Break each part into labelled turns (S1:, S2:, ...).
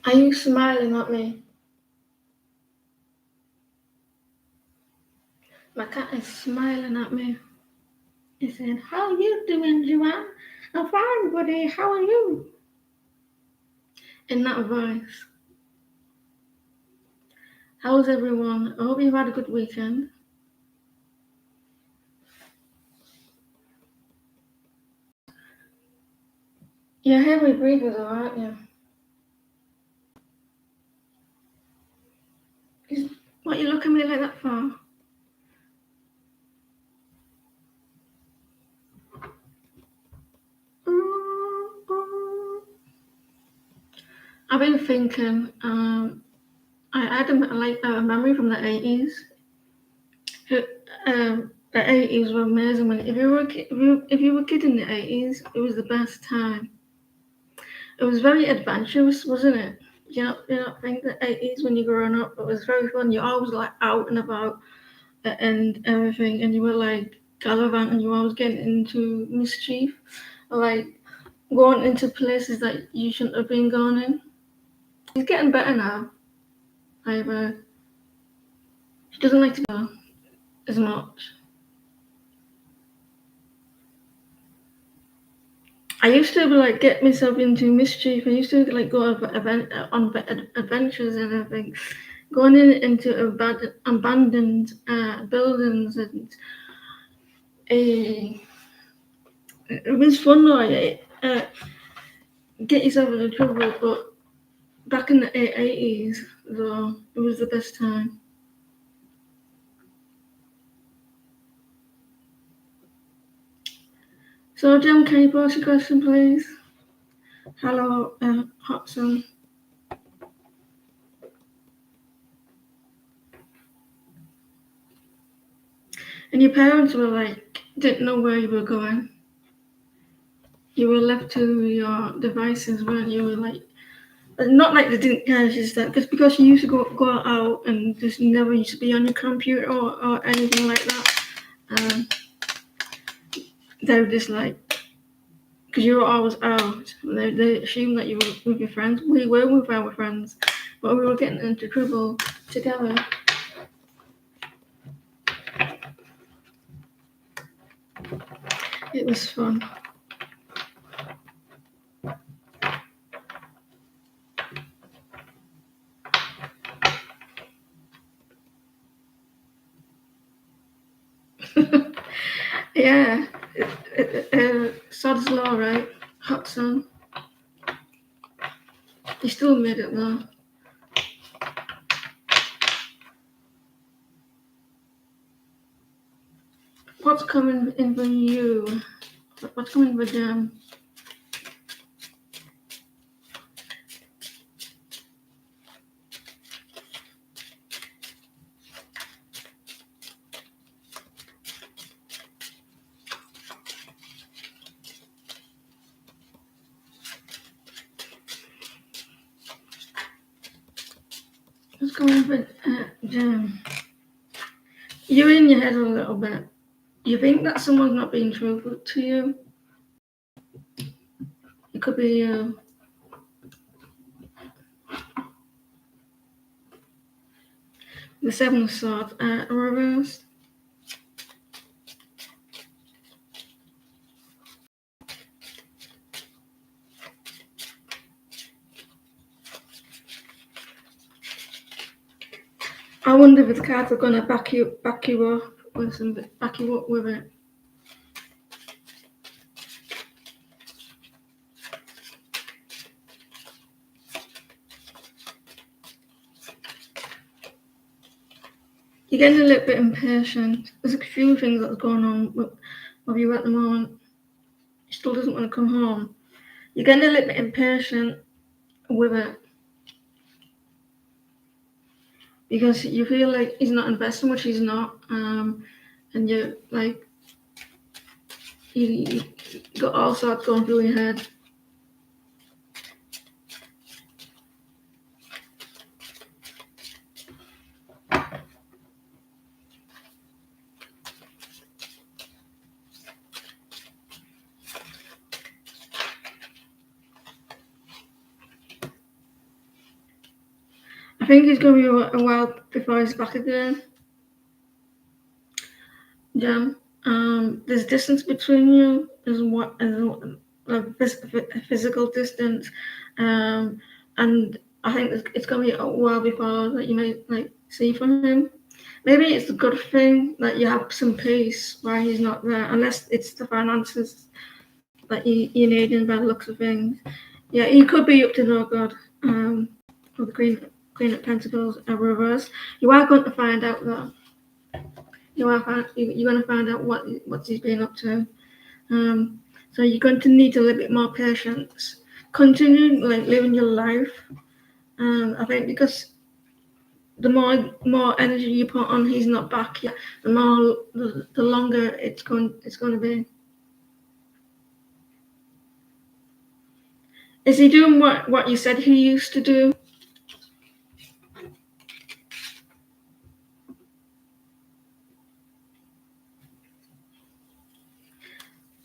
S1: Are you smiling at me? My cat is smiling at me. He said, "How you doing, Joanne? I'm fine, buddy. How are you?" In that voice. How's everyone? I hope you've had a good weekend. You're a heavy breather though, aren't you? What you looking at me like that for? I've been thinking, I had a memory from the 80s. The 80s were amazing. If you were a kid in the 80s, it was the best time. It was very adventurous, wasn't it? You not think the 80s when you're growing up, it was very fun. You're always like out and about and everything, and you were like gallivanting. You were always getting into mischief, or like going into places that you shouldn't have been going in. He's getting better now. However, he doesn't like to go as much. I used to like get myself into mischief. I used to like go on adventures and everything, going into abandoned buildings, and uh, it was fun. Like get yourself into trouble, but back in the 80s, though, it was the best time. So, Jem, can you pose your question, please? Hello, Hudson. And your parents were like, didn't know where you were going. You were left to your devices, weren't you? Were like, not like they didn't care, just that because you used to go out and just never used to be on your computer or anything like that. Um, they were just like, because you were always out, they assumed that you were with your friends. We were with our friends, but we were getting into trouble together. It was fun. Yeah, Sod's Law, right? Hudson. You still made it though. What's coming in for you? What's coming for them? What's coming for them? You're in your head a little bit. You think that someone's not being truthful to you? It could be the Seven of Swords reversed. I wonder if the cards are gonna back you up with something, back you up with it. You're getting a little bit impatient. There's a few things that's going on with you at the moment. He still doesn't want to come home. You're getting a little bit impatient with it because you feel like he's not investing, which he's not, and you're like you got all sorts going through your head. think it's going to be a while before he's back again. Yeah. There's distance between you. There's what a physical distance, and I think it's going to be a while before that you may see from him. Maybe it's a good thing that you have some peace while he's not there, unless it's the finances that you need in by the looks of things. Yeah, he could be up to no good. For the Queen of Pentacles reverse. You are going to find out though. You're going to find out what he's been up to. So you're going to need a little bit more patience. Continue living your life. I think because the more energy you put on, he's not back yet. The longer it's going to be. Is he doing what you said he used to do?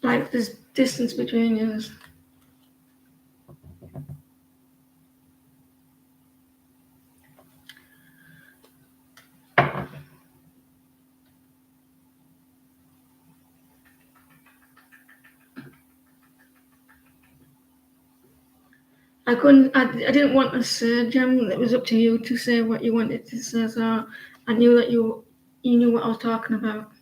S1: Like there's distance between you. I didn't want to say, Jem. It was up to you to say what you wanted to say. So I knew that you knew what I was talking about.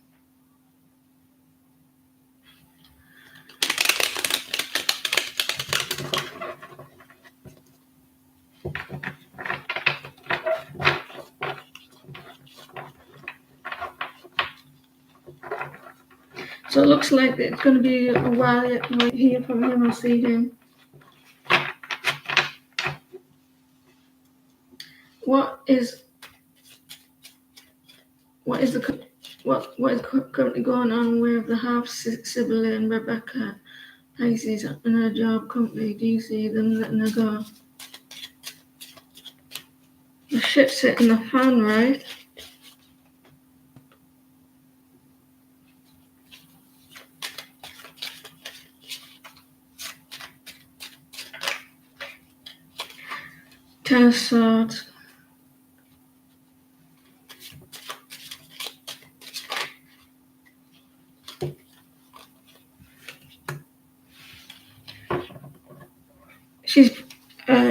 S1: So it looks like it's going to be a while yet to hear from him or see him. What is currently going on with the half sibling Rebecca Pisces in her job company? Do you see them letting her go? The shit's hitting the fan, right? Ten of Swords.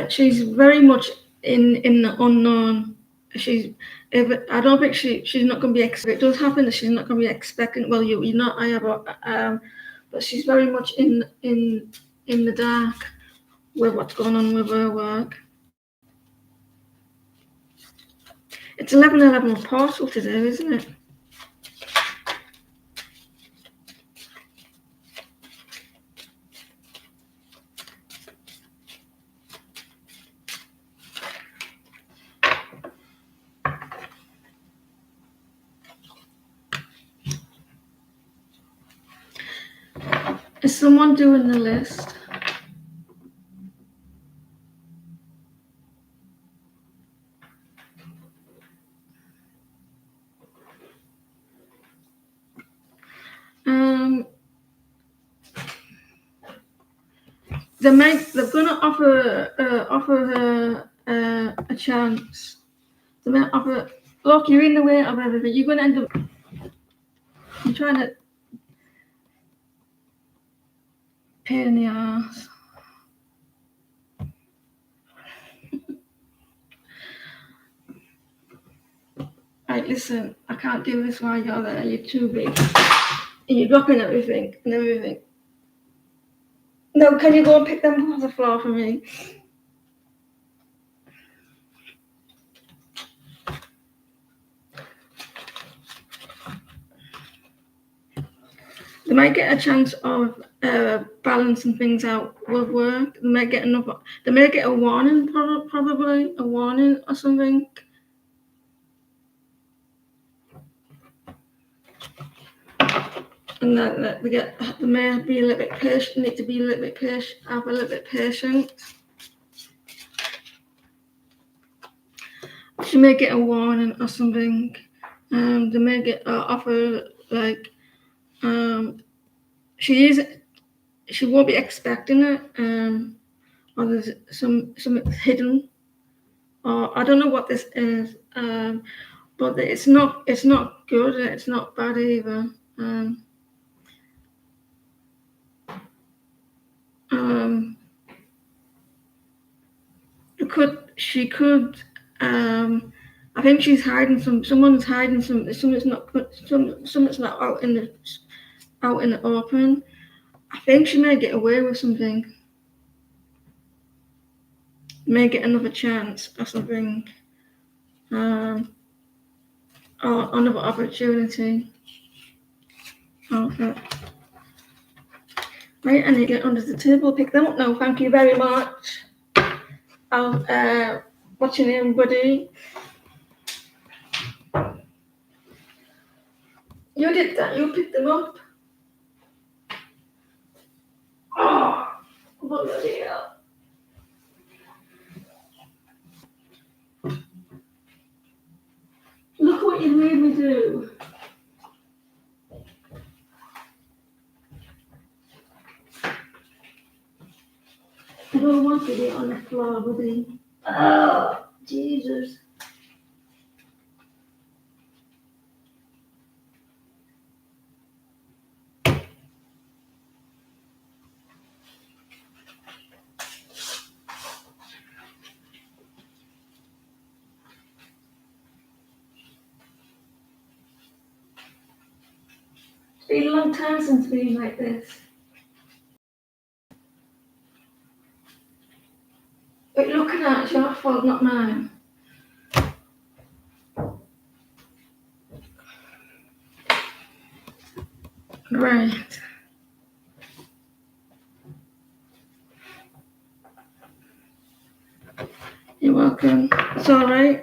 S1: She's very much in the unknown. I don't think she's not going to be expecting. It does happen that she's not going to be expecting. Well, you're not. But she's very much in the dark with what's going on with her work. It's 11/11 portal today, isn't it? Is someone doing the list? They're gonna offer her a chance. They might offer. Look, you're in the way of everything. You're gonna end up. You're trying to pain in the ass. Right, listen. I can't do this while you're there. You're too big. And you're dropping everything and everything. No, can you go and pick them off the floor for me? They might get a chance of balancing things out with work. They might get a warning, probably a warning or something. And that they may be a little bit patient. Need to be a little bit patient. Have a little bit patient. She may get a warning or something. They may get an offer like she won't be expecting it. Or there's something hidden, or I don't know what this is, but it's not good. It's not bad either. She could. I think she's hiding someone's hiding something's not out in the open. I think she may get away with something. May get another chance or something. Or another opportunity. Okay. Right, I need to get under the table, pick them up now. Thank you very much. What's your name, buddy? You did that, you picked them up. Oh, bloody hell. Look what you made me do. I don't want to be on the floor, buddy. Oh, Jesus. It's been a long time since it's been like this. But looking at it's your fault, not mine. Right. You're welcome. It's all right.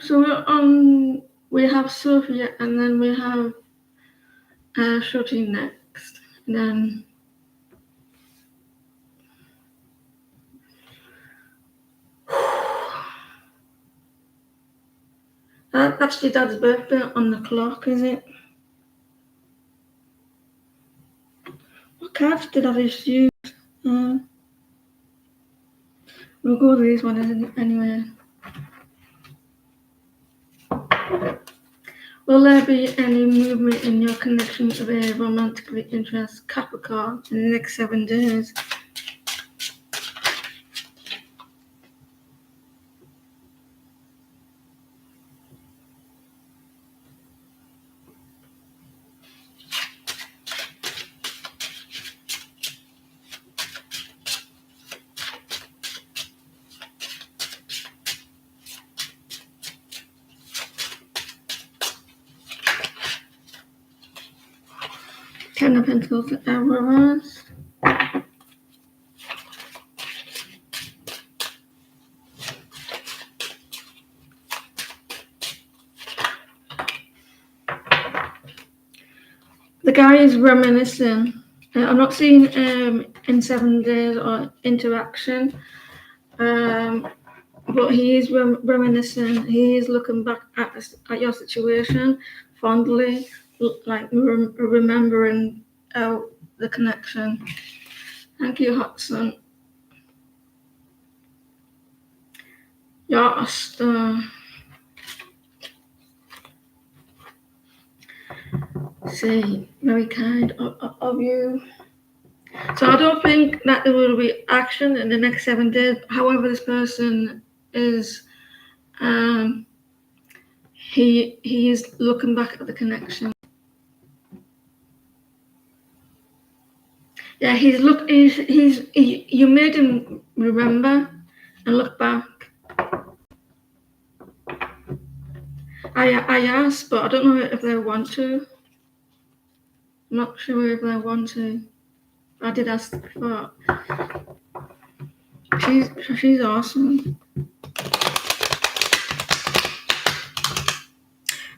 S1: So we have Sophia, and then we have Shruti next. And then that's your dad's birthday on the clock, is it? What cards did I just use? We'll go with these ones anyway. Will there be any movement in your connection with a romantically interested Capricorn in the next 7 days? Ten of Pentacles, reverse. The guy is reminiscing. I'm not seeing in 7 days or interaction, but he is reminiscing. He is looking back at your situation fondly, like remembering the connection. Thank you, Hudson. Yes. See, very kind of you. So I don't think that there will be action in the next 7 days. However, this person is, he is looking back at the connection. Yeah, you made him remember and look back. I asked, but I don't know if they want to. I'm not sure if they want to. I did ask before. She's awesome.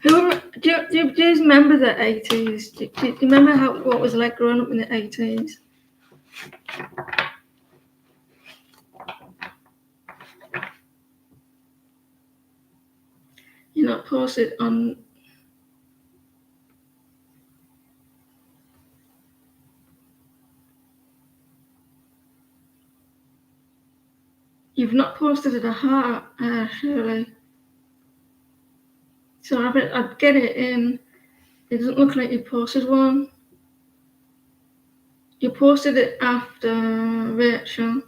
S1: Do you remember the 80s? Do you remember what it was like growing up in the 80s? not posted on. You've not posted it a heart, Shirley. So I'd get it in. It doesn't look like you posted one. You posted it after Rachel.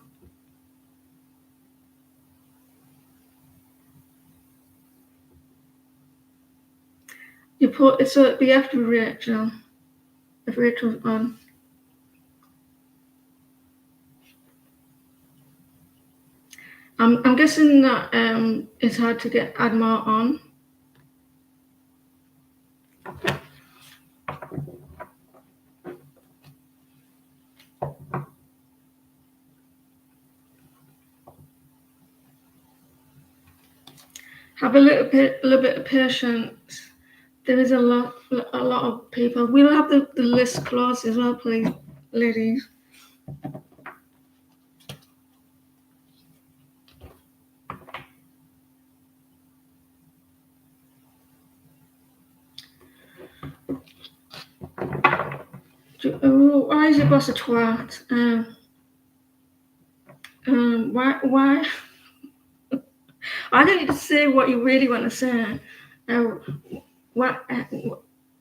S1: So it'd be after Rachel, if Rachel's on. I'm guessing that it's hard to add more on. Have a little bit of patience. There is a lot of people. We'll have the list closed as well, please, ladies. Why is your boss a twat? Why? I don't need to say what you really want to say.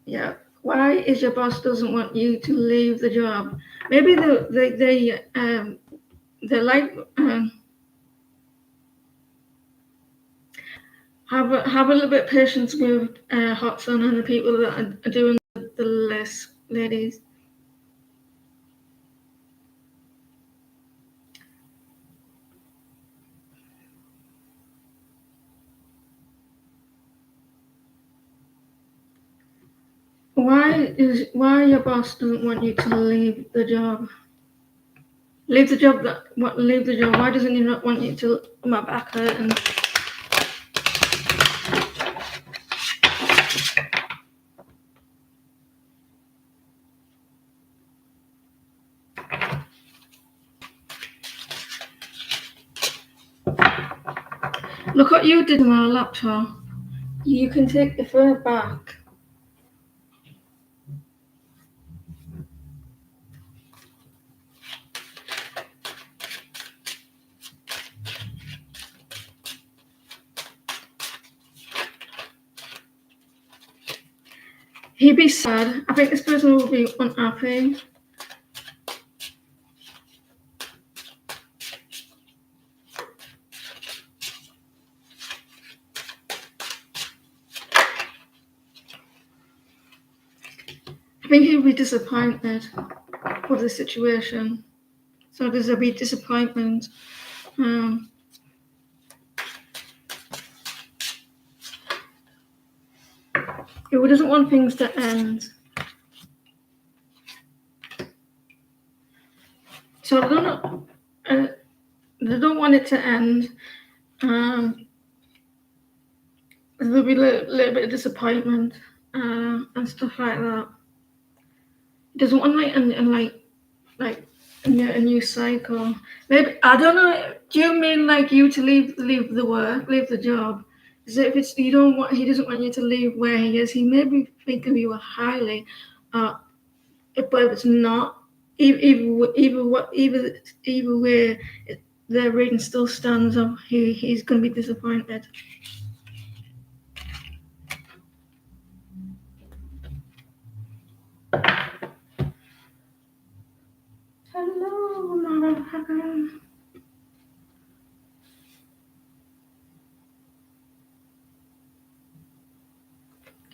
S1: Yeah. Why is your boss doesn't want you to leave the job? Maybe they like have a little bit of patience with Hotson and the people that are doing the list, ladies. Why your boss doesn't want you to leave the job? Leave the job. Leave the job. Why doesn't he not want you to? My back hurting. Look what you did to my laptop. You can take the phone back. He'd be sad. I think this person will be unhappy. I think he'll be disappointed with the situation. So there's a big disappointment. He doesn't want things to end. So I don't know. They don't want it to end. There'll be a little bit of disappointment and stuff like that. He doesn't want like a new cycle. Maybe I don't know. Do you mean like you to leave the work, leave the job? Is it if it's you don't want he doesn't want you to leave where he is? He may be thinking you highly, but if it's not, either way, the rating still stands up. He's going to be disappointed. Hello, motherfucker.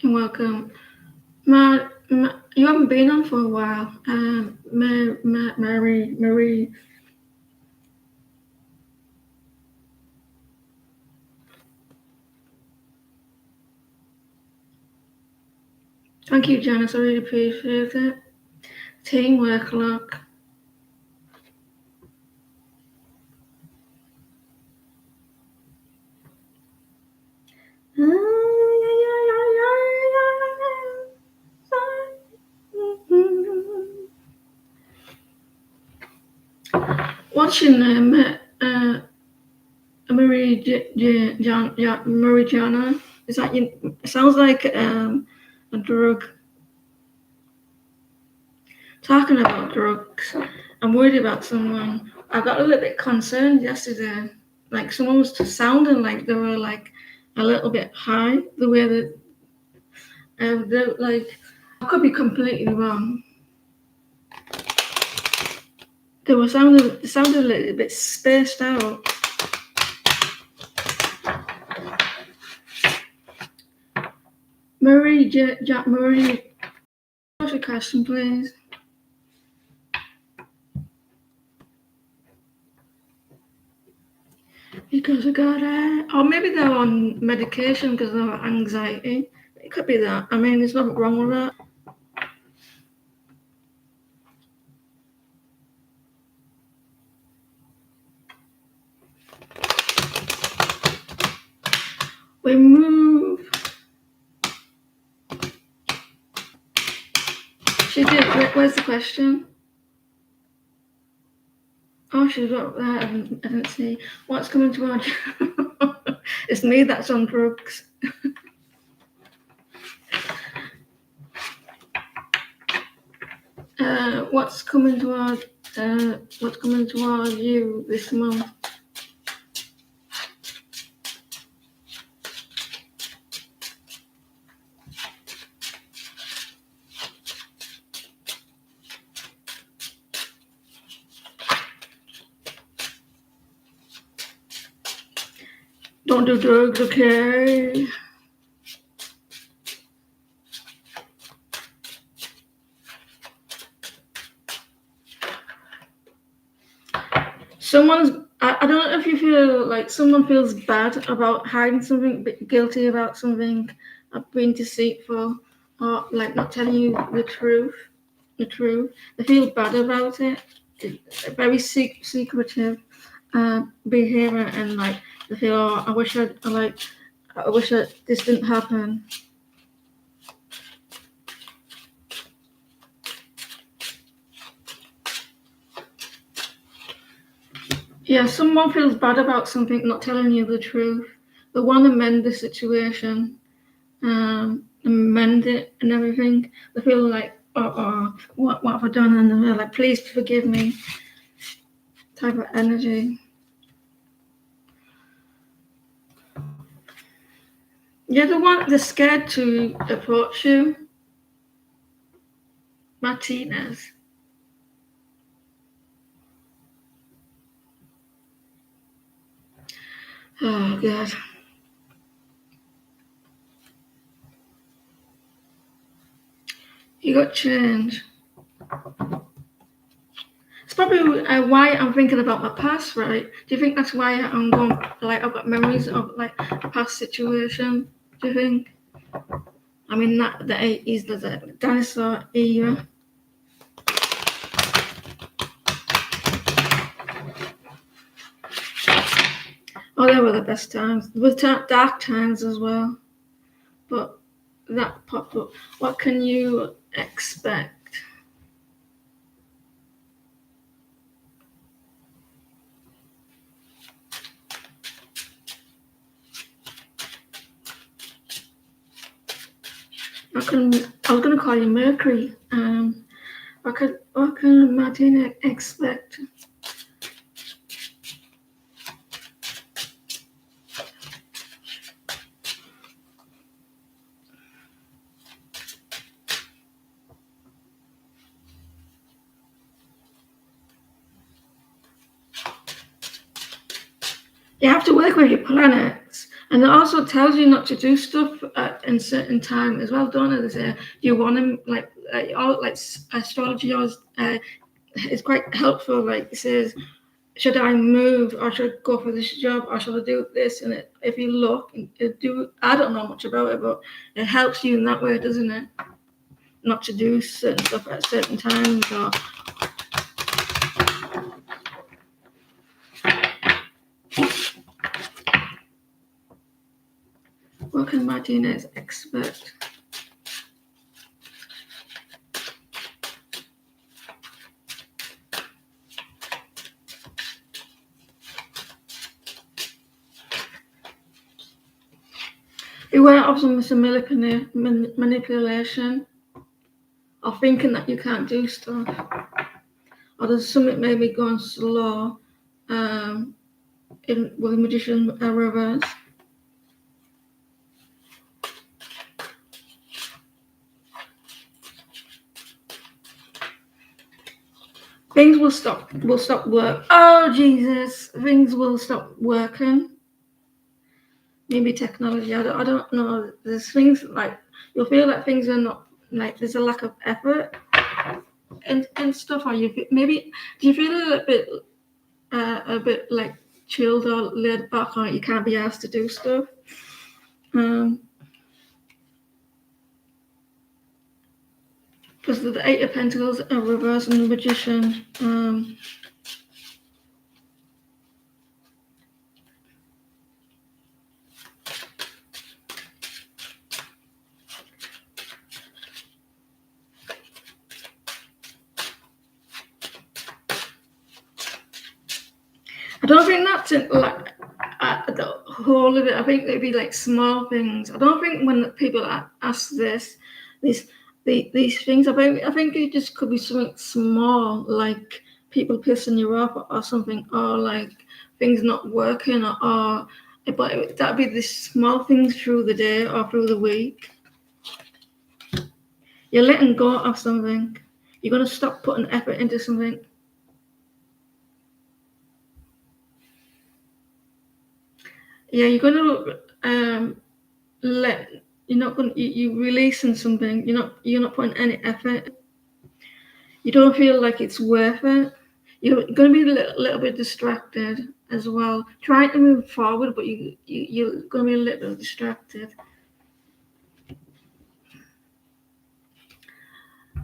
S1: You're welcome. You haven't been on for a while. Marie. Thank you, Janice. I really appreciate it. Teamwork, look. What's your name? Mariana. It's like it sounds like a drug. Talking about drugs, I'm worried about someone. I got a little bit concerned yesterday. Like someone was just sounding like they were like a little bit high. The way that like, I could be completely wrong. They sounded a little bit spaced out. Jack Murray, what's your question, please? Because I got it. Or maybe they're on medication because of anxiety. It could be that. I mean, there's nothing wrong with that. We move. She did. Where's the question? Oh, she's got that. I didn't see. What's coming to our It's me that's on drugs. What's coming toward you this month? Don't do drugs, okay? I don't know if you feel like someone feels bad about hiding something, guilty about something, being deceitful, or like not telling you the truth. They feel bad about it. It's a very secretive behavior, and like they feel, oh, I wish this didn't happen. Yeah, someone feels bad about something, not telling you the truth. They want to mend the situation, and mend it and everything. They feel like, what have I done? And they're like, please forgive me. Type of energy. You're the one that's scared to approach you, Martinez. Oh God. You got change. It's probably why I'm thinking about my past, right? Do you think that's why I'm going, like, I've got memories of like a past situation? Do you think? I mean, that the 80s, the dinosaur era. Oh, they were the best times. There were dark times as well, but that popped up. What can you expect? I was gonna call you Mercury. What can Martina expect? You have to work with your planets, and it also tells you not to do stuff in certain time as well, don't it? They say you want to all like astrology is quite helpful. Like it says, should I move or should I go for this job or should I do this? And if you look and I don't know much about it, but it helps you in that way, doesn't it? Not to do certain stuff at certain times or. What can Martinez expect? Beware of some manipulation or thinking that you can't do stuff, or there's something maybe going slow with the magician reverse. Things will stop work. Oh Jesus! Things will stop working. Maybe technology. I don't know. There's things like you'll feel like things are not like there's a lack of effort and stuff. Or you maybe do you feel a bit like chilled or laid back, or you can't be asked to do stuff? Because the Eight of Pentacles are reversed and the Magician. I don't think that's it, like the whole of it. I think it'd be like small things. I don't think when people ask these things, I think it just could be something small, like people pissing you off or something, or like things not working, or but that'd be the small things through the day or through the week. You're letting go of something. You're gonna stop putting effort into something. Yeah, you're gonna you're releasing something. You're not putting any effort. You don't feel like it's worth it. You're gonna be a little bit distracted as well. Trying to move forward, but you're gonna be a little distracted.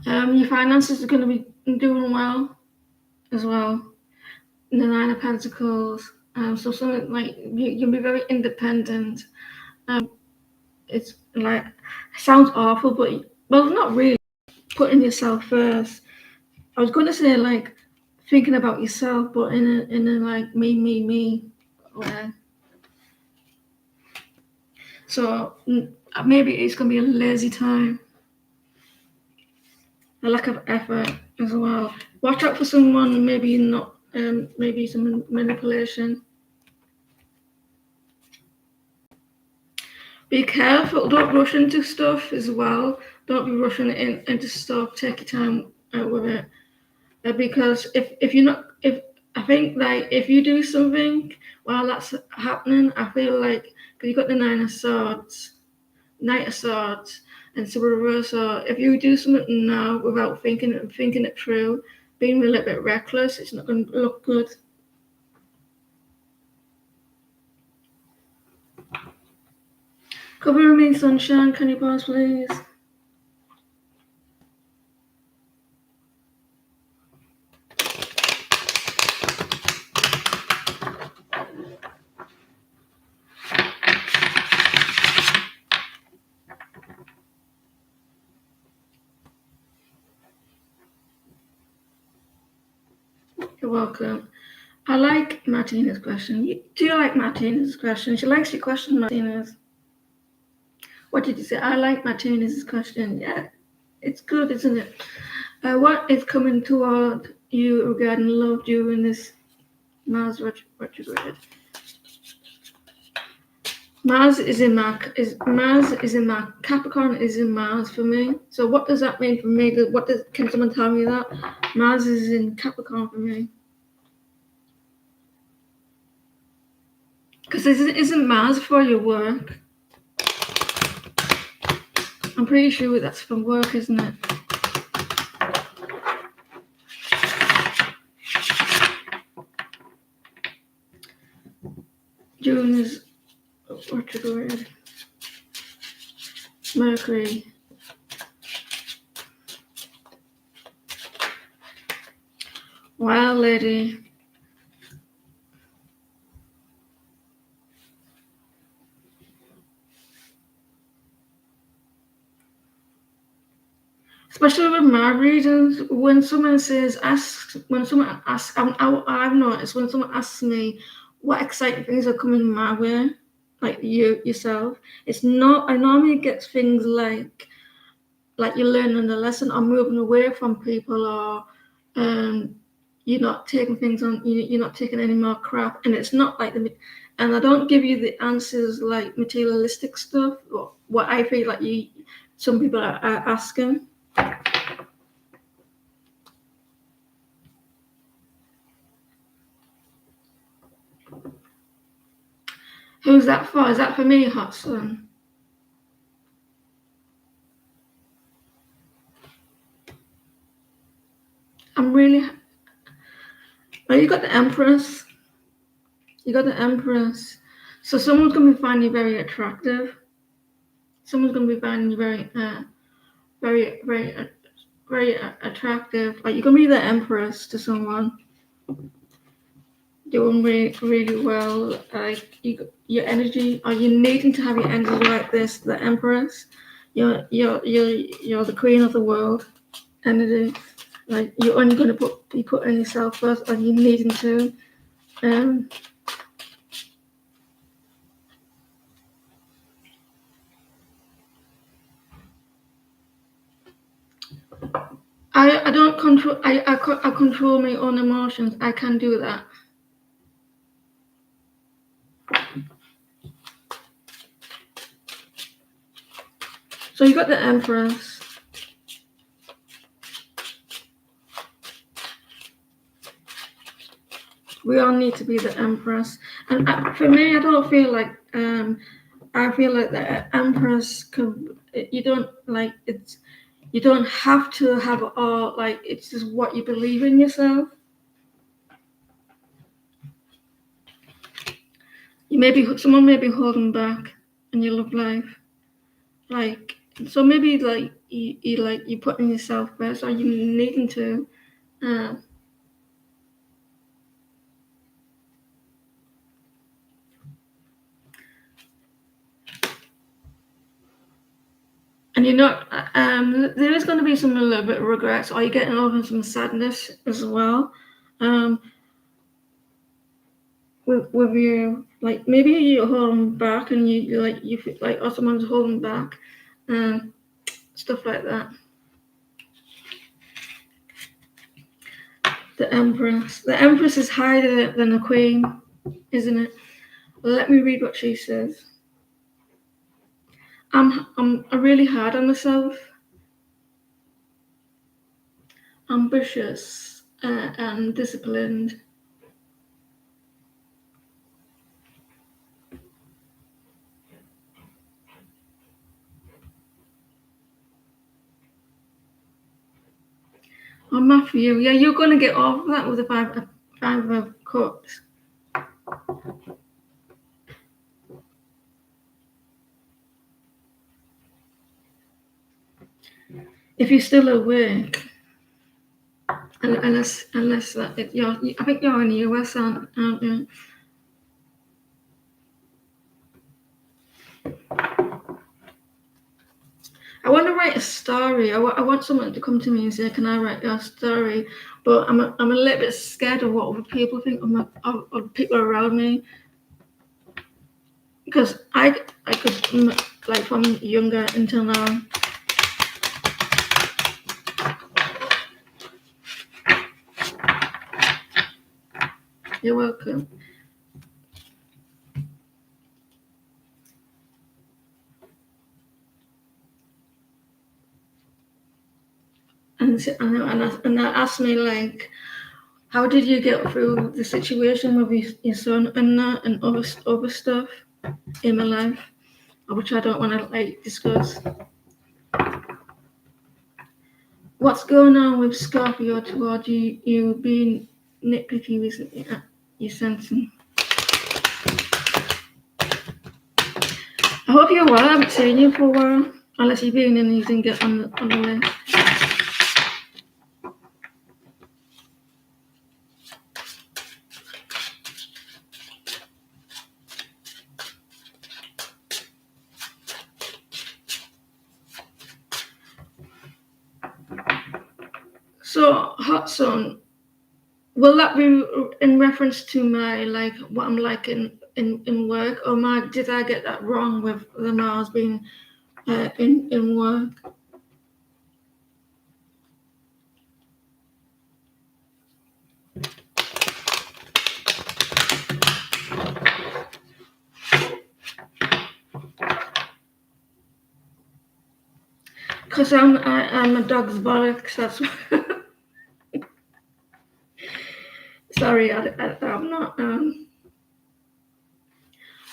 S1: Your finances are gonna be doing well as well. The Nine of Pentacles. So something like you'll be very independent. It's like it sounds awful, but well, not really. Putting yourself first. I was going to say like thinking about yourself, but in a like me way. So maybe it's gonna be a lazy time, a lack of effort as well. Watch out for someone, maybe not, maybe some manipulation. Be careful. Don't rush into stuff as well. Don't be rushing into stuff. Take your time with it. Because if you're not, if I think like if you do something while that's happening, I feel like because you got the Nine of Swords, Knight of Swords, and so reverse. So if you do something now without thinking it through, being a little bit reckless, it's not going to look good. Cover me, sunshine. Can you pause, please? You're welcome. I like Martina's question. Do you like Martina's question? She likes your question, Martina's. What did you say? I like Martina's question. Yeah, it's good, isn't it? What is coming toward you regarding love during this Mars retrograde? Mars is in my Capricorn is in Mars for me. So what does that mean for me? Can someone tell me that? Mars is in Capricorn for me. Because isn't Mars for your work? I'm pretty sure that's for work, isn't it? June is retrograde. Mercury. Wow, lady. Especially with my readings, when someone I've noticed when someone asks me what exciting things are coming my way, like you yourself. It's not. I normally get things like you're learning a lesson or moving away from people, or um, you're not taking things on. You're not taking any more crap, and it's not like the. And I don't give you the answers like materialistic stuff, or what I feel like some people are asking. Who's that for? Is that for me, Hudson? I'm really. Oh, you got the Empress. You got the Empress. So someone's gonna be finding you very attractive. Someone's gonna be finding you very, very attractive. Like you're gonna be the Empress to someone. Doing really, really well. Like your energy, or you needing to have your energy like this. The Empress. You're the queen of the world. Energy. Like you're only gonna be putting yourself first, or you needing to. Um, I don't control. I control my own emotions. I can do that. So you got the Empress. We all need to be the Empress. And for me, I don't feel like I feel like the Empress can. You don't like it's. You don't have to have it all. Like it's just what you believe in yourself. Someone may be holding back in your love life. Like so maybe like you putting yourself first, or you needing to. Uh, And you're not. There is going to be some a little bit of regrets, or you're getting over some sadness as well. Um, with you, like maybe you're holding back, and you feel like or someone's holding back, stuff like that. The Empress is higher than the Queen, isn't it? Let me read what she says. I'm really hard on myself, ambitious, and disciplined. Oh, Matthew, yeah, you're going to get off that with a five of cups. If you're still awake, unless that I think you're in the US, aren't you? I want to write a story. I want someone to come to me and say, "Can I write your story?" But I'm a little bit scared of what other people think of people around me, because I could like from younger until now. You're welcome. And I asked me like, how did you get through the situation with your son and that and other stuff in my life, which I don't want to like discuss. What's going on with Scorpio toward you? You being nitpicky recently at your sensing. I hope you're well. I haven't seen you for a while, unless you've been and you didn't get on the list. So, Hudson, will that be in reference to my like what I'm liking in work, or did I get that wrong with the Mars being in work? Because I'm a dog's bollocks. That's sorry, I'm not.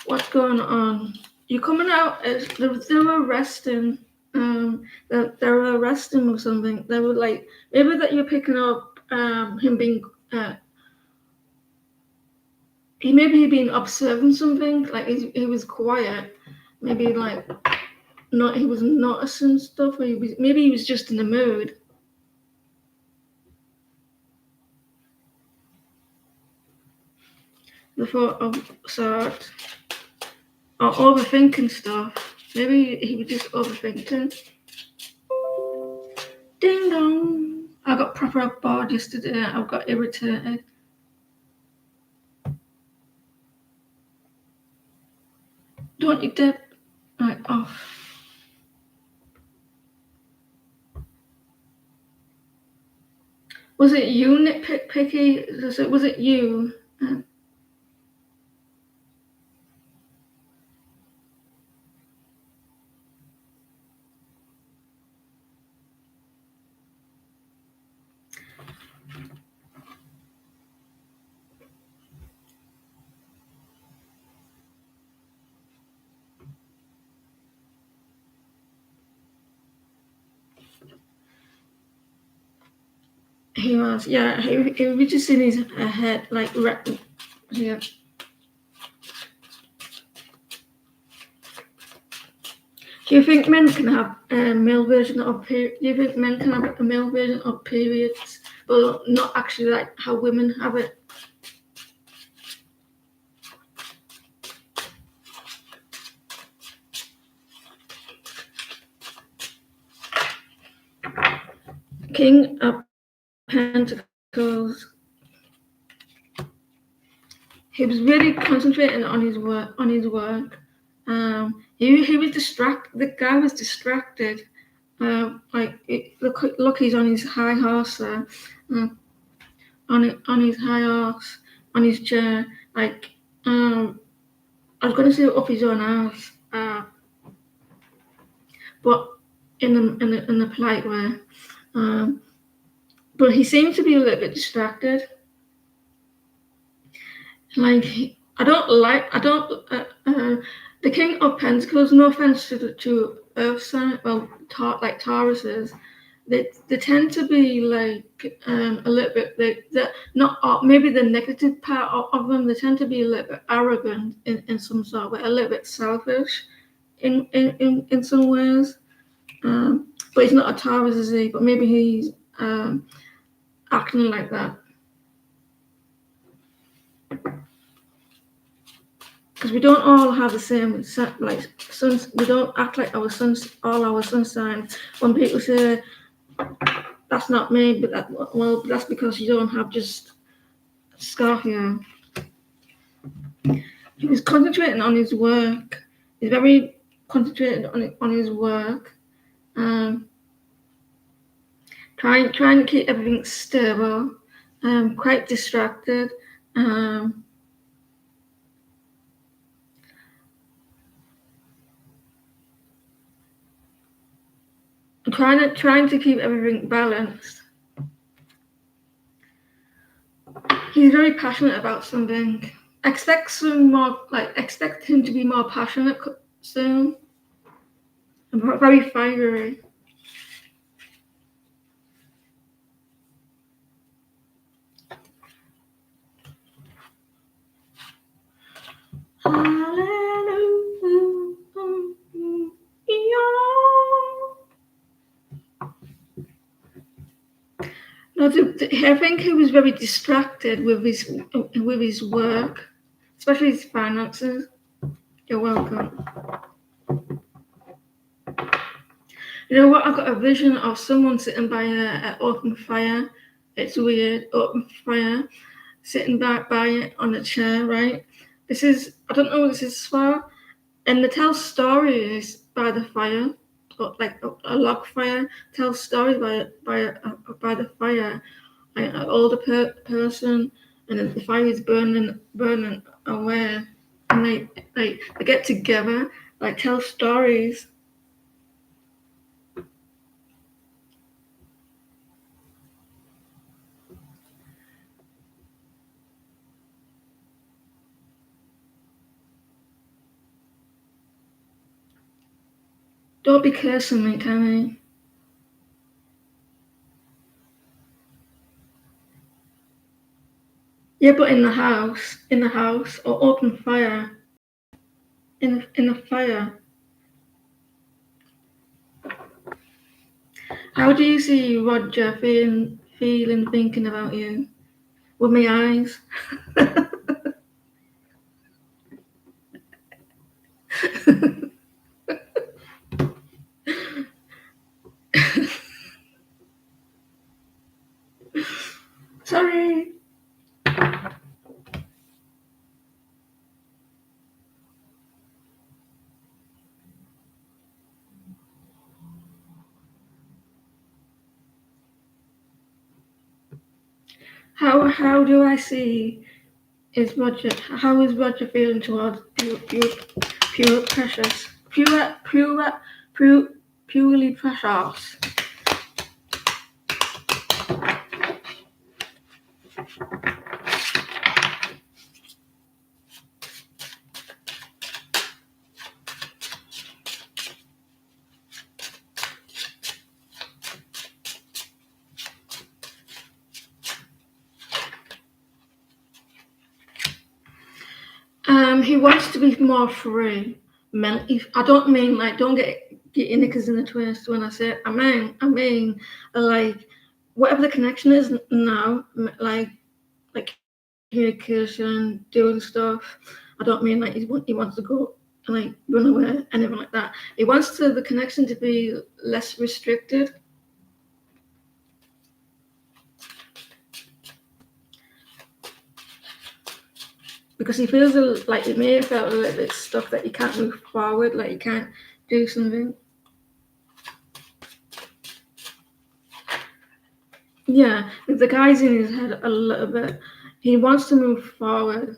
S1: What's going on? You coming out? They're arresting. They're arresting or something. They were like maybe that you're picking up him being. Maybe being observing something. Like he was quiet. Maybe like not. He was noticing stuff. Or maybe he was just in the mood. The thought of sort or overthinking stuff. Maybe he was just overthinking. Ding dong! I got proper bored yesterday. I got irritated. Don't you dip right off. Was it you, nitpicky? Was it you? He was, yeah. He was just in his head, like, yeah. Do you think men can have a male version of periods? Do you think men can have a male version of periods, but not actually like how women have it? King of Pentacles. He was really concentrating on his work. He was distracted. The guy was distracted. Look, he's on his high horse there. On his high horse, on his chair. Like, I was going to say up his own ass, but in the polite way. But he seemed to be a little bit distracted. Like, the King of Pentacles. No offense to Earth sign, well, like Tauruses, they tend to be like a little bit not maybe the negative part of them. They tend to be a little bit arrogant in some sort of way, a little bit selfish in some ways. But he's not a Taurus, is he? But maybe he's acting like that. Because we don't all have the same like suns. We don't act like all our sun signs. When people say that's not me, but that's because you don't have just Scorpio. He was concentrating on his work. He's very concentrated on his work. Trying to keep everything stable. Quite distracted. Trying to keep everything balanced. He's very passionate about something. Expect him to be more passionate soon. Very fiery. No, I think he was very distracted with his work, especially his finances. You're welcome. You know what? I've got a vision of someone sitting by an open fire. It's weird, open fire, sitting by it on a chair, right? This is, I don't know what this is for. And they tell stories by the fire, or like a log fire, tells stories by the fire. Like an older person, and then the fire is burning away, and they get together, like tell stories. Don't be cursing me, Tammy. Yeah, but in the house, or open fire, in a fire. How do you see Roger feeling, thinking about you? With my eyes. Sorry. How do I see is Roger? How is Roger feeling towards pure precious, pure, purely precious? He wants to be more free. I don't mean like don't get your knickers in a twist when I say I mean like whatever the connection is now, like communication, doing stuff. I don't mean like he wants to go and like run away, anything like that. He wants the connection to be less restricted. Because he feels like he may have felt a little bit stuck, that he can't move forward, like he can't do something. Yeah, the guy's in his head a little bit. He wants to move forward.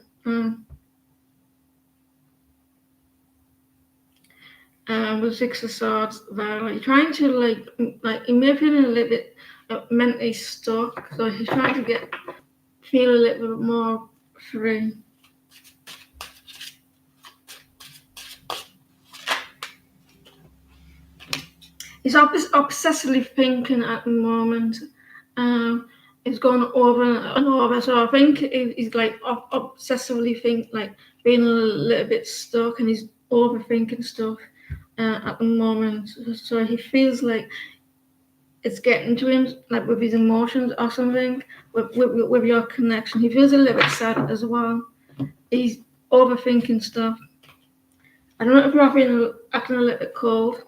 S1: With Six of Swords there, like trying to like he may be feeling a little bit mentally stuck, so he's trying to feel a little bit more free. He's obsessively thinking at the moment. He's going over and over, so I think he's like obsessively being a little bit stuck, and he's overthinking stuff at the moment. So he feels like it's getting to him, like with his emotions or something, with your connection. He feels a little bit sad as well. He's overthinking stuff. I don't know if you're acting a little bit cold.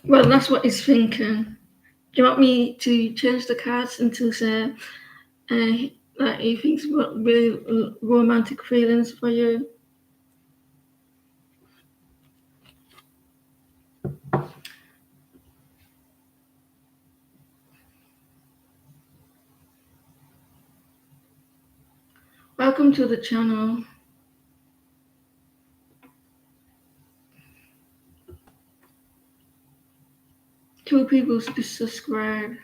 S1: Well, that's what he's thinking. Do you want me to change the cards and to say that he thinks really romantic feelings for you? Welcome to the channel. Two people subscribe.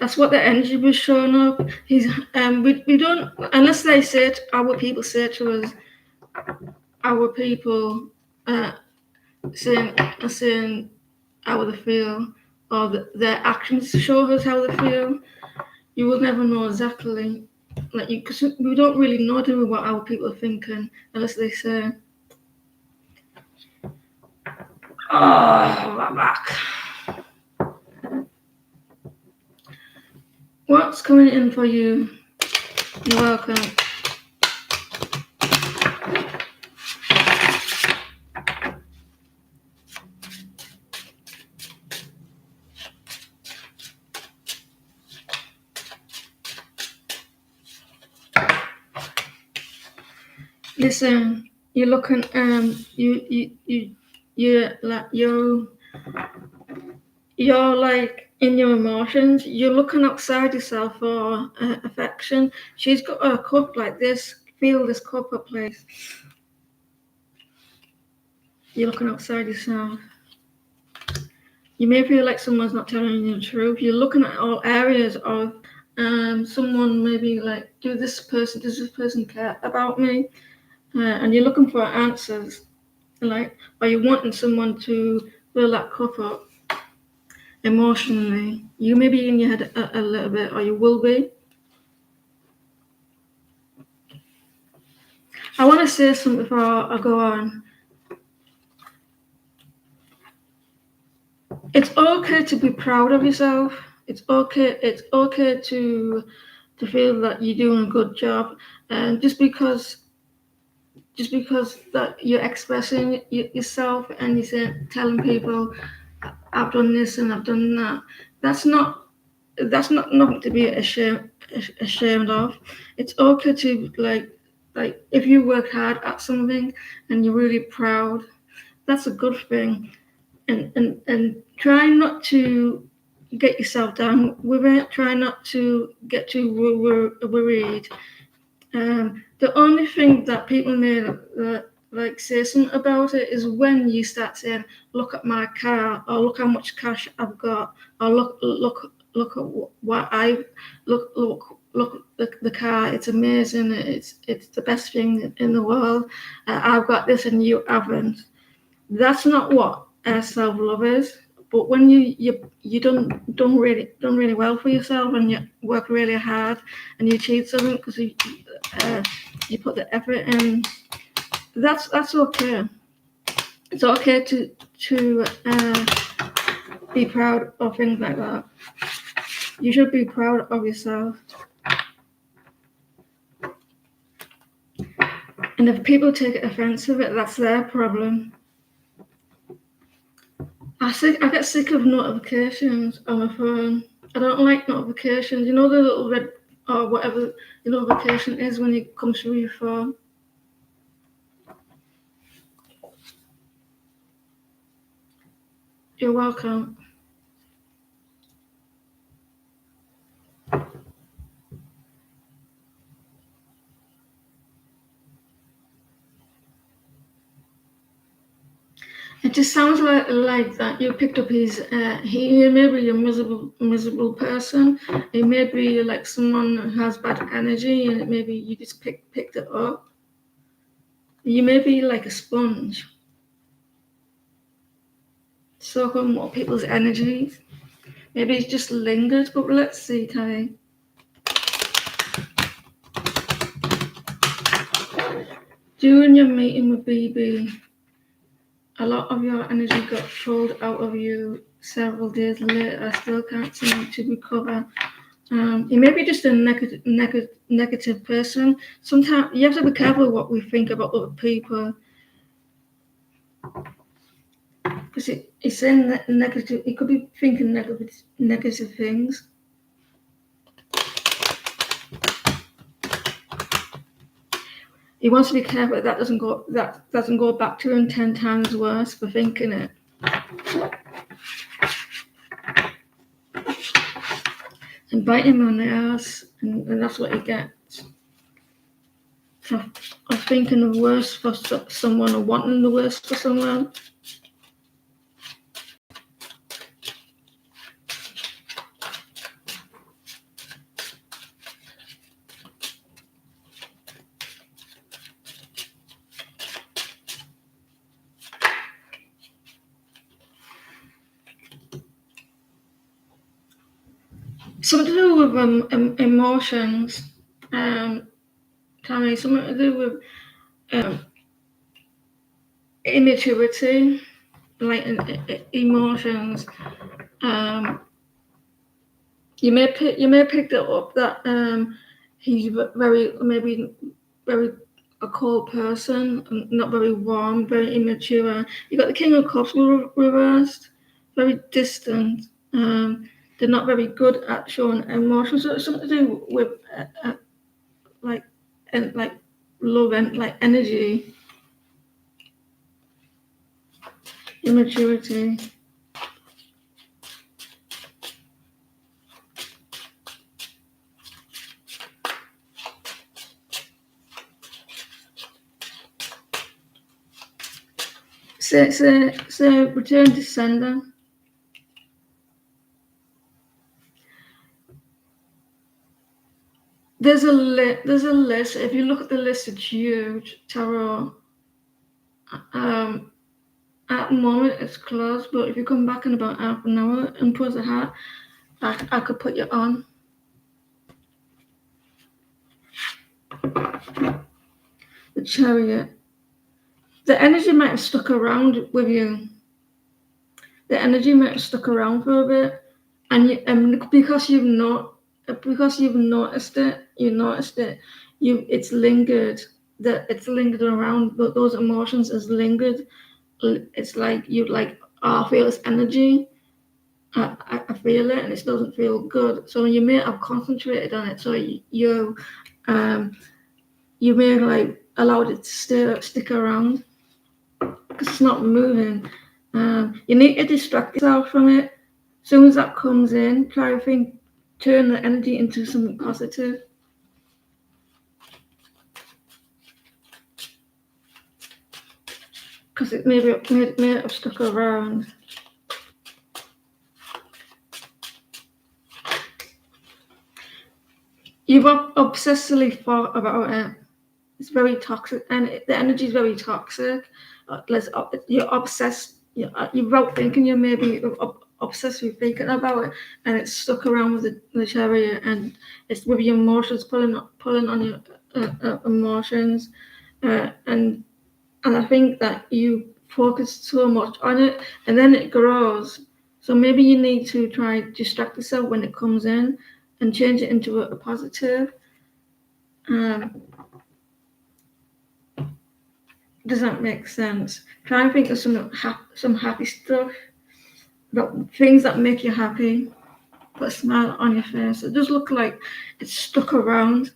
S1: That's what the energy was showing up. We don't, unless they say it, our people say to us, our people saying how they feel, or their actions show us how they feel. You will never know exactly, because we don't really know, do we, what our people are thinking unless they say. Oh, my back. What's coming in for you? You're welcome. Listen, you're looking you're like in your emotions. You're looking outside yourself for affection. She's got a cup like this. Feel this cup up, please. You're looking outside yourself. You may feel like someone's not telling you the truth. You're looking at all areas of someone maybe like, does this person care about me? And you're looking for answers. Like, are you wanting someone to fill that cup up emotionally? You may be in your head a little bit, or you will be. I want to say something before I go on. It's okay to be proud of yourself. It's okay to feel that you're doing a good job, and just because that you're expressing yourself and you're telling people, I've done this and I've done that, that's not nothing to be ashamed of. It's okay to like if you work hard at something and you're really proud, that's a good thing. And try not to get yourself down with it. Try not to get too worried. The only thing that people may like say something about it is when you start saying, "Look at my car," or "Look how much cash I've got," or "Look at what I look the car. It's amazing. It's the best thing in the world. I've got this and you haven't." That's not what self-love is. But when you don't really well for yourself and you work really hard and you achieve something because you put the effort in, that's okay. It's okay to be proud of things like that. You should be proud of yourself. And if people take offense of it, that's their problem. I get sick of notifications on my phone. I don't like notifications. You know the little red or whatever the notification is when it comes through your phone. You're welcome. It just sounds like that you picked up his. He may be a miserable person. He may be like someone who has bad energy, and maybe you just picked it up. You may be like a sponge, soaking up people's energies. Maybe it's just lingered, but let's see, Ty. During your meeting with BB, a lot of your energy got pulled out of you several days later. I still can't seem to recover. You may be just a negative person. Sometimes you have to be careful what we think about other people, because it's saying negative. It could be thinking negative things. You want to be careful that doesn't go back to him 10 times worse for thinking it. And bite him on the ass, and that's what he gets. For thinking the worst for someone or wanting the worst for someone. Something to do with emotions. Tammy, something to do with immaturity, like emotions. You may pick it up that he's maybe very a cold person, not very warm, very immature. You got the King of Cups reversed, very distant. They're not very good at showing emotions. So it's something to do with like love and like energy, immaturity. So return to sender. There's a list. If you look at the list, it's huge. Tarot. At the moment, it's closed, but if you come back in about half an hour and put a hat, I could put you on. The Chariot. The energy might have stuck around with you. The energy might have stuck around for a bit, and because you've noticed it, it's lingered. It's lingered around. But those emotions is lingered. It's like you like, oh, I feel this energy. I feel it, and it doesn't feel good. So you may have concentrated on it. So you may like allowed it to stick around because it's not moving. You need to distract yourself from it. As soon as that comes in, try to turn the energy into something positive. Because it may have stuck around. You've obsessively thought about it. It's very toxic, and the energy is very toxic. You're obsessed. You're thinking. You're maybe obsessed with thinking about it, and it's stuck around with the Chariot, and it's with your emotions pulling on your emotions, and I think that you focus so much on it, and then it grows. So maybe you need to try distract yourself when it comes in, and change it into a positive. Does that make sense? Try and think of some happy stuff, about things that make you happy. Put a smile on your face. It does look like it's stuck around,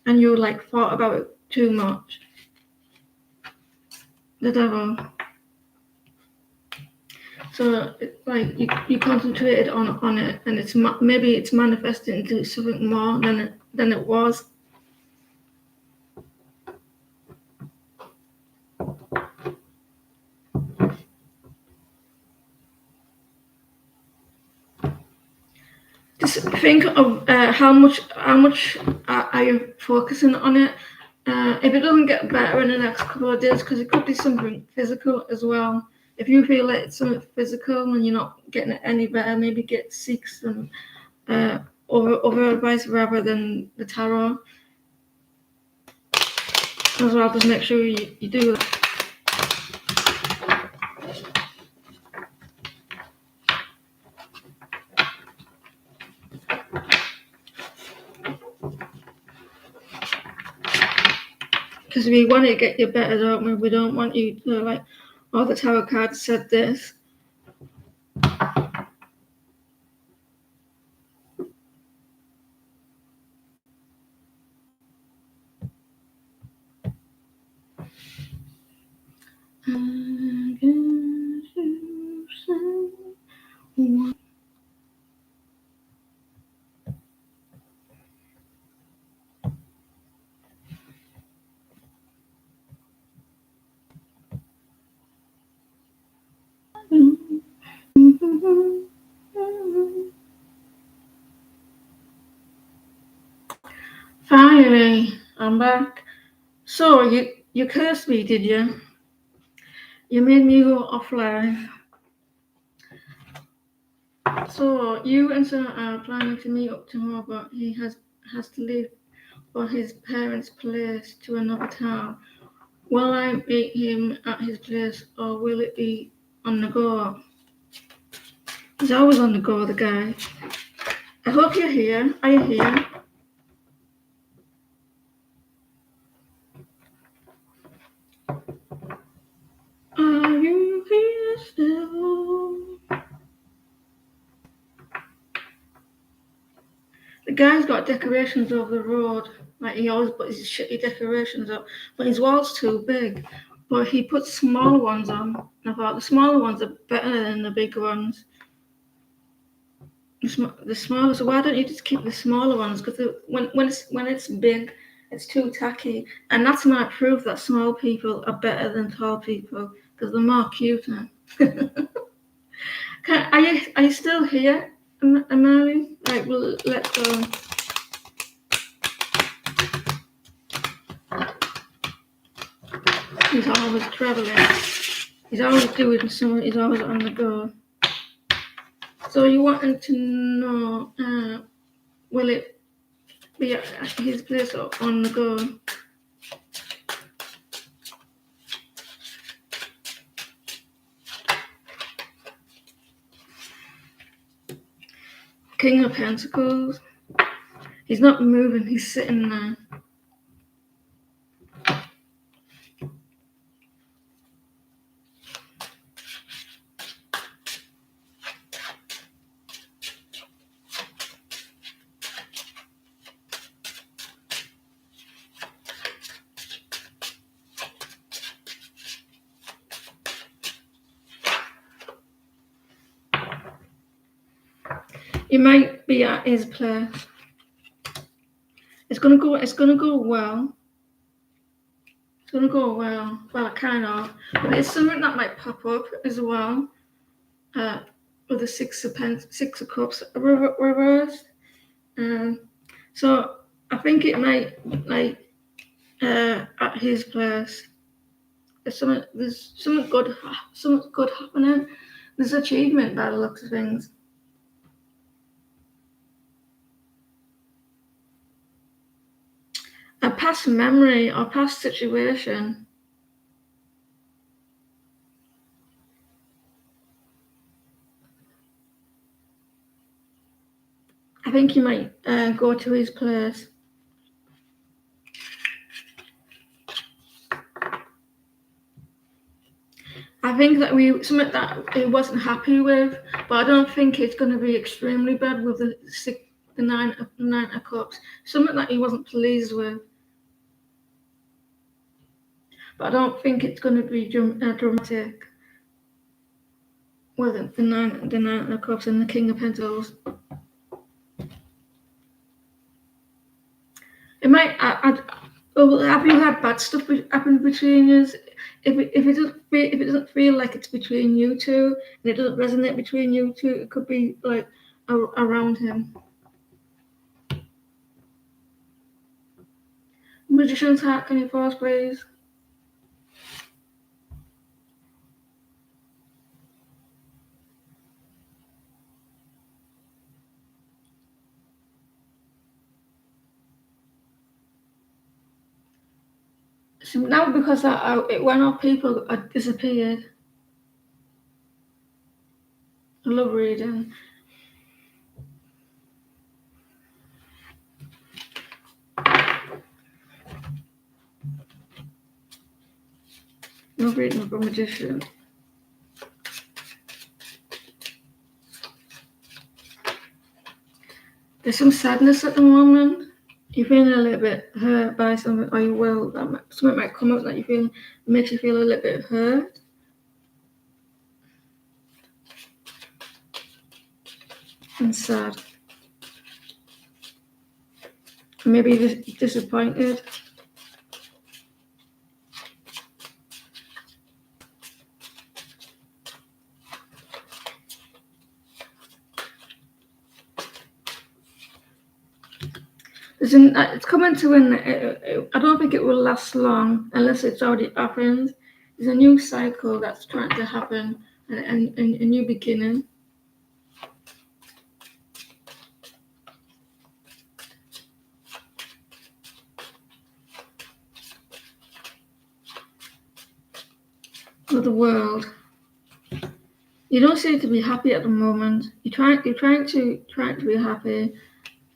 S1: and you like thought about it too much. The devil. So like you concentrated on it, and maybe it's manifested into something more than it was. Just think of how much are you focusing on it. If it doesn't get better in the next couple of days, because it could be something physical as well. If you feel like it's something physical and you're not getting it any better, maybe seek some other advice rather than the tarot. As well, just make sure you do that. Because we want to get you better, don't we? We don't want you to like, oh, the tarot card said this. Finally, I'm back. So you cursed me, did you? You made me go offline. So you and Sarah are planning to meet up tomorrow, but he has to leave for his parents' place to another town. Will I meet him at his place, or will it be on the go? He's always on the go, the guy. I hope you're here. Are you here? Are you here still? The guy's got decorations over the road. Like he always put his shitty decorations up, but his wall's too big. But he puts smaller ones on. And I thought the smaller ones are better than the big ones. The smaller. So why don't you just keep the smaller ones? Because when it's big, it's too tacky, and that's my proof that small people are better than tall people because they're more cuter. Are you still here, Mary? Right, well, let's go. He's always traveling. He's always doing something. He's always on the go. So you wanted to know, will it be at his place or on the go? King of Pentacles. He's not moving. He's sitting there. You might be at his place. It's gonna go well. It's gonna go well. Well, kind of. But it's something that might pop up as well. With the Six of Cups reversed. So I think it might at his place. There's something good happening. There's achievement by the looks of things. A past memory or past situation. I think you might go to his place. I think that something that he wasn't happy with, but I don't think it's going to be extremely bad with the nine of cups. Something that he wasn't pleased with, but I don't think it's going to be dramatic with the nine of cups and the King of Pentacles. It might. Have you had bad stuff happen between you? If it doesn't feel like it's between you two and it doesn't resonate between you two, it could be like around him. Magician's hat, can you pause, please? So now because it went off, people had disappeared. I love reading. Love reading of a magician. There's some sadness at the moment. You're feeling a little bit hurt by something, or you will. Something might come up that you feel makes you feel a little bit hurt. And sad. Maybe disappointed. It's coming to an. I don't think it will last long unless it's already happened. There's a new cycle that's trying to happen, and a new beginning. For the world, you don't seem to be happy at the moment. You're trying to be happy.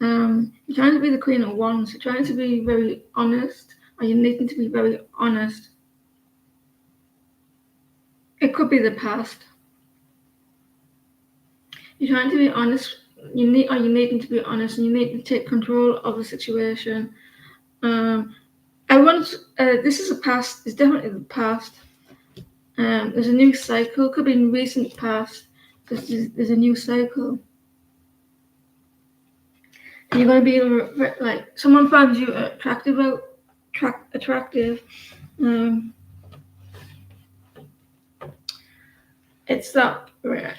S1: You're trying to be the Queen of Wands. You're trying to be very honest, or you're needing to be very honest. It could be the past. You're trying to be honest. You're needing to be honest, and you need to take control of the situation. I once. This is a past. It's definitely the past. There's a new cycle. Could be in recent past because there's a new cycle. And you're gonna be like someone finds you attractive. It's that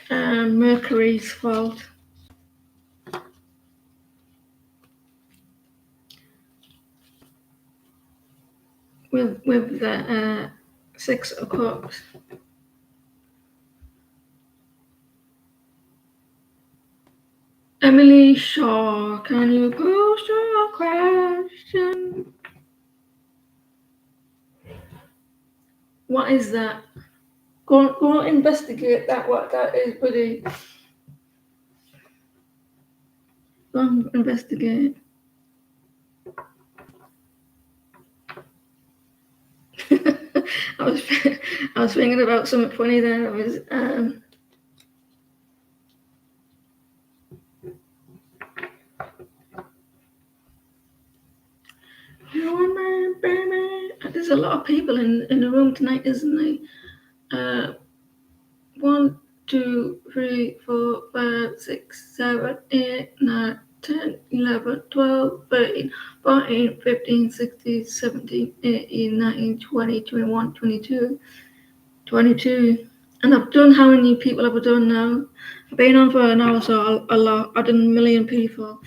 S1: Mercury's fault. With the 6 of Cups. Emily Shaw, can you post your question? What is that? Go investigate that. What that is, buddy. Go and investigate. I was thinking about something funny there. I was there's a lot of people in the room tonight, isn't there? 1, 2, 3, 4, 5, 6, 7, 8, 9, 10, 11, 12, 13, 14, 15, 16, 17, 18, 19, 20, 21, 22. 22. And I've done how many people have I done now? I've been on for an hour, so a lot. I've done a million people.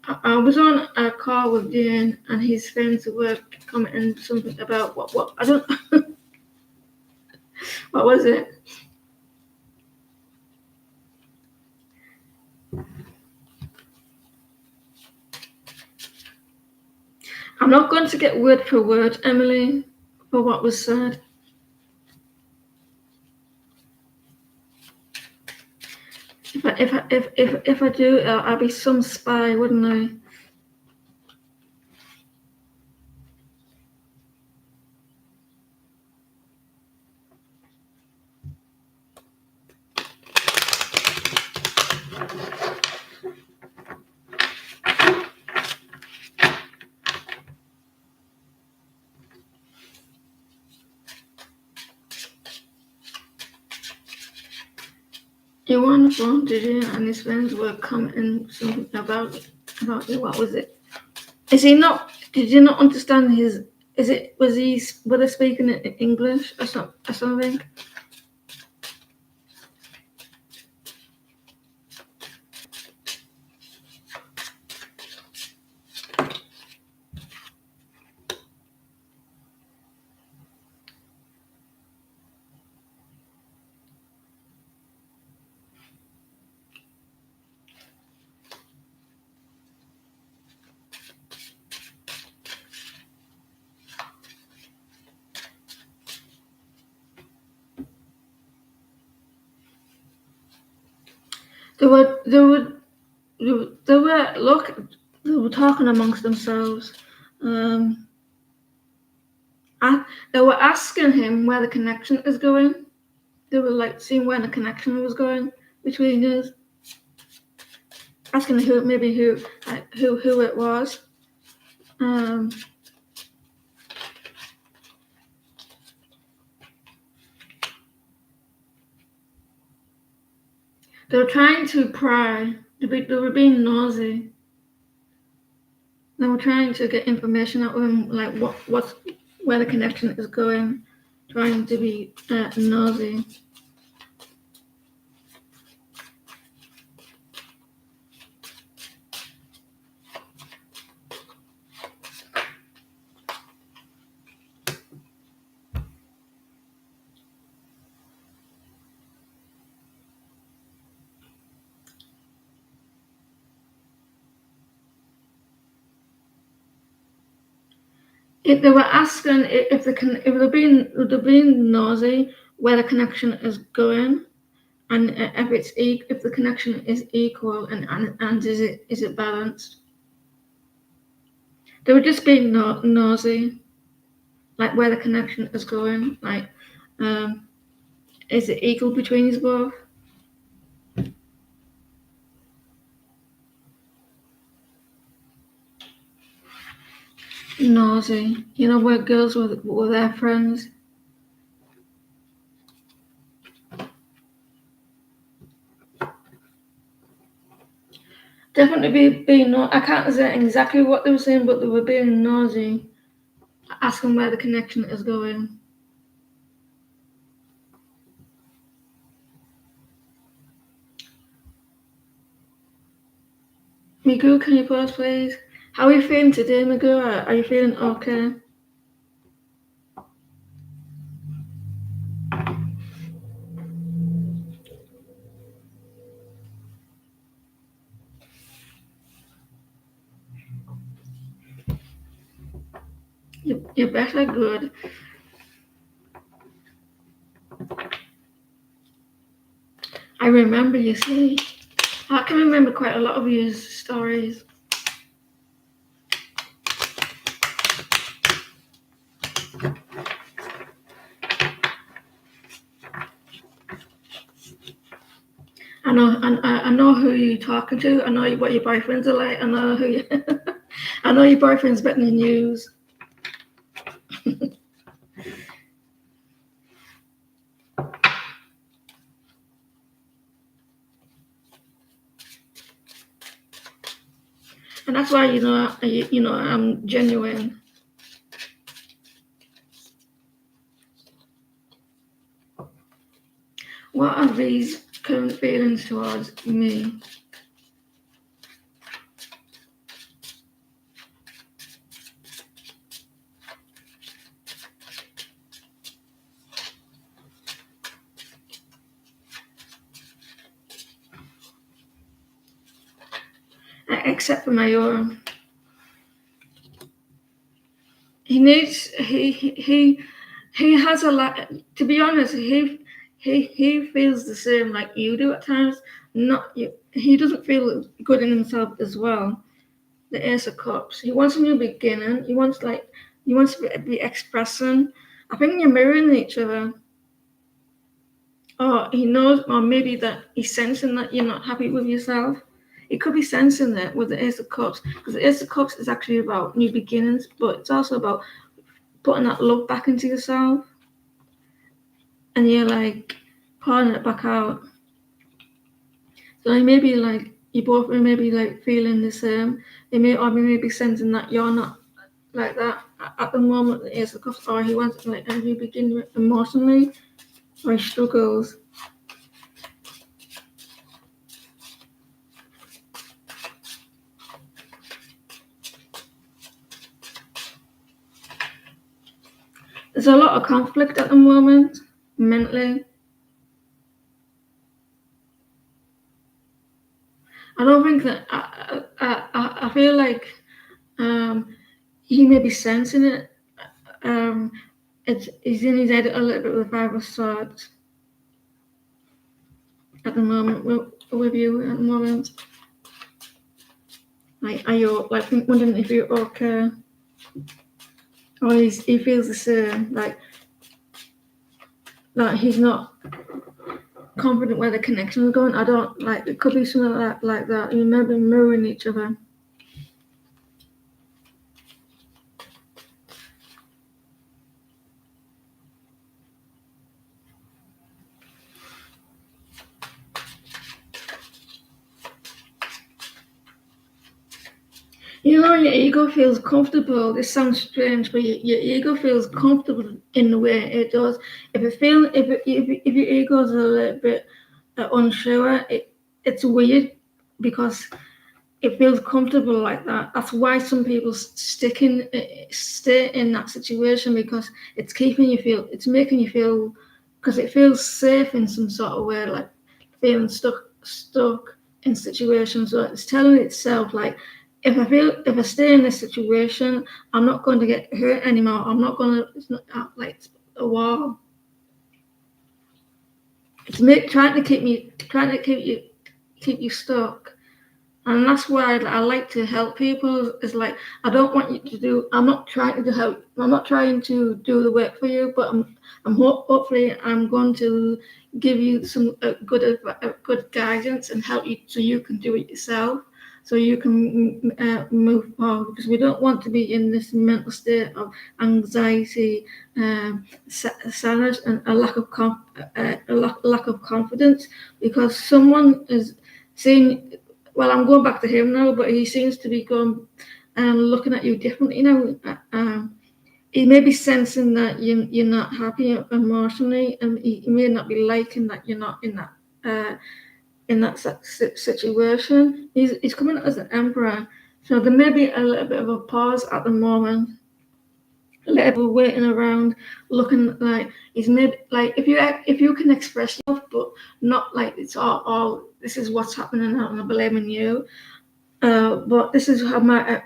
S1: I was on a call with Dan and his friends at work commenting something about what I don't what was it? I'm not going to get word for word, Emily, for what was said. If I do, I'll be some spy, wouldn't I? You were on the phone, did you? And his friends were commenting something about you. What was it? Is he not? Did you not understand his? Were they speaking in English or something? They were talking amongst themselves. They were asking him where the connection is going. They were like seeing where the connection was going between us, asking who it was. They were trying to pry. They were being nosy. They were trying to get information out of him, like where the connection is going. Trying to be nosy. If they were asking if they're being nosy where the connection is going, and if the connection is equal and is it balanced. They were just being nosy, like where the connection is going, like is it equal between us both? Nosy. You know where girls with their friends. Definitely being no. I can't say exactly what they were saying, but they were being nosy, asking where the connection is going. Migu, can you pause, please? How are you feeling today, Migu? Are you feeling okay? You're better, good. I remember you see. I can remember quite a lot of your stories. I know who you're talking to. I know what your boyfriends are like. I know who you, I know your boyfriend's better than you. And that's why I'm genuine. What are these current feelings towards me? Except for my own. He has a lot. To be honest, he feels the same like you do at times. Not you. He doesn't feel good in himself as well. The Ace of Cups. He wants a new beginning. He wants to be expressing. I think you're mirroring each other. Or he knows, or maybe that he's sensing that you're not happy with yourself. He could be sensing that with the Ace of Cups, because the Ace of Cups is actually about new beginnings, but it's also about putting that love back into yourself, and you're like pouring it back out. So he may be like you both may be like feeling the same. They may be sensing that you're not like that at the moment. The Ace of Cups, or he wants like a new beginning emotionally, or he struggles. There's a lot of conflict at the moment, mentally. I don't think that I feel like he may be sensing it. Um, he's in his head a little bit with the Five of Swords at the moment with you at the moment. Like, are you like wondering if you're okay, or he feels the same, like he's not confident where the connection is going. I don't like it could be something like that. You may be mirroring each other. You know, your ego feels comfortable. This sounds strange, but your ego feels comfortable in the way it does. If your ego is a little bit unsure, it's weird because it feels comfortable like that. That's why some people stay in that situation because it's making you feel, because it feels safe in some sort of way, like feeling stuck in situations. So it's telling itself like, if I stay in this situation, I'm not going to get hurt anymore. I'm not going to. It's not like a wall. Trying to keep you stuck. And that's why I like to help people. Is like I don't want you to do. I'm not trying to help. I'm not trying to do the work for you. But hopefully I'm going to give you some good guidance and help you so you can do it yourself. so you can move forward, because we don't want to be in this mental state of anxiety, sadness, and a lack of lack of confidence, because someone is saying, well, I'm going back to him now, but he seems to be going and looking at you differently now. He may be sensing that you're not happy emotionally, and he may not be liking that you're not in that situation. He's coming as an emperor, so there may be a little bit of a pause at the moment, a little bit of waiting around, looking like he's maybe like, if you can express yourself, but not like it's all this is what's happening now and I'm blaming you. But this is how my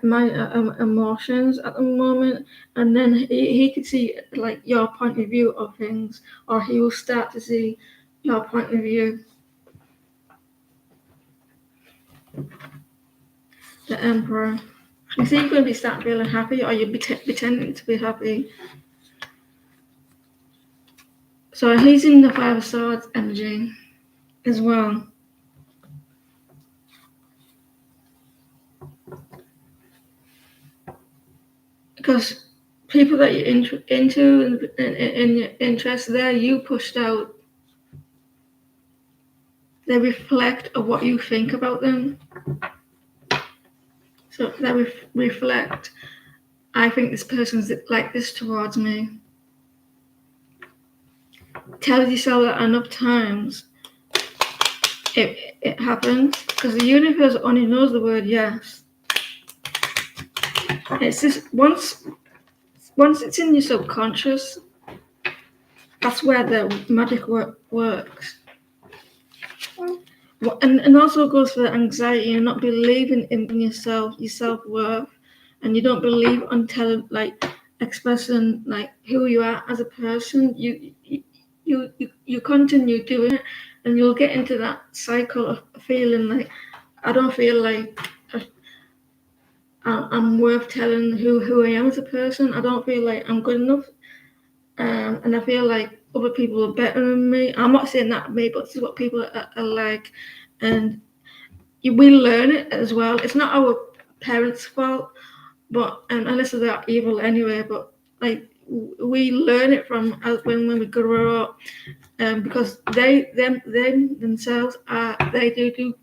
S1: emotions at the moment, and then he could see like your point of view of things, or he will start to see your point of view. The Emperor. You see, you're going to be starting feeling happy, or you're pretending to be happy. So he's in the Five of Swords energy as well. Because people that you're into in your interest there, you pushed out. They reflect of what you think about them. So they reflect, I think this person's like this towards me. Tell yourself that enough times, it happens, because the universe only knows the word yes. It's just once it's in your subconscious, that's where the magic works. And also goes for anxiety and not believing in yourself, your self-worth, and you don't believe until like expressing like who you are as a person. You continue doing it, and you'll get into that cycle of feeling like, I don't feel like I'm worth telling who I am as a person. I don't feel like I'm good enough, and I feel like other people are better than me. I'm not saying that me, but this is what people are like, and we learn it as well. It's not our parents' fault, but unless they're evil anyway. But like we learn it from when we grow up, because they themselves are they do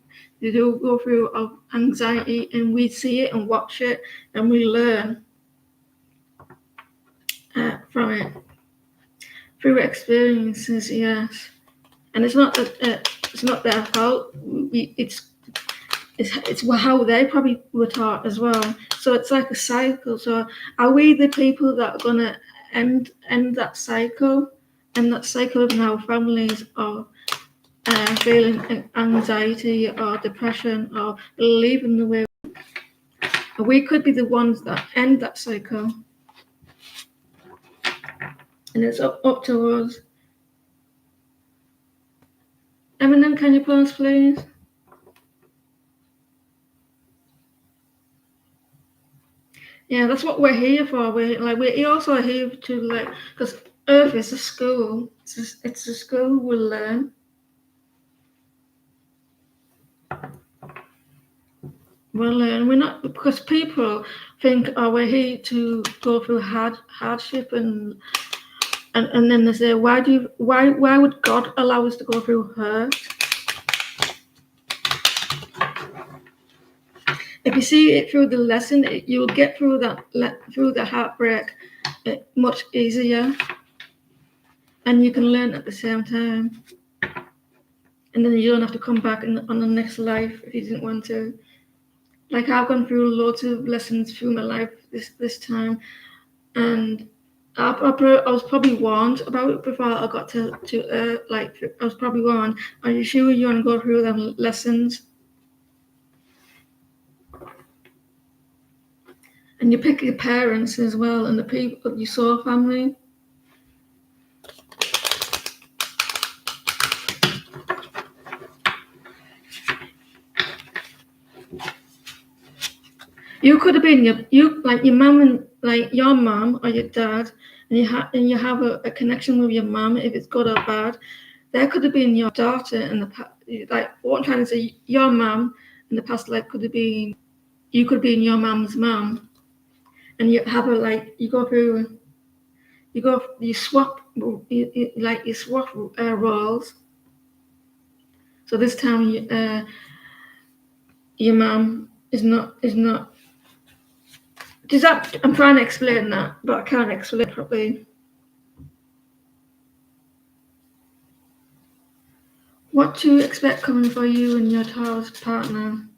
S1: go through of anxiety, and we see it and watch it, and we learn from it through experiences. Yes, and it's not their fault. It's how they probably were taught as well. So it's like a cycle. So are we the people that are gonna end that cycle, and that cycle of now families are feeling anxiety or depression or believing the way we could be the ones that end that cycle, and it's up to us. Eminem, can you pause, please? Yeah, that's what we're here for. We're also here to like, because Earth is a school. It's a school we learn. We're not, because people think, oh, we're here to go through hardship, and then they say, why would God allow us to go through hurt? If you see it through the lesson, you'll get through the heartbreak much easier, and you can learn at the same time. And then you don't have to come back on the next life if you didn't want to. Like, I've gone through loads of lessons through my life this time, and I was probably warned about it before I got to like, I was probably warned, are you sure you want to go through them lessons? And you pick your parents as well, and the people of your soul family. You could have been your mum, and like your mum or your dad, and you have a connection with your mum, if it's good or bad. There could have been your daughter, and like what I'm trying to say, your mum in the past life could have been, you could be in your mum's mum, and you have you go through, you swap, you swap roles. So this time, your mum is not. Does that? I'm trying to explain that, but I can't explain it properly. What to expect coming for you and your Taurus partner?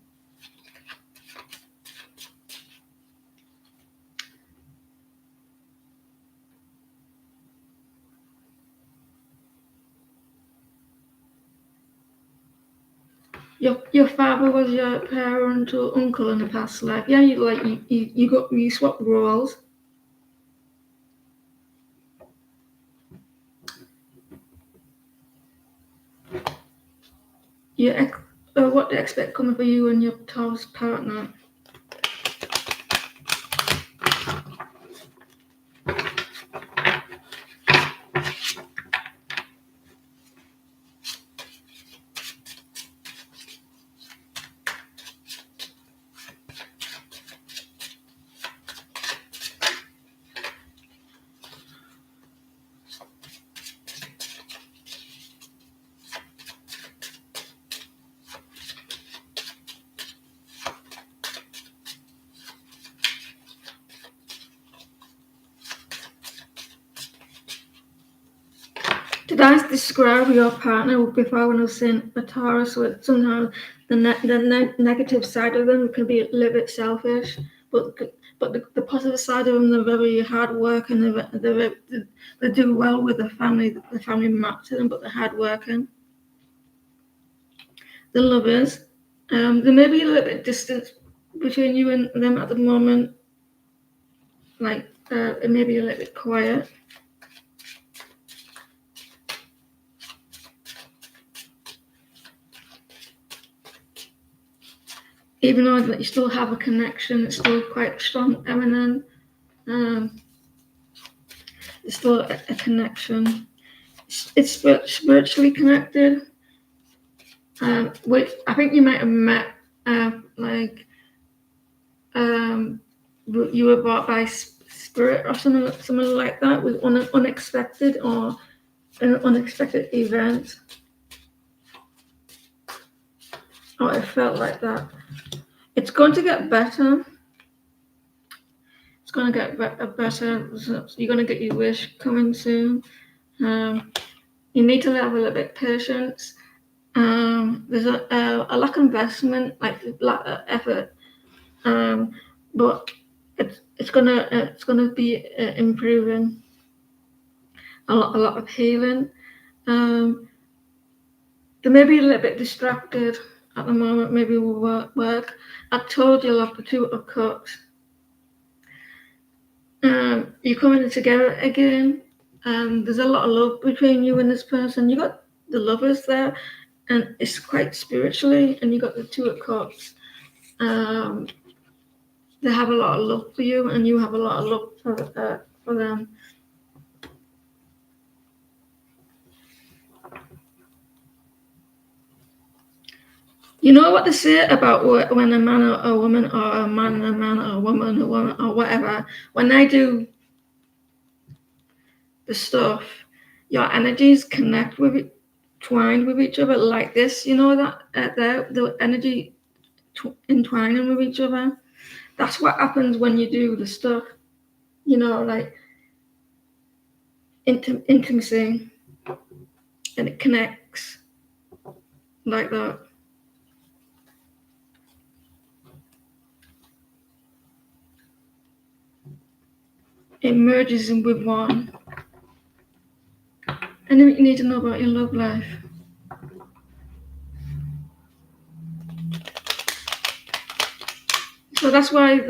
S1: Your father was your parent or uncle in the past life. Yeah, you swap roles. What to expect coming for you and your Taurus partner? Did I describe your partner before when I was saying a Taurus? So sometimes the negative side of them can be a little bit selfish, but the positive side of them, they're very hard work and they do well with the family. The family matters to them, but they're hard working. The lovers, there may be a little bit of distance between you and them at the moment. It may be a little bit quiet. Even though that you still have a connection, it's still quite strong, feminine. It's still a connection. It's spiritually connected. Which I think you might have met, you were brought by spirit or something like that, with unexpected or an unexpected event. Oh, it felt like that. It's going to get better. It's going to get better. You're going to get your wish coming soon. You need to have a little bit of patience. There's a lack of investment, like lack of effort, but it's gonna be improving. A lot of healing. They may be a little bit distracted at the moment. Maybe with work. I told you, like the Two of Cups. You're coming together again. There's a lot of love between you and this person. You got the lovers there, and it's quite spiritually. And you got the Two of Cups. They have a lot of love for you, and you have a lot of love for them. You know what they say about when a man or a woman, or a man and a man, or a woman or whatever, when they do the stuff, your energies connect with it, twined with each other like this. You know that the energy entwining with each other. That's what happens when you do the stuff. You know, like intimacy, and it connects like that. It merges in with one. And then you need to know about your love life. So that's why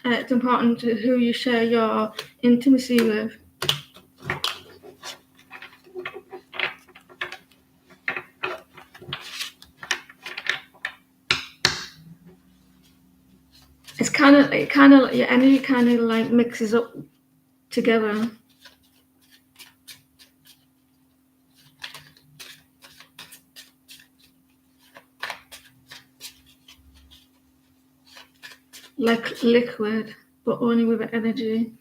S1: it's important to who you share your intimacy with. It's kind of your energy kind of like mixes up together. like liquid, but only with energy.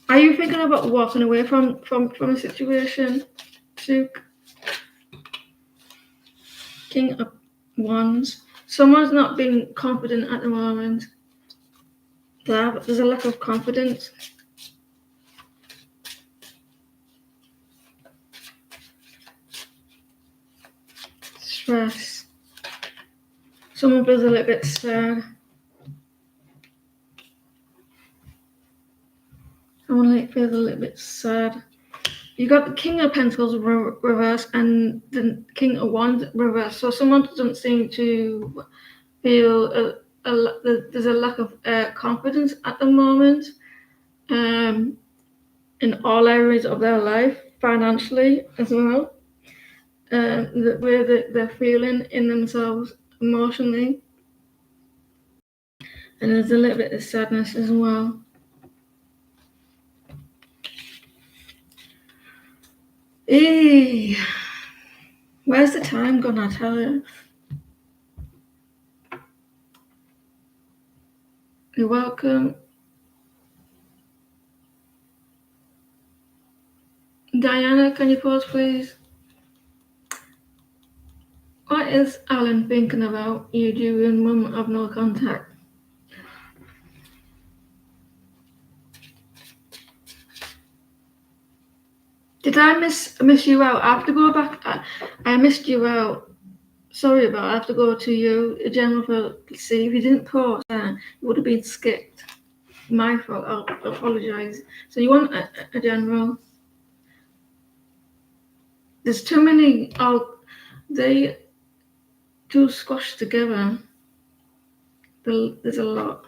S1: Are you thinking about walking away from a situation, Duke? King of Wands. Someone's not being confident at the moment. There's a lack of confidence. Stress. Someone feels a little bit sad. Someone feels a little bit sad. You got the King of Pentacles reverse and the King of Wands reverse. So someone doesn't seem to feel there's a lack of confidence at the moment in all areas of their life, financially as well. The way that they're feeling in themselves emotionally. And there's a little bit of sadness as well. Where's the time gone, I tell you? You're welcome. Diana, can you pause, please? What is Alan thinking about you during moment of no contact? Did I miss you out? I have to go back. I missed you out. Sorry about it. I have to go to you, Jennifer. See, if you didn't pause, it would have been skipped. My fault. I'll apologise. So you want a general? There's too many. They two squashed together. There's a lot.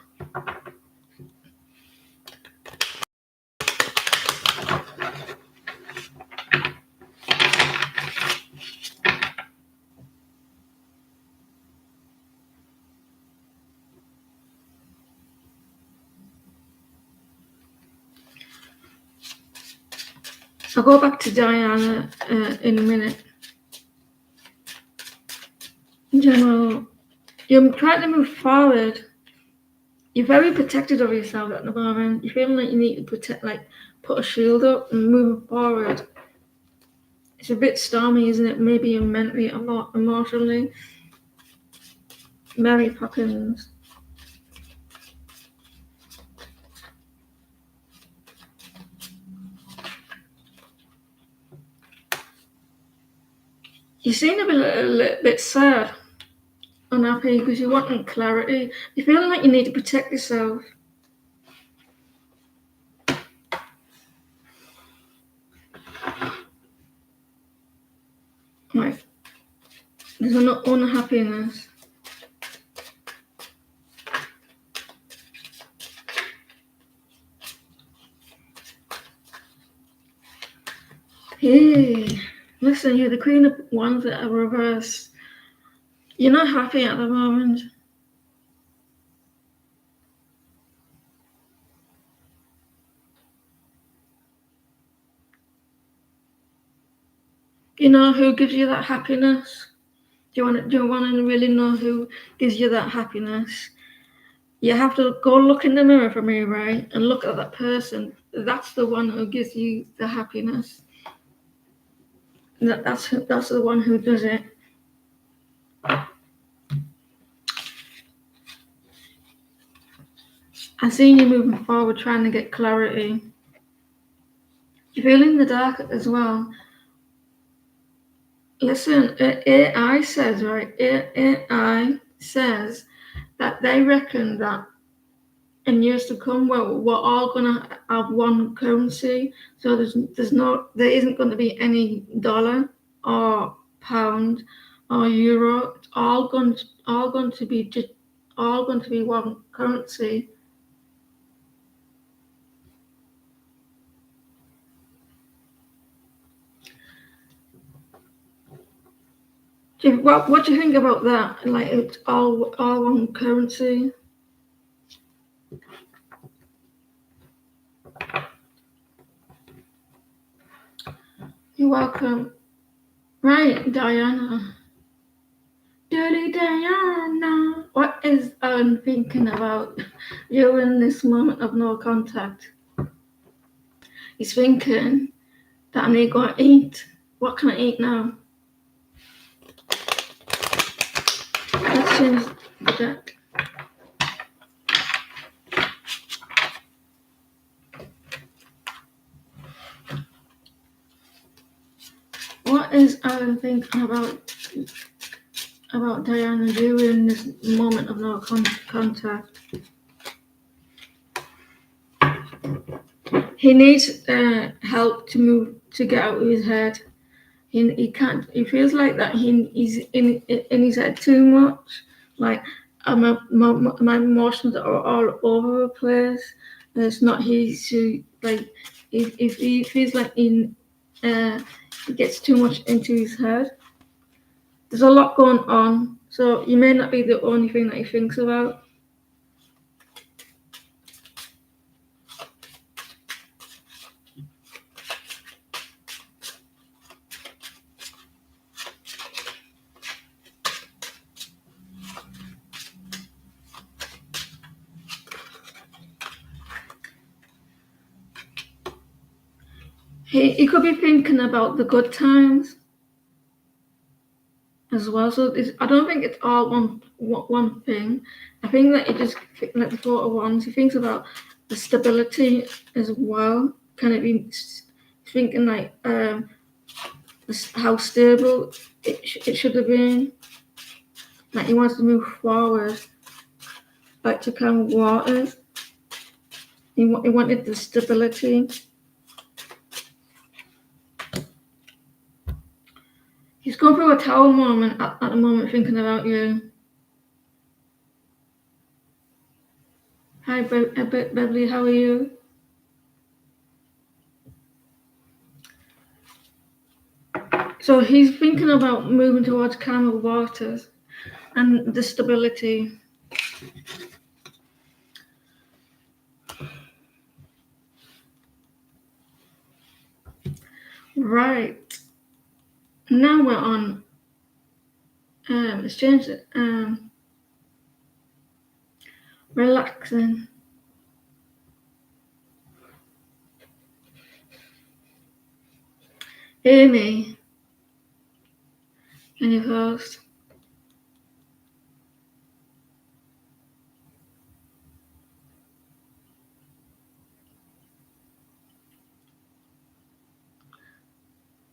S1: I'll go back to Diana in a minute. In general, you're trying to move forward. You're very protected of yourself at the moment. You're feeling like you need to protect, like put a shield up and move forward. It's a bit stormy, isn't it? Maybe you're mentally, emotionally. Mary Poppins. You seem to be a little bit sad, unhappy, because you're wanting clarity. You're feeling like you need to protect yourself. Like, there's an unhappiness. Hey, listen, you're the Queen of Wands that are reversed. You're not happy at the moment. You know who gives you that happiness? Do you want to really know who gives you that happiness? You have to go look in the mirror for me, right? And look at that person. That's the one who gives you the happiness. That's the one who does it. I see you moving forward, trying to get clarity. You feel in the dark as well. Listen, AI says, right? AI says that they reckon that in years to come, we're all gonna have one currency. So there isn't going to be any dollar or pound or euro. It's all going to be one currency. What do you think about that? Like it's all one currency. You're welcome. Right, Diana. Dirty Diana. What is Alan thinking about during this moment of no contact? He's thinking that I need to go and eat. What can I eat now? Let's change the deck. What is Alan thinking about Diana during this moment of no contact? He needs help to get out of his head. He can't. He feels like that. He's in his head too much. Like my emotions are all over the place. And it's not his to like. If he feels like he gets too much into his head. There's a lot going on, so you may not be the only thing that he thinks about. He could be thinking about the good times as well. So I don't think it's all one thing. I think that he just like the thought of ones. He thinks about the stability as well. Can it be thinking like how stable it should have been? Like he wants to move forward, like to calm waters. He wanted the stability. He's going through a tower moment at the moment, thinking about you. Hi, Beverly, how are you? So he's thinking about moving towards calmer waters and the stability. Right. Now we're on. Let's change it. Relaxing. Amy, can you host?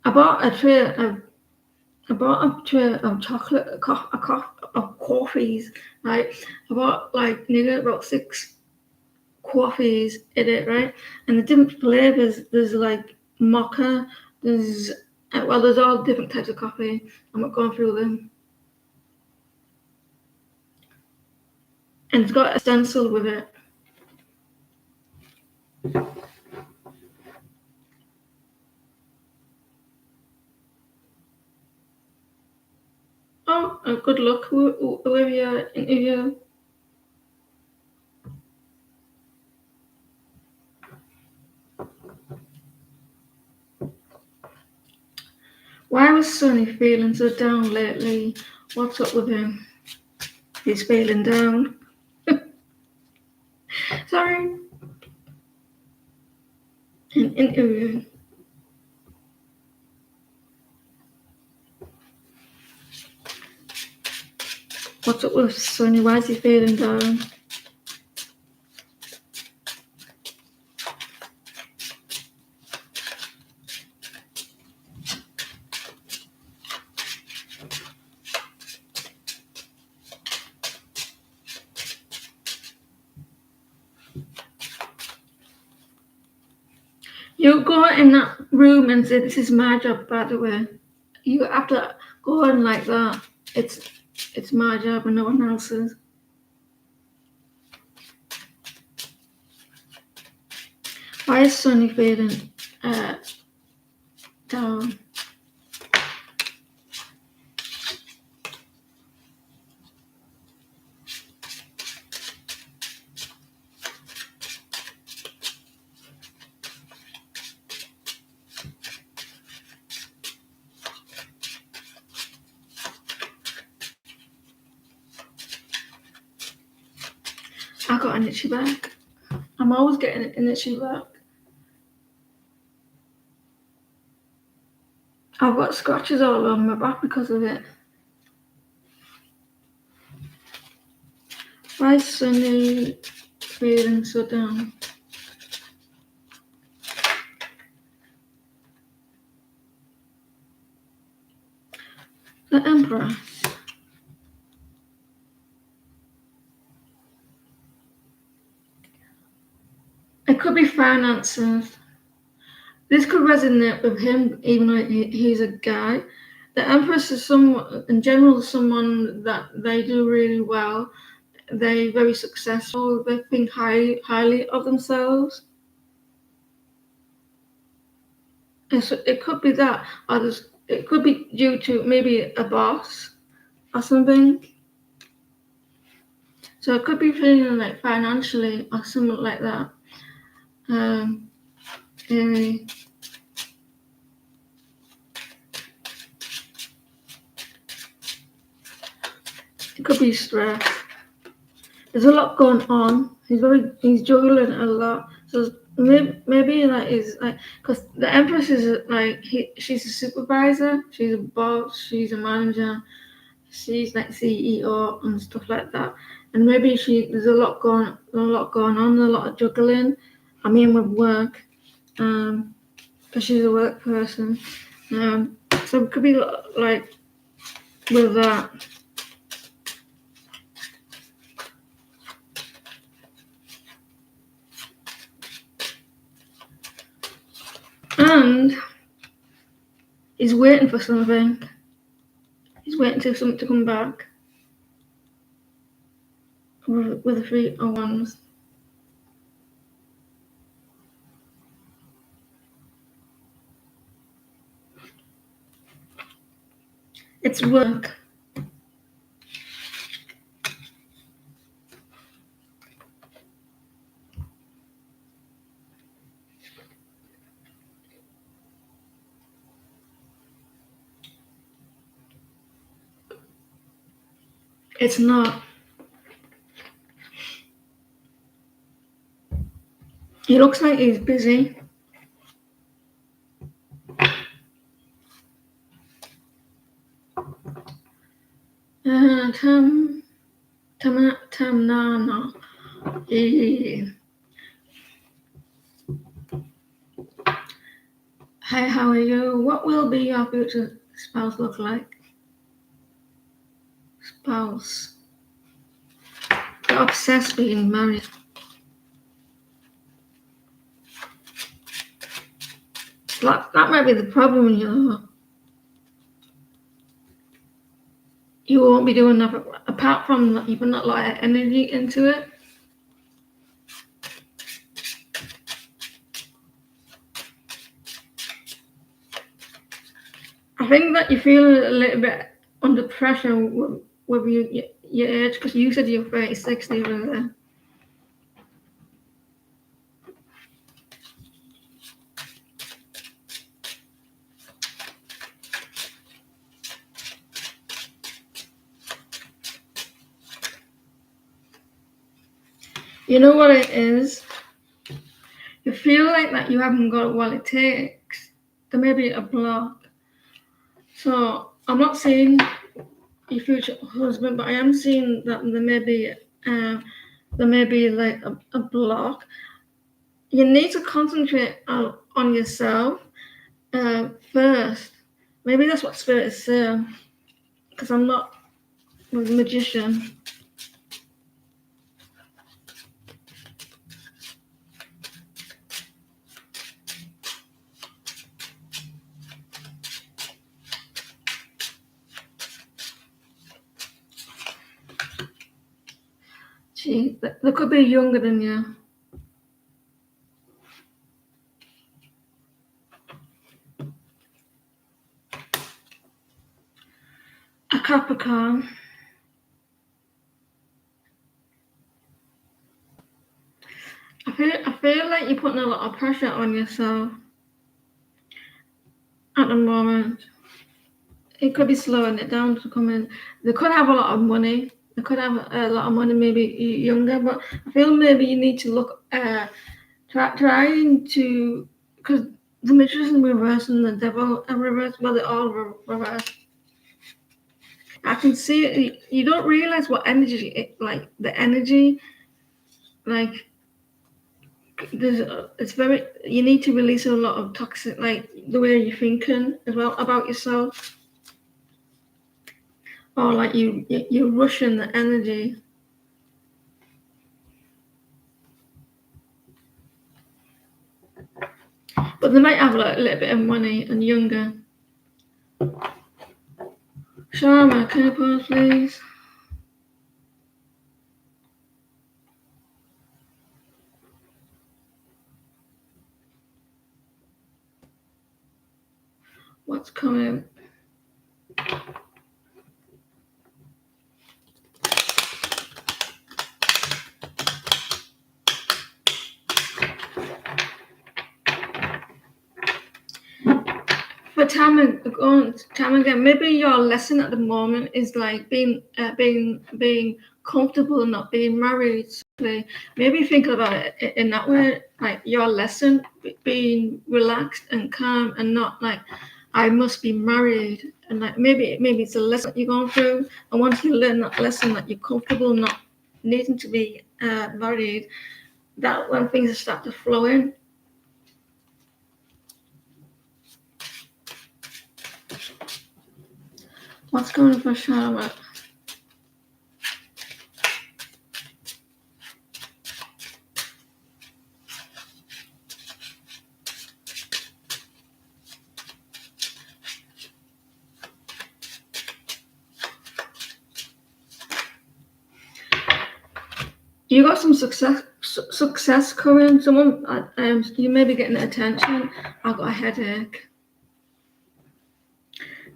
S1: I bought a tray of chocolate, of coffees. Right, I bought like nearly about 6 coffees in it, right? And the different flavors. There's like mocha. There's there's all different types of coffee. I'm not going through them. And it's got a stencil with it. Oh, good luck whoever you're interviewing. Why was Sonny feeling so down lately? What's up with him? He's feeling down. Sorry. An interview. What's up with Sonny? Why is he feeling down? You go in that room and say, "This is my job," by the way. You have to go in like that. It's my job and no one else's. Why is Sonny feeling down? I got an itchy back. I'm always getting an itchy back. I've got scratches all over my back because of it. Why is Sunday feeling so down? The Emperor. It could be finances. This could resonate with him, even though he's a guy. The Empress is someone, in general, someone that they do really well. They're very successful. They think highly of themselves. It could be that, or it could be due to maybe a boss or something. So it could be feeling like financially or something like that. It could be stress. There's a lot going on. He's juggling a lot. So maybe that is like, because the Empress is like she's a supervisor, she's a boss, she's a manager, she's like CEO and stuff like that. And maybe there's a lot going on, a lot of juggling. I mean with work, because she's a work person. So it could be like with that. And he's waiting for something. He's waiting for something to come back. With the 3 of Wands. It's work. It's not. He looks like he's busy. Tamnana. Hi, how are you? What will be your future spouse look like? Spouse. You're obsessed being married. That might be the problem, you know. You won't be doing nothing apart from that. You put a lot of energy into it. I think that you feel a little bit under pressure with your age, because you said you're 36 the other day. You know what it is? You feel like that you haven't got what it takes. There may be a block. So I'm not saying your future husband, but I am seeing that there may be like a block. You need to concentrate on yourself first. Maybe that's what Spirit is saying, because I'm not a magician. Gee, they could be younger than you. A Capricorn. I feel like you're putting a lot of pressure on yourself at the moment. It could be slowing it down to come in. They could have a lot of money. they could have a lot of money, maybe younger, but I feel maybe you need to look, trying to, because the magician reverse and the devil reverse, well, they all reverse. I can see it. You don't realize what energy, like the energy, like it's very. You need to release a lot of toxic, like the way you're thinking as well about yourself, or like you're rushing the energy. But they might have like a little bit of money and younger. Sharma, can you pause, please? What's coming? For time again, maybe your lesson at the moment is like being comfortable and not being married. So maybe think about it in that way, like your lesson being relaxed and calm and not like I must be married. And like maybe it's a lesson you're going through, and once you learn that lesson that you're comfortable not needing to be married, that when things start to flow in. What's going on for Charlotte? You got some success coming. Someone, you may be getting attention. I got a headache.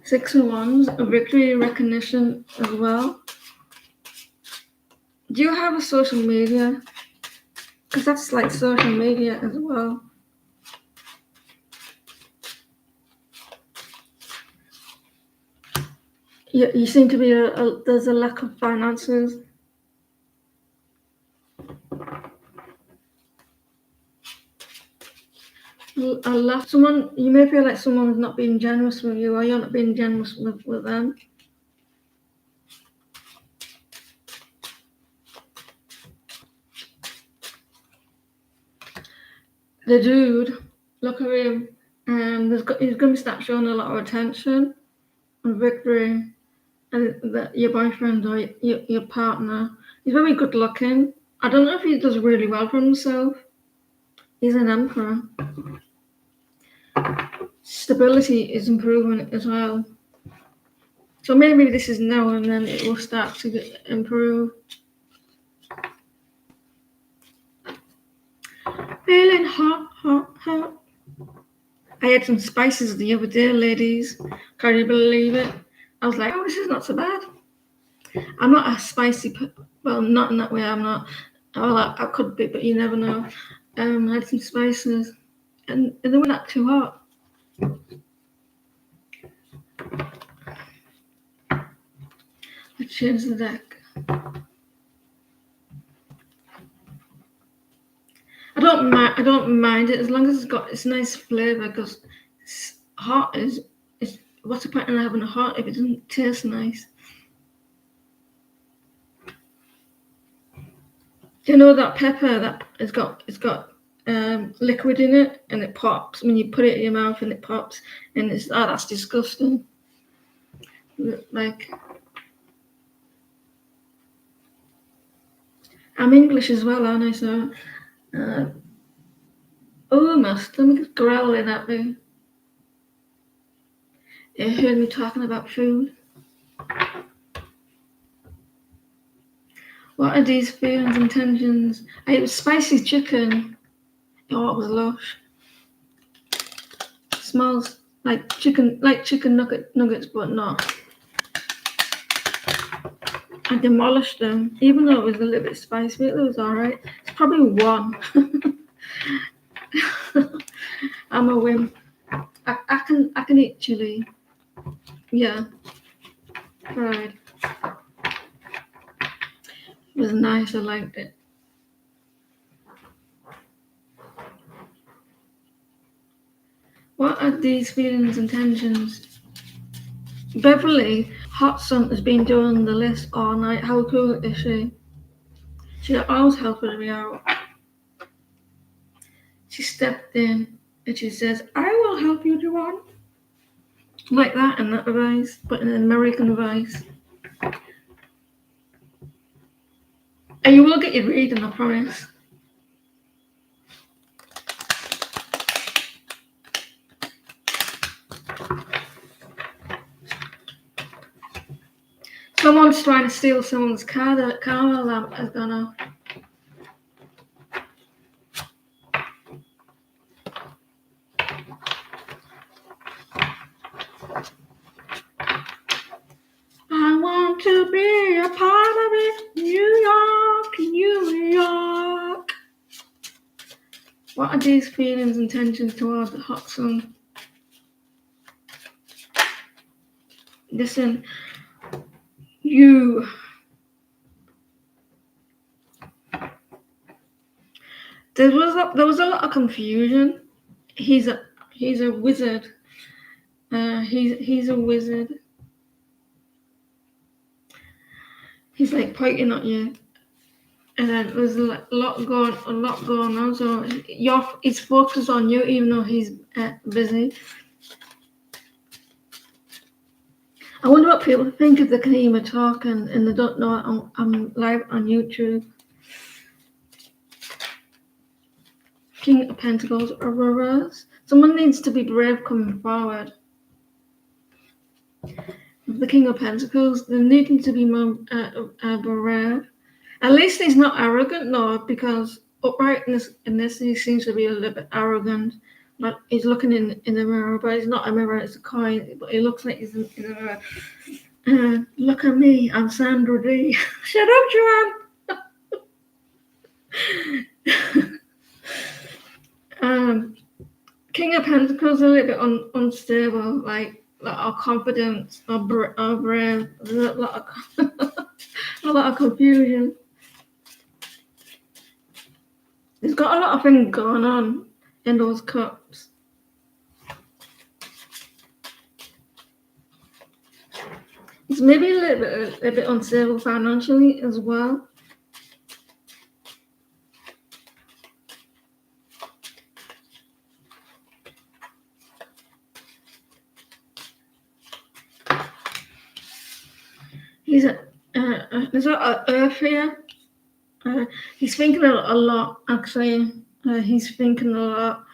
S1: 6 of Wands, a victory recognition as well. Do you have a social media? Because that's like social media as well. You seem to be there's a lack of finances. Someone, you may feel like someone's not being generous with you, or you're not being generous with them. The dude, look at him, and he's going to start showing a lot of attention and victory, and your boyfriend or your partner. He's very good looking. I don't know if he does really well for himself. He's an emperor. Stability is improving as well. So maybe this is now and then it will start to improve. Feeling hot. I had some spices the other day, ladies. Can you believe it? I was like, oh, this is not so bad. I'm not a spicy, well, not in that way. I'm not. Well, I could be, but you never know. I had some spices, and they were not too hot. Let's change the deck. I don't mind it as long as it's nice flavour, because hot is what's the point in having a hot if it doesn't taste nice? Do you know that pepper that it's got liquid in it and it pops when you put it in your mouth and it pops, and that's disgusting. Like, I'm English as well, aren't I? So my stomach is growling at me. You heard me talking about food. What are these feelings and intentions? It was spicy chicken. Oh, it was lush. Smells like chicken nuggets, but not. I demolished them, even though it was a little bit spicy. It was alright. It's probably one. I'm a wimp. I can eat chili. Yeah. Right. It was nice. I liked it. What are these feelings and tensions? Beverly, hot sun, has been doing the list all night. How cool is she? She always helps me out. She stepped in and she says, I will help you, Joanne. Like that in that voice, but in an American voice. And you will get your reading, I promise. Someone's trying to steal someone's car. The car alarm has gone off. I want to be a part of it. New York. What are these feelings and tensions towards the hot sun? Listen, you. There was a lot of confusion. He's a wizard. He's a wizard. He's like pointing at you, and then there's a lot going on. So he's focused on you, even though he's busy. I wonder what people think if they can hear me talking and they don't know I'm live on YouTube. King of Pentacles or reverse. Someone needs to be brave coming forward. The King of Pentacles, they need to be more brave. At least he's not arrogant, no, because uprightness in this, he seems to be a little bit arrogant. But he's looking in the mirror, but it's not a mirror, it's a coin. But he looks like he's in the mirror. Look at me, I'm Sandra D. Shut up, Joanne. King of Pentacles a little bit unstable, like our confidence, our brave. There's a lot of confusion. He's got a lot of things going on in those cups. He's maybe a bit unstable financially as well. There's a lot of earth here. He's thinking a lot, actually. He's thinking a lot.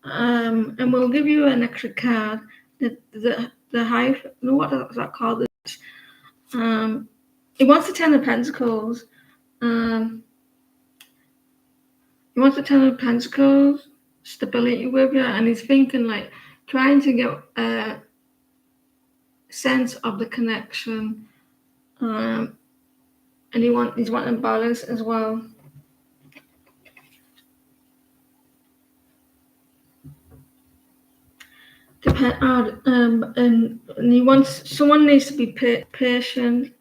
S1: And we'll give you an extra card. The hive, what is that called? He wants the Ten of Pentacles. He wants the Ten of Pentacles, stability with you, and he's thinking like trying to get a sense of the connection. And he's wanting balance as well. And he wants someone needs to be patient.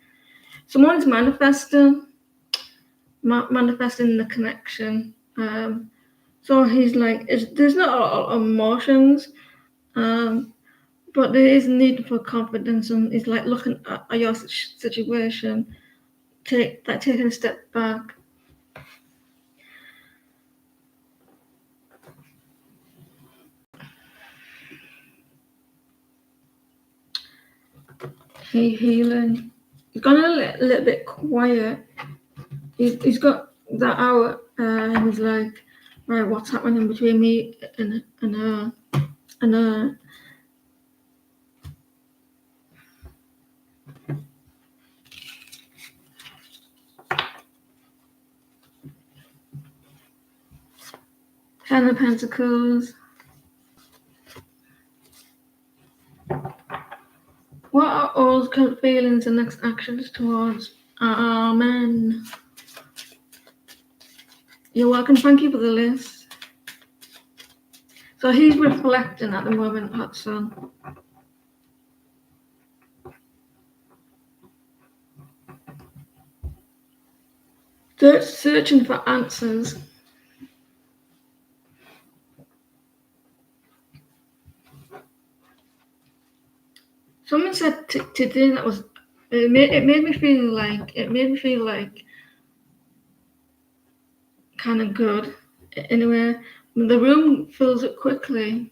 S1: Someone's manifesting the connection. So he's like, there's not a lot of emotions, but there is need for confidence, and he's like looking at your situation, taking a step back. Healing. He's gone a little bit quiet. He's got that hour, and he's like, right, what's happening between me and her? Ten of Pentacles. What are all current feelings and next actions towards Amen? You're welcome. Thank you for the list. So he's reflecting at the moment, hot sun. searching for answers. Someone said today that was it made me feel like kind of good. Anyway, the room fills up quickly.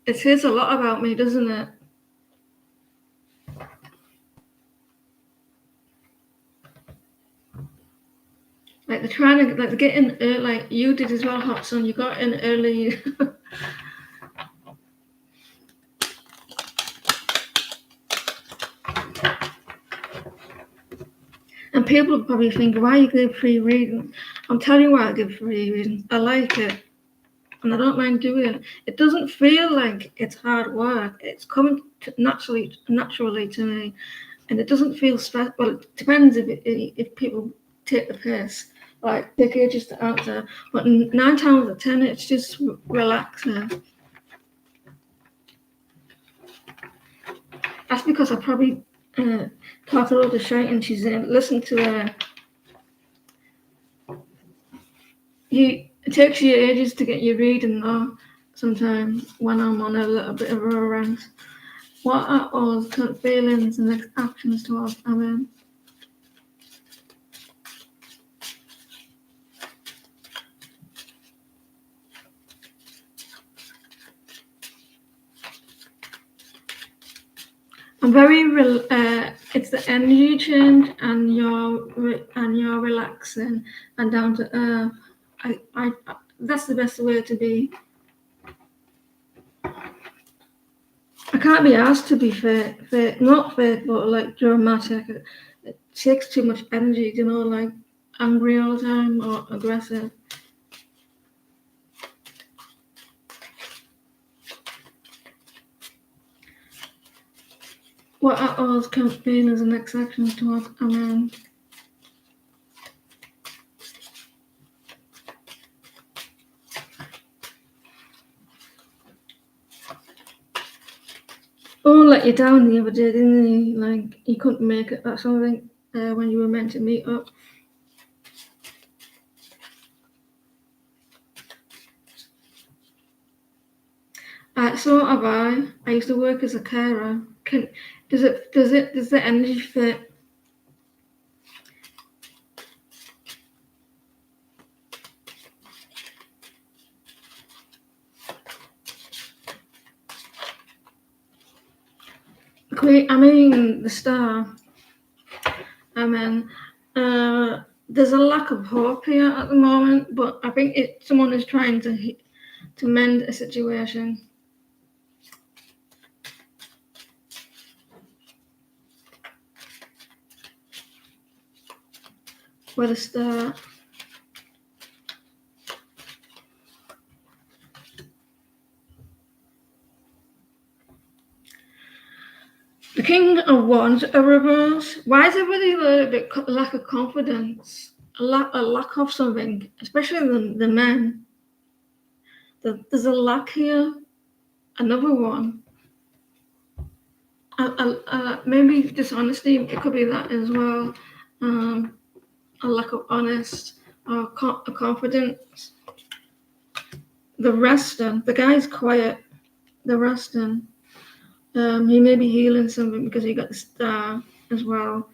S1: It says a lot about me, doesn't it? Like they're trying to like get in early, like you did as well, Hot Sun. You got in early. And people probably think, why you give free reading? I'm telling you why I give free reading. I like it. And I don't mind doing it. It doesn't feel like it's hard work. It's coming naturally to me. And it doesn't feel stressful. Well, it depends if people take the piss, like take ages to answer. But 9 times out of 10, it's just relaxing. That's because I probably talk a lot of shit and she's listen to her. It takes you ages to get your reading though, sometimes when I'm on a little bit of a rant. What are all current feelings and next actions towards Amen? I'm very it's the energy change and you're relaxing and down to earth. I that's the best way to be. I can't be asked to be fake, not fake, but like dramatic. It takes too much energy, you know, like angry all the time or aggressive. What are all current feelings and next actions towards Amen? Oh, let you down the other day, didn't he? Like, he couldn't make it or something when you were meant to meet up. So have I. I used to work as a carer. Does the energy fit? I mean, the star. Amen. There's a lack of hope here at the moment, but I think someone is trying to mend a situation. Where to start? The King of Wands, a reverse. Why is everybody a little bit lack of confidence? A lack of something, especially the men. There's a lack here. Another one. Maybe dishonesty. It could be that as well. A lack of honest or confidence. The resting. The guy's quiet. The resting. He may be healing something because he got the star as well.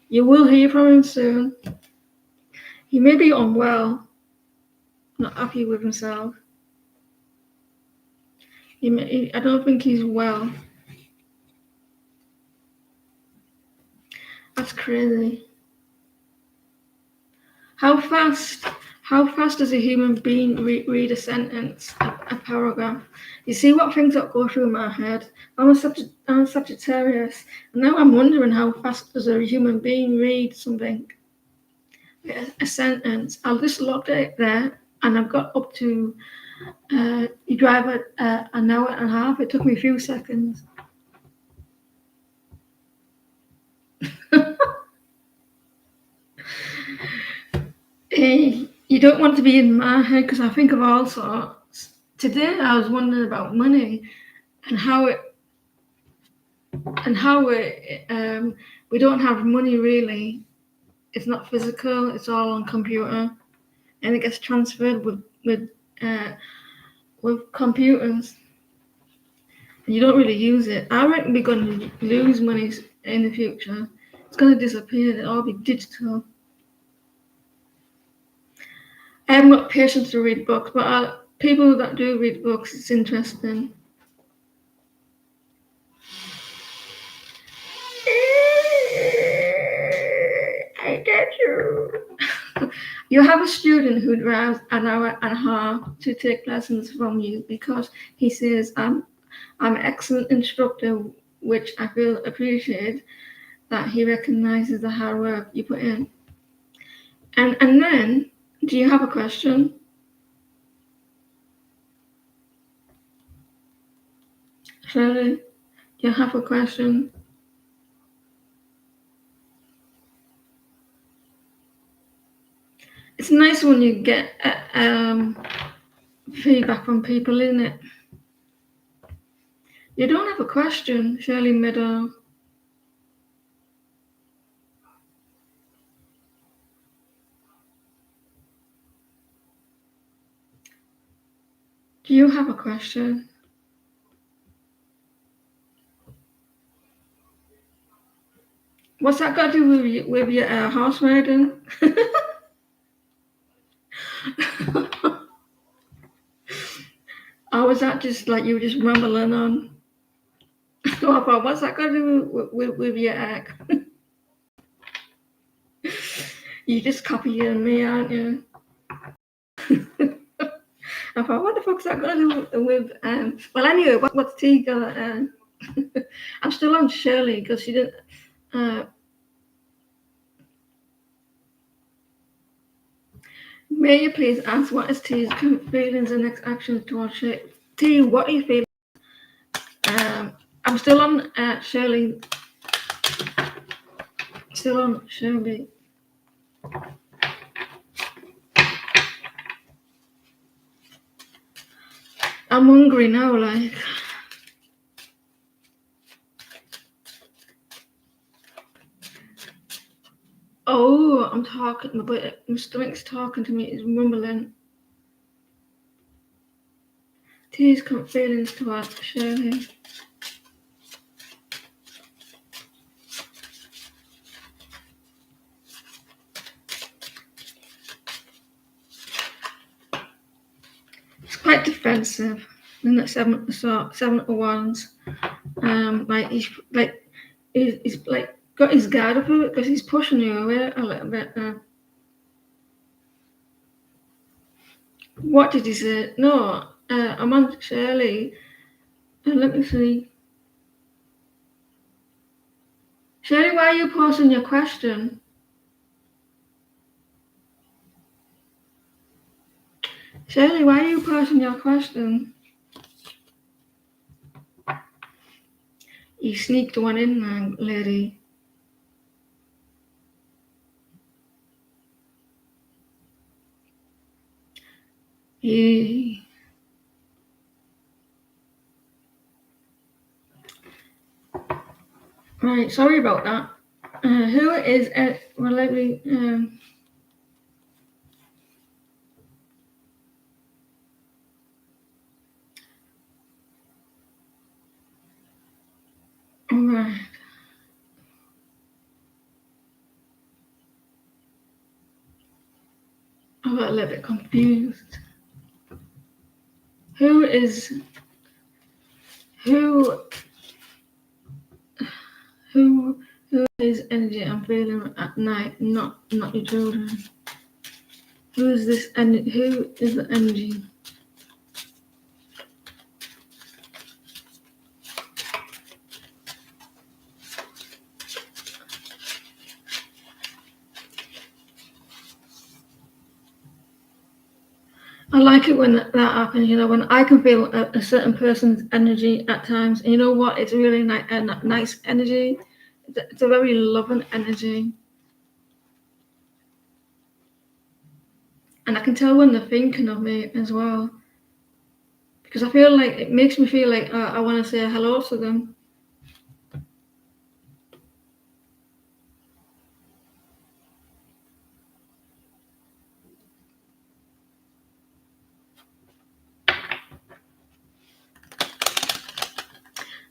S1: You will hear from him soon. He may be unwell, not happy with himself. I don't think he's well. That's crazy. How fast does a human being read a sentence, a paragraph? You see what things that go through my head. I'm a Sagittarius, and now I'm wondering how fast does a human being read something, a sentence. I'll just look at it there, and I've got up to. You drive an hour and a half. It took me a few seconds. You don't want to be in my head because I think of all sorts. Today I was wondering about money and how we don't have money really. It's not physical. It's all on computer, and it gets transferred with computers. You don't really use it. I reckon we're going to lose money in the future. It's going to disappear. It'll all be digital. I haven't got patience to read books, but people that do read books, it's interesting. I get you. You have a student who drives an hour and a half to take lessons from you because he says, I'm an excellent instructor, which I feel appreciated that he recognizes the hard work you put in. And then, do you have a question? Shirley, do you have a question? It's nice when you get feedback from people, isn't it? You don't have a question, Shirley Meadow. Do you have a question? What's that got to do with your house maiden? Or was that just like you were just rumbling on? So I thought, what's that got to do with your act? You just copying me, aren't you? I thought, what the fuck's that got to do with? Well, anyway, what's T got? I'm still on Shirley because she didn't. May you please ask what is T's current feelings and next actions towards Shirley? T, what are you feeling? I'm still on Shirley. Still on Shirley. I'm hungry now, like. Oh, I'm talking, but my stomach's talking to me. It's rumbling. T's current feelings towards Shirley. It's quite defensive. Isn't it? Seven of Wands. Like he's like got his guard up a bit because he's pushing you away a little bit. What did he say? No, I'm on Shirley. Let me see. Shirley, why are you pausing your question? Shirley, why are you pausing your question? You sneaked one in there, lady. Right, sorry about that. Who is well, let me. All right. I got a little bit confused. Who is energy I'm feeling at night? Not your children. Who is this? And who is the energy? I like it when that happens, when I can feel a certain person's energy at times. And you know what? It's really nice energy. It's a very loving energy. And I can tell when they're thinking of me as well. Because I feel like it makes me feel like I want to say hello to them.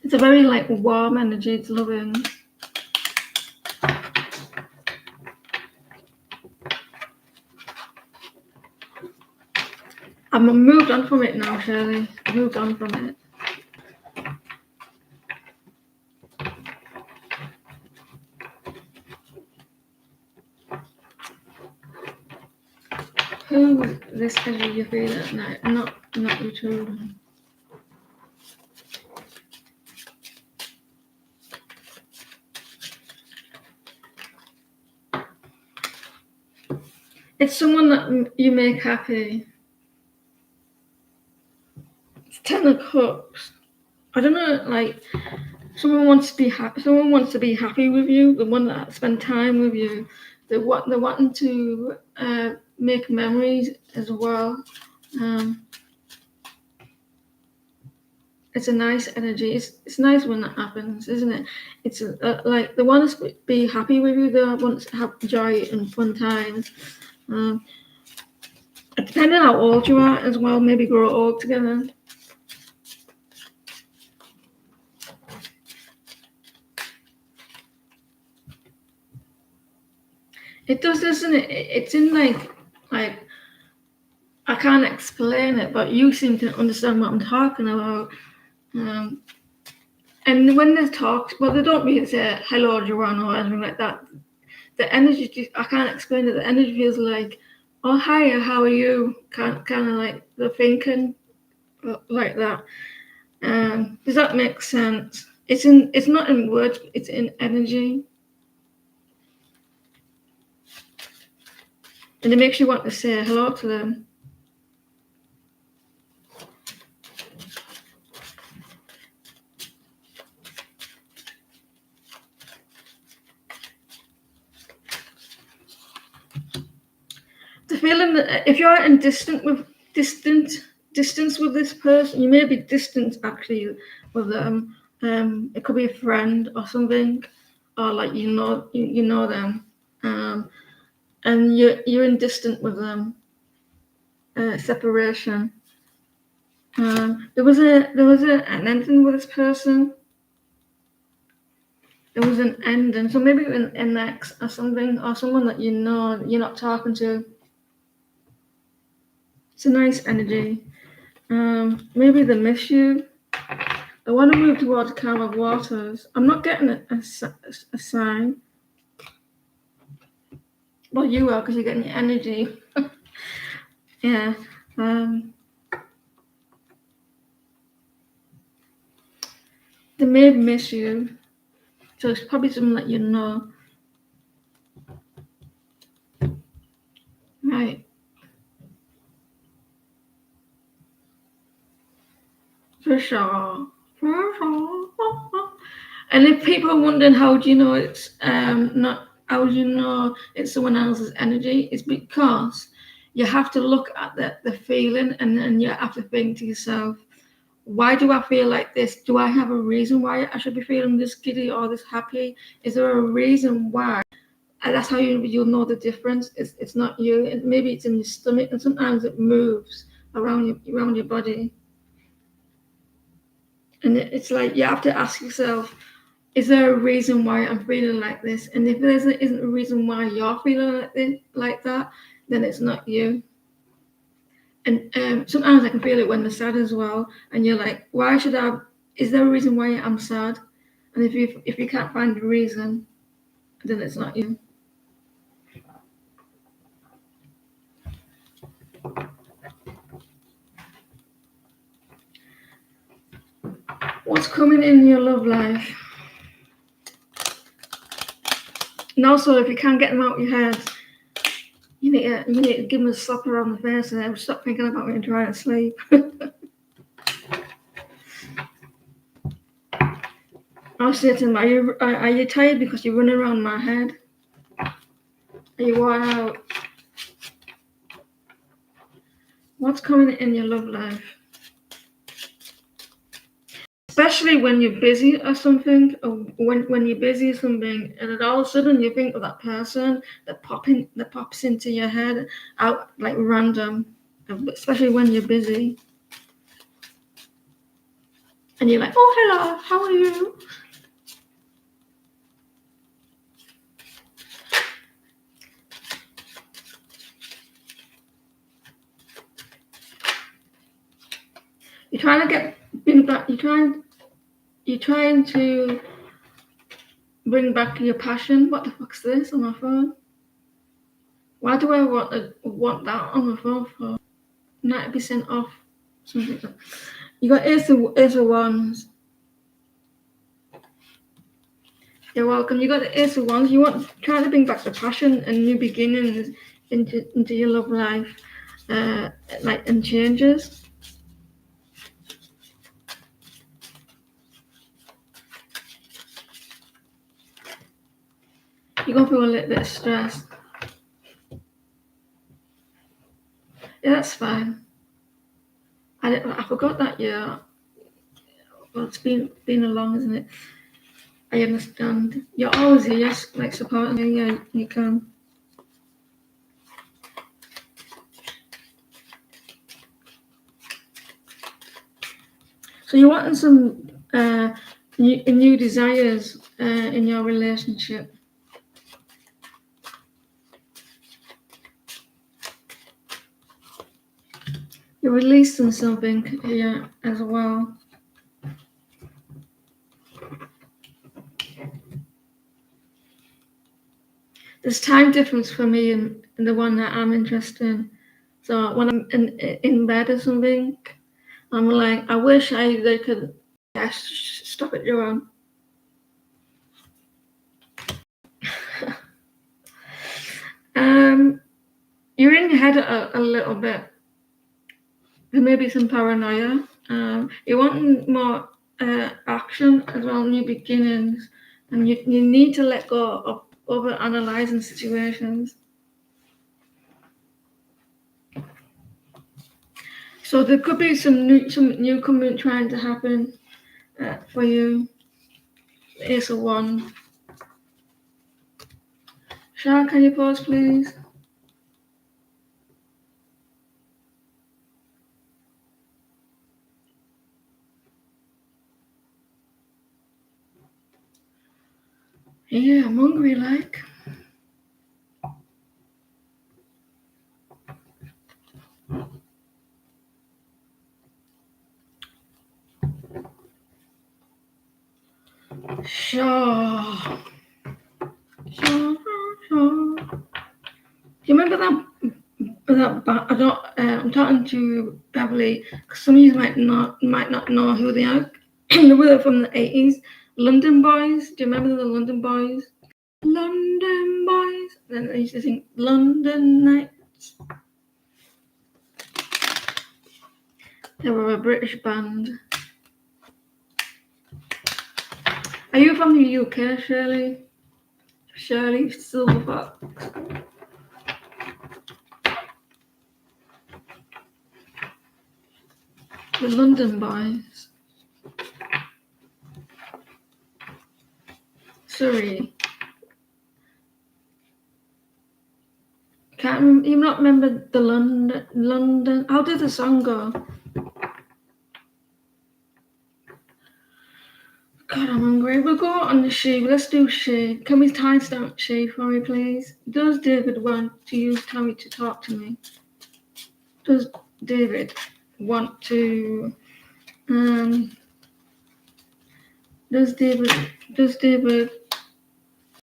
S1: It's a very like warm energy. It's loving. I've moved on from it now, Shirley. I've moved on from it. Who is this energy you feel at night? Not your children. It's someone that you make happy. It's 10 of Cups. I don't know, like someone wants to be happy. Someone wants to be happy with you. The one that spend time with you. They're wanting to make memories as well. It's a nice energy. It's nice when that happens, isn't it? It's like they want to be happy with you. They want to have joy and fun times. Depending how old you are as well, maybe grow old together. It does, doesn't it? It's in like I can't explain it, but you seem to understand what I'm talking about. And when they talk, well, they don't really say hello, Joanne, or anything like that. The energy, I can't explain it. The energy feels like, oh, hi, how are you? Kind of like the thinking like that. Does that make sense? It's not in words, it's in energy. And it makes you want to say hello to them. The feeling that if you're in distance with this person, you may be distant actually with them. It could be a friend or something, or like you know them, and you're in distant with them. Separation. There was an ending with this person. There was an ending, so maybe an ex or something, or someone that you know you're not talking to. It's a nice energy. Maybe they miss you. I want to move towards calm of waters. I'm not getting a sign. Well, you are because you're getting your energy. Yeah. They may miss you. So it's probably someone that you know. Right. For sure. For sure. And if people are wondering how do you know it's not, how do you know it's someone else's energy, it's because you have to look at the feeling and then you have to think to yourself, why do I feel like this? Do I have a reason why I should be feeling this giddy or this happy? Is there a reason why? And that's how you'll know the difference. It's not you. Maybe it's in your stomach, and sometimes it moves around your body. And it's like you have to ask yourself, is there a reason why I'm feeling like this? And if there isn't a reason why you're feeling like that, then it's not you. And sometimes I can feel it when they're sad as well. And you're like, why should I? Is there a reason why I'm sad? And if you can't find a reason, then it's not you. What's coming in your love life? And also, if you can't get them out of your head, you need to give them a slap around the face and stop thinking about it and try to sleep. I'll say to them, are you tired because you're running around my head? Are you worn out? What's coming in your love life? Especially when you're busy or something, or when you're busy or something, and then all of a sudden you think of that person that pops into your head out like random, especially when you're busy. And you're like, oh, hello, how are you? You're trying to bring back. You're trying to bring back your passion. What the fuck's this on my phone? Why do I want that on my phone for? 90% off. Something like that. You got Ace of Wands. You're welcome. You got the Ace of Wands. You want trying to bring back the passion and new beginnings into your love life, and changes. You're going through a little bit of stress. Yeah, that's fine. I forgot that year. Well, it's been a long, isn't it? I understand. You're always here, yes, like supporting me. Yeah, you can. So you're wanting some new desires in your relationship. You're releasing something here as well. There's time difference for me in the one that I'm interested in. So when I'm in bed or something, I'm like, I wish they could stop it, Joanne. You're in your head a little bit. There may be some paranoia. You're wanting more action as well, new beginnings, and you need to let go of over analyzing situations. So there could be some new coming trying to happen for you. Ace of Wands. Sean, can you pause, please? Yeah, I'm hungry, like. Sure. Do you remember that? I don't. I'm talking to Beverly because some of you might not know who they are. They were from the 80s. London Boys. Do you remember the London Boys? London Boys. Then I used to sing London Nights. They were a British band. Are you from the UK, Shirley? Shirley Silverfox. The London Boys. Sorry. Can't remember, you not remember the London? How did the song go? God, I'm hungry. We'll go on the she. Let's do she. Can we timestamp she for me, please? Does David want to use Tammy to talk to me? Does David want to? Does David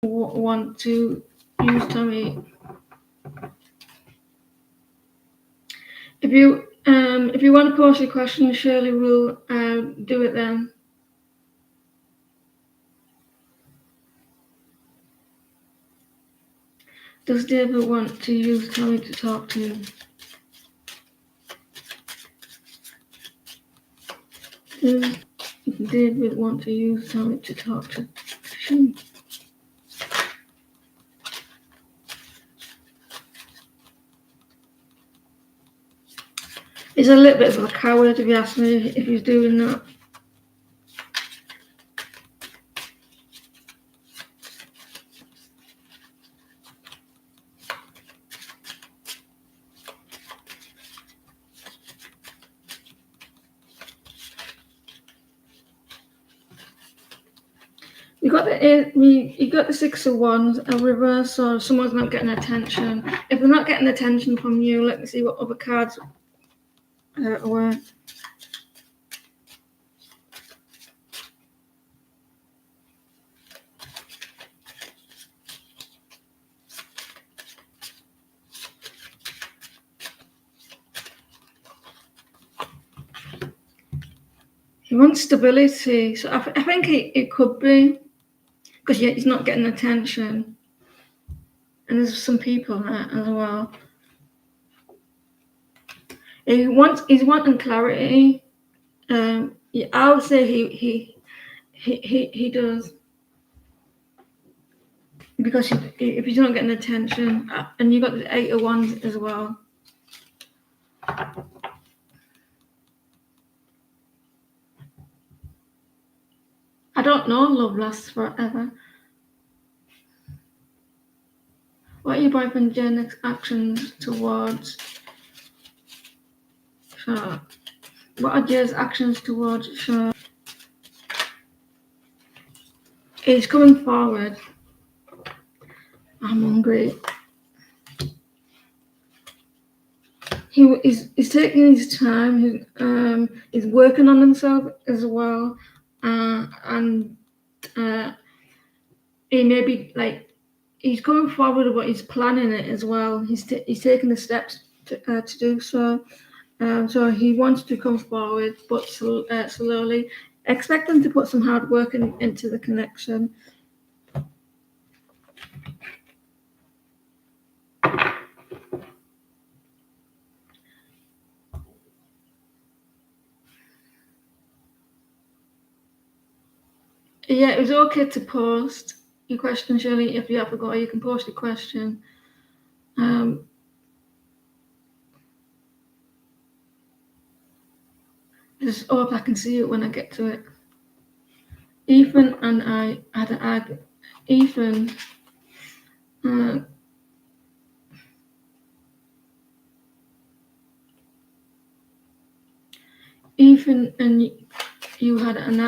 S1: want to use Tammy? If you want to post your question, Shirley will do it then. Does David want to use Tammy to talk to? Does David want to use Tammy to talk to? He's a little bit of a coward, if you ask me, if he's doing that. You got the 6 of Wands, a reverse, so someone's not getting attention. If they're not getting attention from you, let me see what other cards were. He wants stability, so I think it could be because he's not getting attention, and there's some people there as well. He's wanting clarity. Yeah, I would say he does, because if he's not getting attention, and you got the 8 of Wands as well. I don't know. Love lasts forever. What are your boyfriend Jen's actions towards Charlotte? What are Jay's actions towards Charlotte? He's coming forward. I'm hungry. He's taking his time. He's working on himself as well, and he may be like he's coming forward, but he's planning it as well. He's taking the steps to do so. So he wants to come forward, but slowly. Expect him to put some hard work into the connection. Yeah, it was okay to post your question, Shirley. If you have forgot, you can post your question. Just hope I can see it when I get to it. Ethan and I had an argument. Ethan and you had an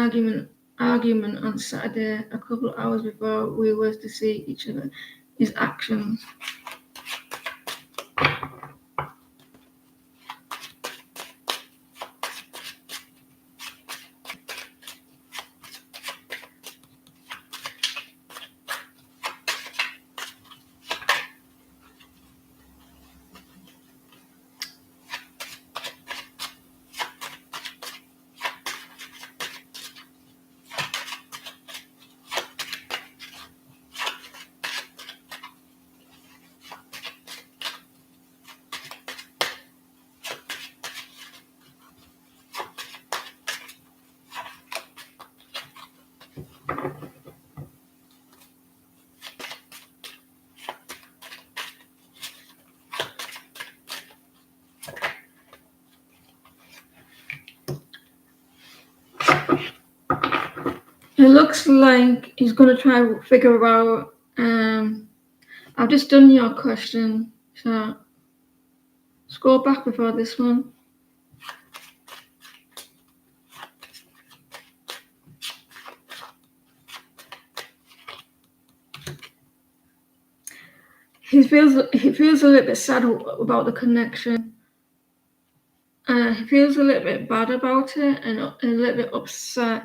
S1: argument on Saturday, a couple of hours before we were to see each other. His actions. It looks like he's going to try to figure out. I've just done your question, so scroll back before this one. He feels a little bit sad about the connection. He feels a little bit bad about it and a little bit upset.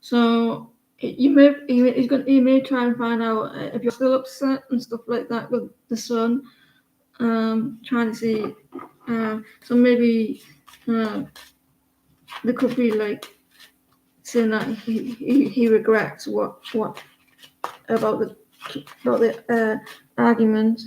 S1: So he may try and find out if you're still upset and stuff like that with the sun. Trying to see. So maybe there could be like saying that he regrets what about the argument.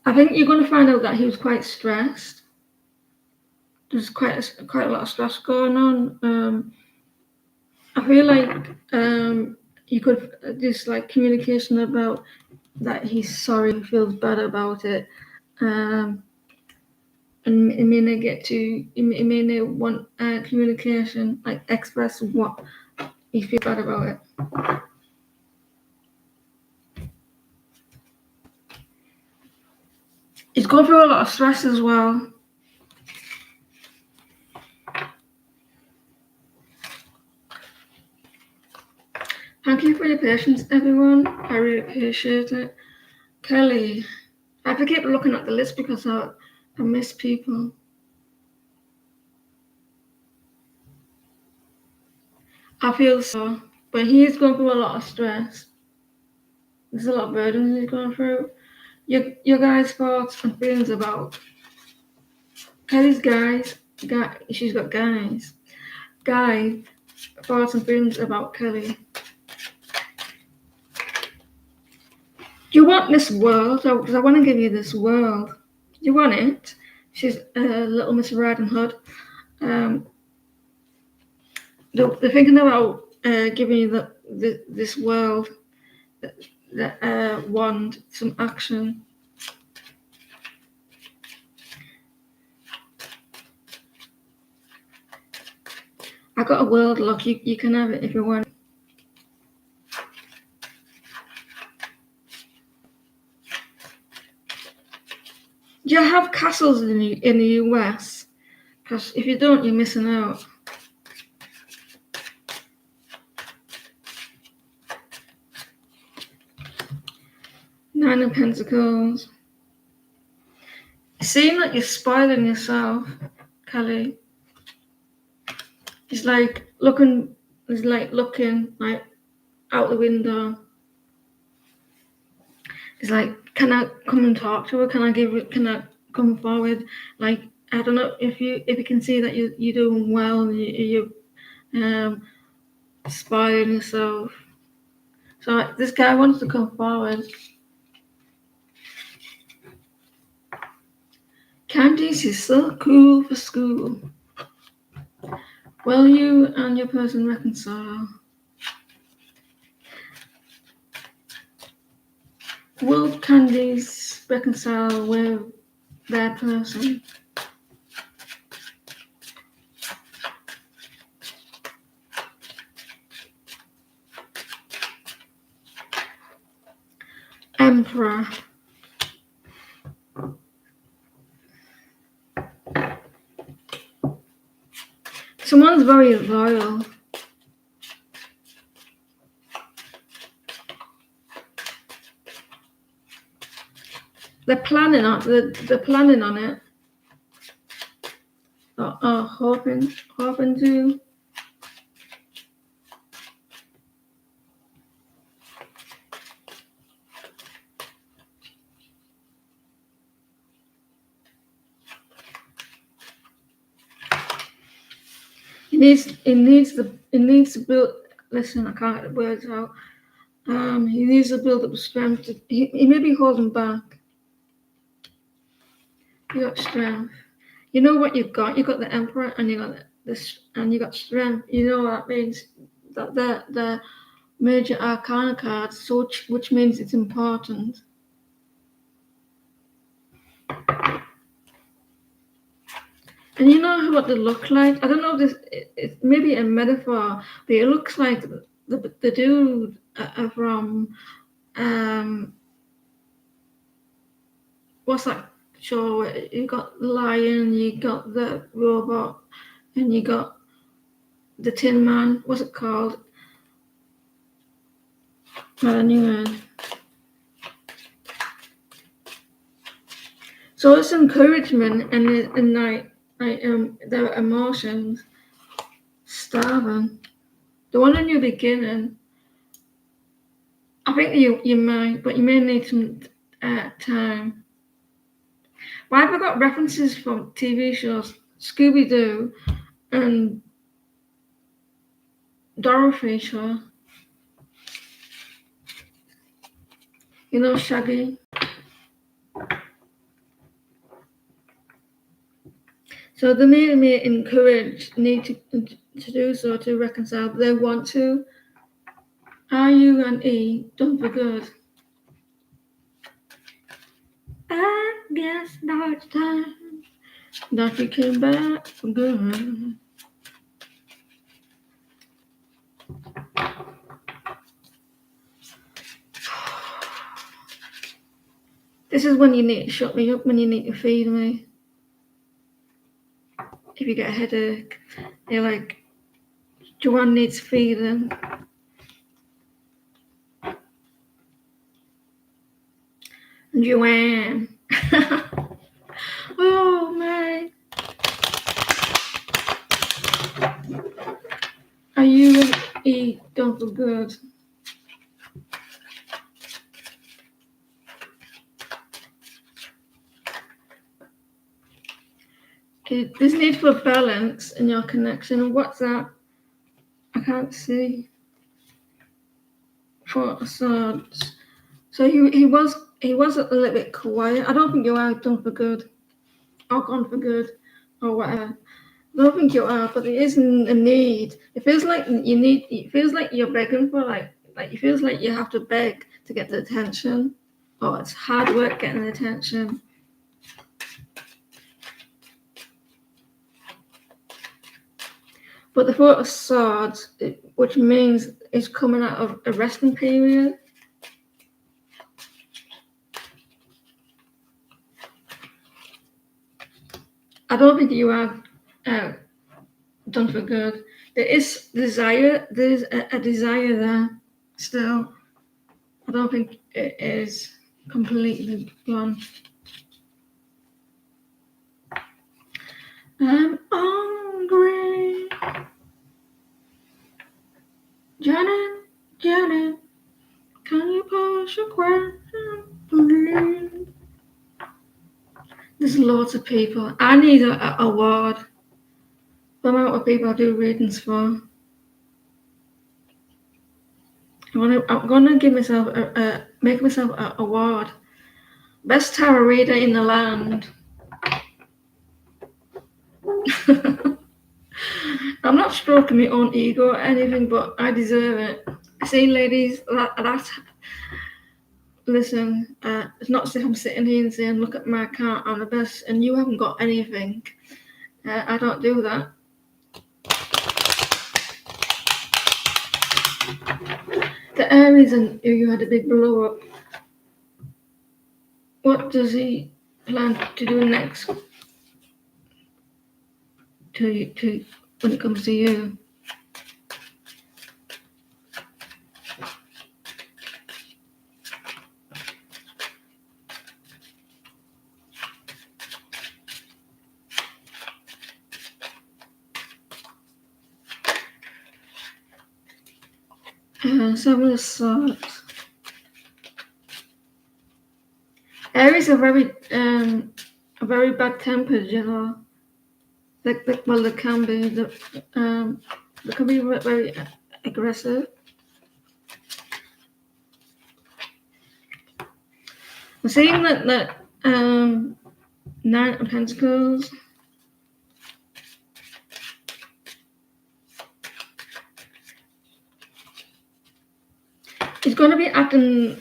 S1: I think you're going to find out that he was quite stressed. There's quite a lot of stress going on. I feel like you could just like communication about that he's sorry, he feels bad about it, and it may not get to. It may not want communication, like express what he feels bad about it. He's going through a lot of stress as well. Thank you for your patience, everyone. I really appreciate it. Kelly, I have to keep looking at the list because I miss people. I feel so, but he's going through a lot of stress. There's a lot of burdens he's going through. Your guys' thoughts and feelings about Kelly's guys. She's got guys. Guy, thoughts and feelings about Kelly. You want this world? Because I want to give you this world. You want it? She's Little Miss Riding Hood. They're thinking about giving you this world, wand, some action. I got a world look. You can have it if you want. Do you have castles in the US? Because if you don't, you're missing out. Nine of Pentacles. Seeing that you're spoiling yourself, Kelly. It's like looking like out the window. It's like, can I come and talk to her? Can I come forward? Like, I don't know if you can see that you're doing well and you're spoiling yourself. So this guy wants to come forward. Candice is so cool for school. Will you and your person reconcile? Will Candice reconcile with their person? Emperor. Someone's very loyal. They're planning on it. Hoping to. It needs to build. Listen, I can't get the words out. He needs to build up strength. He may be holding back. You got strength. You know what you've got. You got the Emperor, and you got this, and you got strength. You know what that means. That the major arcana cards, so which means it's important. And you know what they look like? I don't know if this it's maybe a metaphor, but it looks like the dude from what's that show? You got the lion, you got the robot, and you got the Tin Man. What's it called? Anyway. So it's encouragement and like their emotions. Starving. The one in your beginning. I think you might, but you may need some time. Why have I got references from TV shows? Scooby Doo and Dorothy Show. You know Shaggy. So they may need to do so to reconcile. But they want to. R-U and E, don't be good. I guess now it's time that you came back for good. This is when you need to shut me up, when you need to feed me. If you get a headache, you're like, Joanne needs feeding. Joanne. Oh, man. Are you going to eat done for good? Okay, there's need for balance in your connection. What's that? I can't see. For swords. So he was a little bit quiet. I don't think you are done for good, or gone for good, or whatever. I don't think you are, but there isn't a need. It feels like you need. It feels like you're begging for like it feels like you have to beg to get the attention, or it's hard work getting the attention. But the Four of Swords, which means it's coming out of a resting period. I don't think you are done for good. There is desire. There's a desire there still. I don't think it is completely gone. I'm hungry. Janet, can you push a question, please? There's lots of people. I need an award. The amount of people I do readings for. I'm gonna give myself make myself an award. Best tarot reader in the land. I'm not stroking my own ego or anything, but I deserve it. See, ladies, listen, it's not as if I'm sitting here and saying, look at my account, I'm the best, and you haven't got anything. I don't do that. The Aries and you had a big blow up. What does he plan to do next? To when it comes to you? Seven of Swords. Aries are very bad tempered, you know. Well, they can be. They can be very aggressive. I'm seeing that Nine of Pentacles. He's going to be acting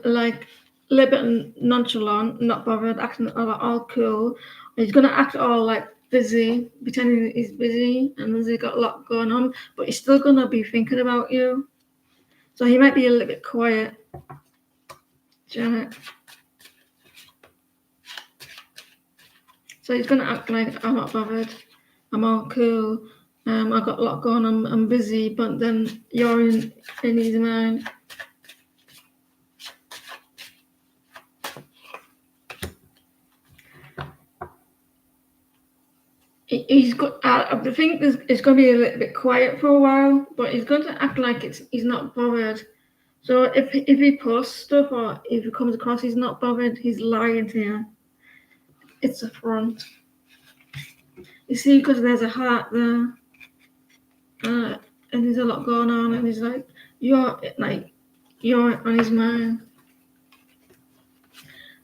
S1: like a little bit nonchalant, not bothered, acting all cool. He's going to act all like busy, pretending he's busy and he's got a lot going on, but he's still going to be thinking about you. So he might be a little bit quiet, Janet. So he's going to act like I'm not bothered, I'm all cool, I've got a lot going on, I'm busy, but then you're in his mind. He's got. I think it's going to be a little bit quiet for a while, but he's going to act like he's not bothered. So if he posts stuff or if he comes across he's not bothered, he's lying to you. It's a front. You see, because there's a heart there, and there's a lot going on, and he's like, you're on his mind.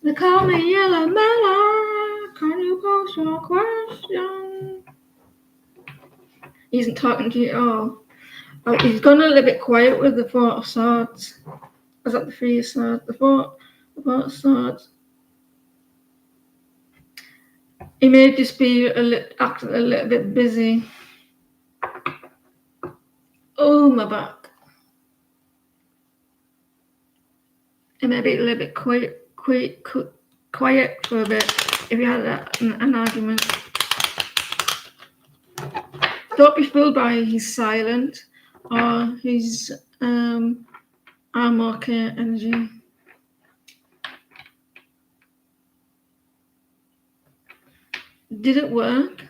S1: They call me Yellow Melon. Can you post your question? He isn't talking to you at all. Oh, he's gone a little bit quiet with the Four of Swords. Is that the Three of Swords? The Four of Swords. He may just be acting a little bit busy. Oh, my back. He may be a little bit quiet. quiet for a bit if you had an argument. Don't be fooled by his silent or his I'm okay energy. Did it work?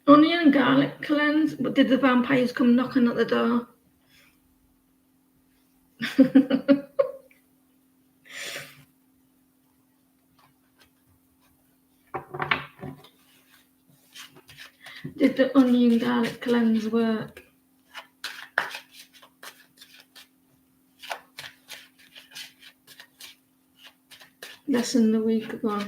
S1: Onion and garlic cleanse, but did the vampires come knocking at the door? Did the onion garlic cleanse work? Less than a week ago.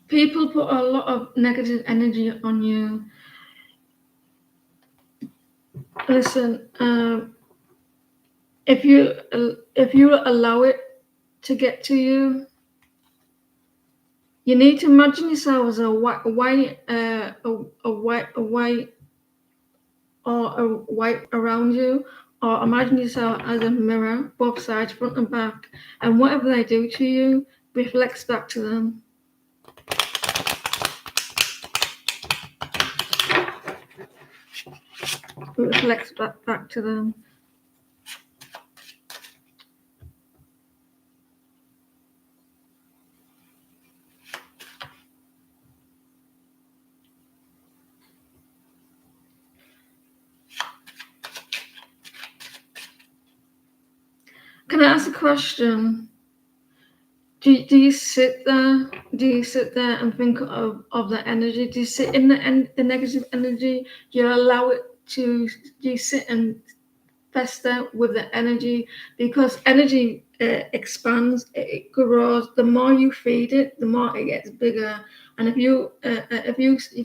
S1: People put a lot of negative energy on you. Listen, if you allow it to get to you, you need to imagine yourself as a white around you, or imagine yourself as a mirror, both sides, front and back, and whatever they do to you reflects back to them. It reflects back to them. Can I ask a question? Do you sit there? Do you sit there and think of the energy? Do you sit in the negative energy? Do you allow it to? Do you sit and fester with the energy? Because energy expands, it grows. The more you feed it, the more it gets bigger. And if you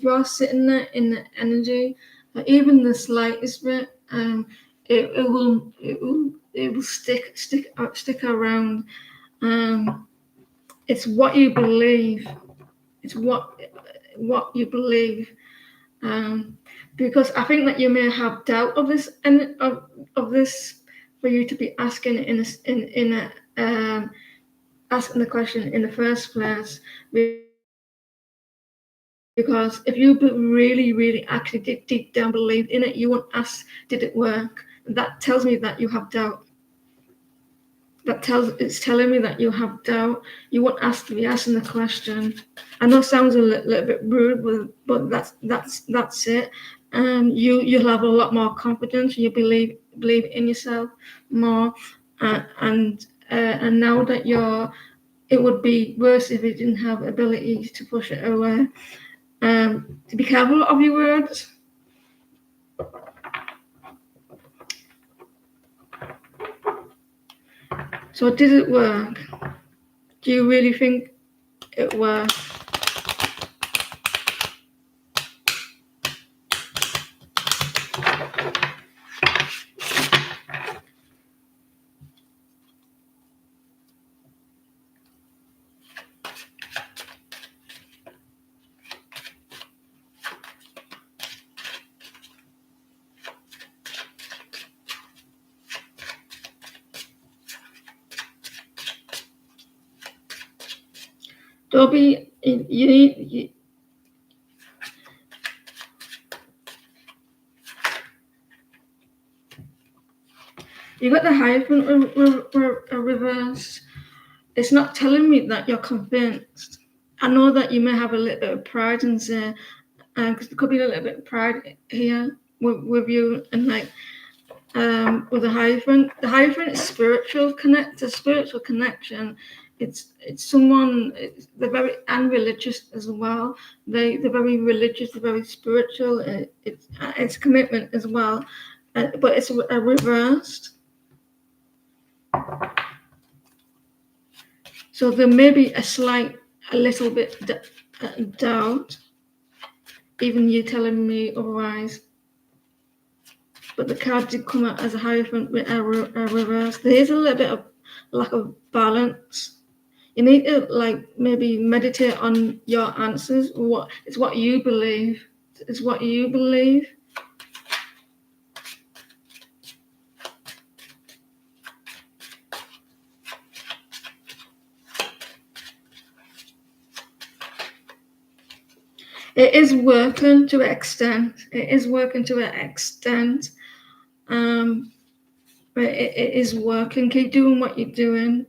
S1: are sitting there in the energy, even the slightest bit, it will stick around. It's what you believe. It's what you believe. Because I think that you may have doubt of this and of this for you to be asking asking the question in the first place. Because if you really actually deep down believed in it, you won't ask, did it work? That tells me that you have doubt. It's telling me that you have doubt. You won't ask to be asking the question. I know it sounds a little bit rude, but that's it. You'll have a lot more confidence. You believe in yourself more, and now that it would be worse if you didn't have ability to push it away. To be careful of your words. So did it work? Do you really think it worked? Dobby, you got the Hierophant reversed. It's not telling me that you're convinced. I know that you may have a little bit of pride and say, because there could be a little bit of pride here with you, and like with the Hierophant. The Hierophant is spiritual connection. It's someone. They're very and religious as well. They're very religious. They're very spiritual. It's commitment as well, but it's a reversed. So there may be a little bit doubt, even you telling me otherwise. But the card did come out as a Hierophant with a reverse. There is a little bit of lack of balance. You need to maybe meditate on your answers. It's what you believe. It's what you believe. It is working to an extent. It is working to an extent. But it is working. Keep doing what you're doing.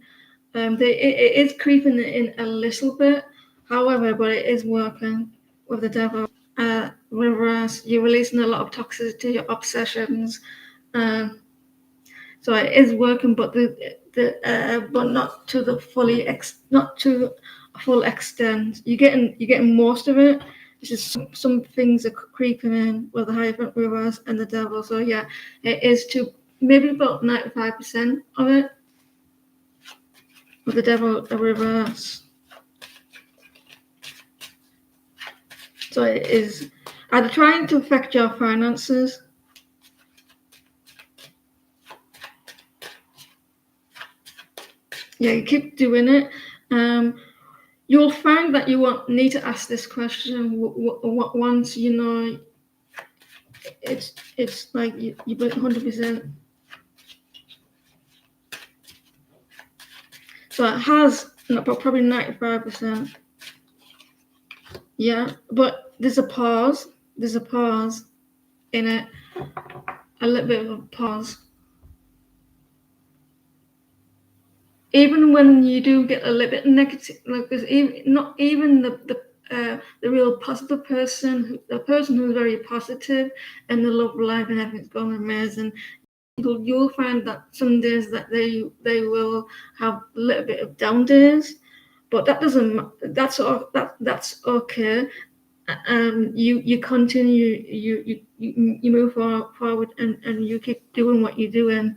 S1: It is creeping in a little bit, however, but it is working with the devil. Reverse, you're releasing a lot of toxicity, your obsessions. So it is working, but but not to the not to a full extent. You're getting most of it. It's just some things are creeping in with the Hierophant reverse and the devil. So yeah, it is to maybe about 95% of it with the devil reverse. So it is either trying to affect your finances. Yeah, you keep doing it. You'll find that you won't need to ask this question once you know it's like you believe 100%. So it has probably 95%. Yeah, but there's a pause. There's a pause in it. A little bit of a pause. Even when you do get a little bit negative, like there's not even the real positive person, the person who's very positive and the love life and everything's going amazing. You'll find that some days that they will have a little bit of down days, but that doesn't. That's okay. You continue. You move forward and you keep doing what you're doing.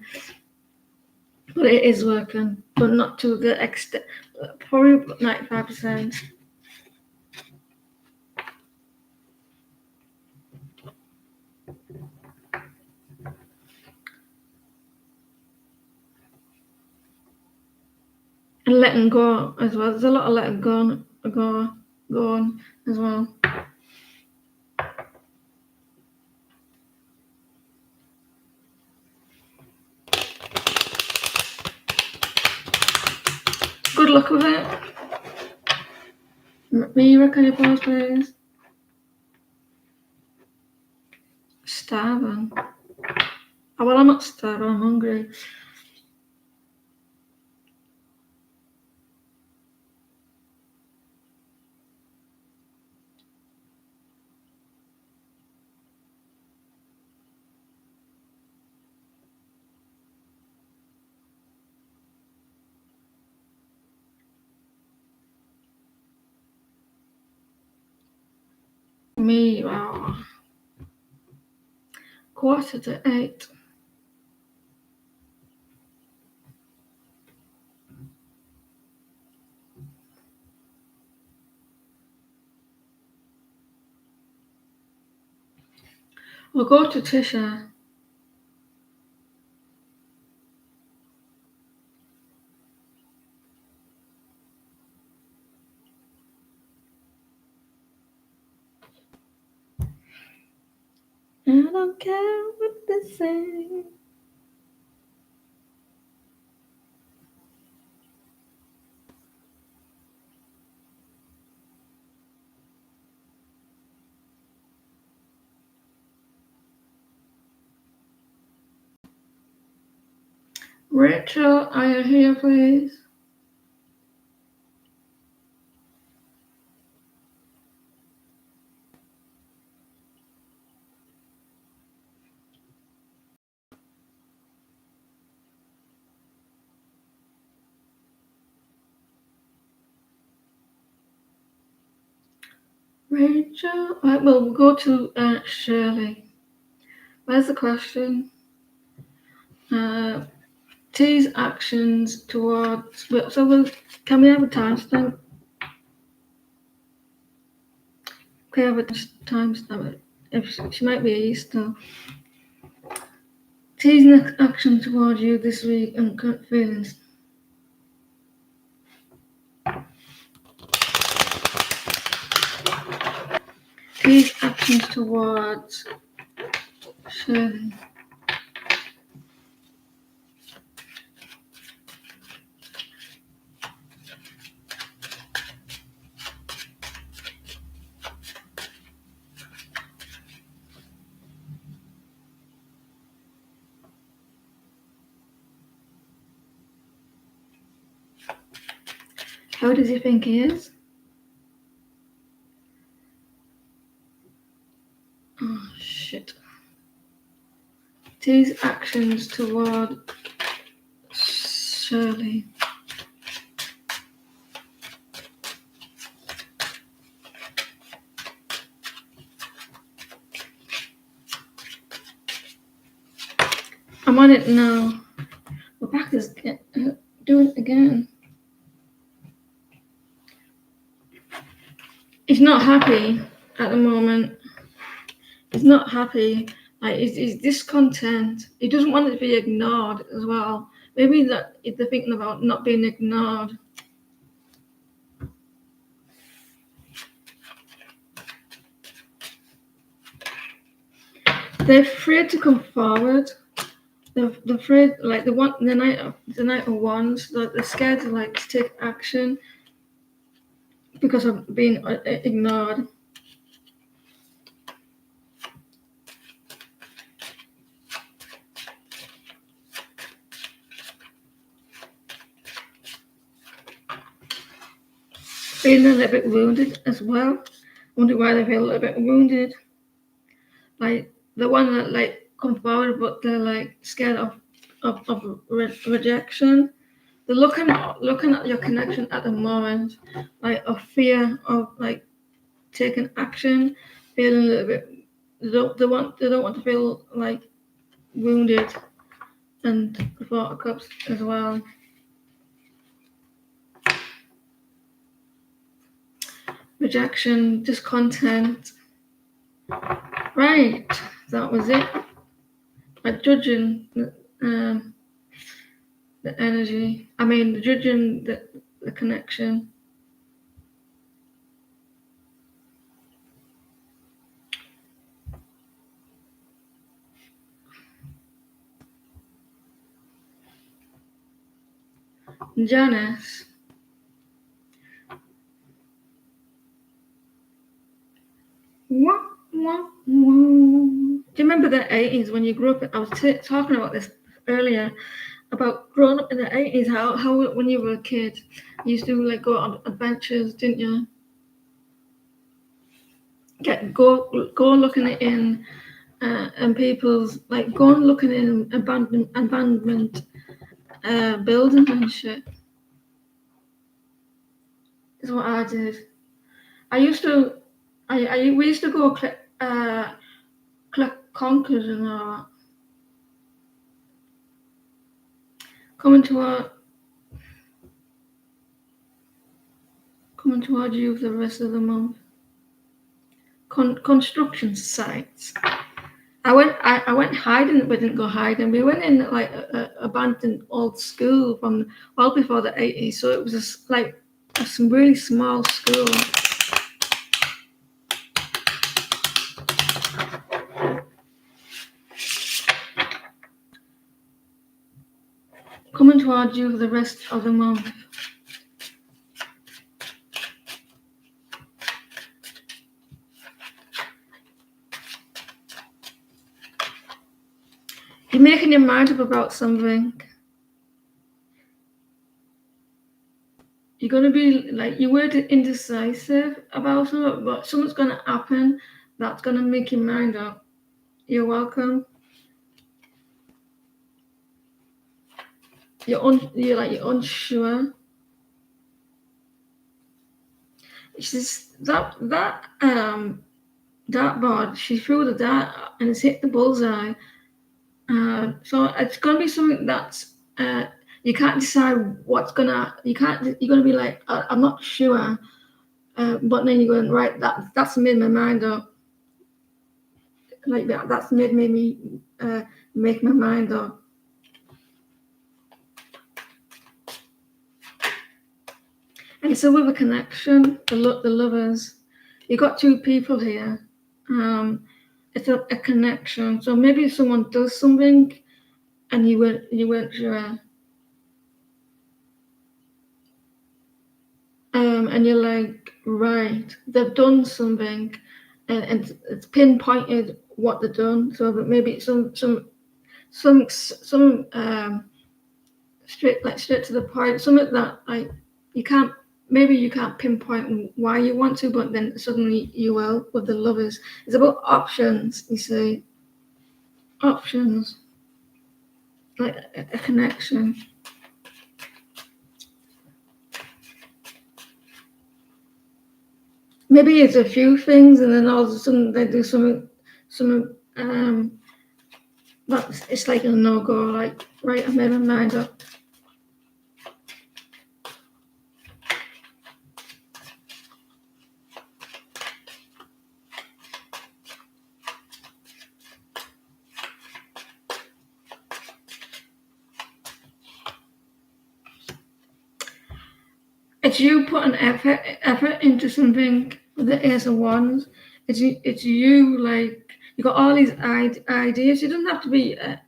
S1: But it is working, but not to the extent. Probably 95%. And letting go as well. There's a lot of letting go on as well. Good luck with it. Mira, can you pause, please? Starving. Oh, well, I'm not starving. I'm hungry. Me, wow. 7:45. We'll go to Tisha. I don't care what they say. Rachel, are you here, please? Rachel? Right, well, we'll go to Shirley. Where's the question? T's actions towards. Can we have a timestamp? Can we have a timestamp? If she might be Easter. T's next action towards you this week and current feelings. These actions towards Shirley. How does he think he is? Oh, shit. These actions toward Shirley. I'm on it now. My back is doing it again. He's not happy at the moment. He's not happy. Like he's discontent. He doesn't want it to be ignored as well. Maybe that they're thinking about not being ignored. They're afraid to come forward. They're afraid, like the Knight of Wands. Like they're scared to like take action because of being ignored. Feeling a little bit wounded as well. Wonder why they feel a little bit wounded. Like the one that like come forward, but they're like scared of rejection. They're looking at your connection at the moment, like a fear of like taking action, feeling a little bit. They don't want to feel like wounded, and the Four of Cups as well. Rejection, discontent. Right, that was it. Like judging the energy. Judging the connection. Janice. Wah, wah, wah. Do you remember the 80s when you grew up? I was talking about this earlier about growing up in the 80s. How when you were a kid, you used to like go on adventures, didn't you? Go looking in and people's like go and looking in abandonment buildings and shit. Is what I did. I used to. We used to go collect conkers and all that. Coming toward you for the rest of the month. Construction sites. I went hiding, but didn't go hiding. We went in like a abandoned old school from well before the 80s, so it was just like a really small school. Coming towards you for the rest of the month. You're making your mind up about something. You're going to be like, you were indecisive about something, but something's going to happen that's going to make your mind up. You're welcome. You're unsure. It's just that dartboard. She threw the dart and it's hit the bullseye. So it's gonna be something that's you can't decide what's gonna. You're gonna be like, I'm not sure, but then you're going right. That's made my mind up. Like that's made me make my mind up. And it's a with a connection. The lovers. You got two people here. It's a connection. So maybe someone does something and you weren't sure. And you're like, right, they've done something, and it's pinpointed what they've done. So that maybe some straight to the point, something that like you can't maybe you can't pinpoint why you want to, but then suddenly you will with the lovers. It's about options, you see, options like a connection. Maybe it's a few things, and then all of a sudden they do some that's it's like a no go. Like right, I made my mind up. It's you putting effort into something with the Ace of Wands. It's you like you got all these ideas. It doesn't have to be a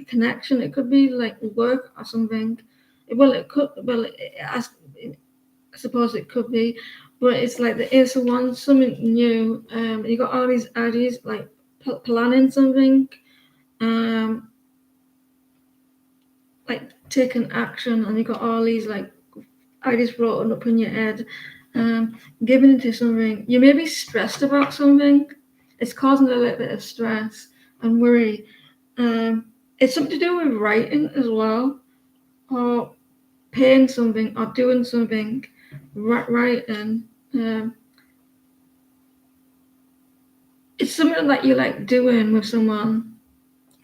S1: connection. It could be like work or something. Well, it could. Well, I suppose it could be, but it's like the Ace of Wands, something new. You got all these ideas like planning something, um, like taking action, and you got all these like ideas floating up in your head, giving into something. You may be stressed about something. It's causing a little bit of stress and worry. It's something to do with writing as well, or paying something, or doing something, writing. It's something that you like doing with someone.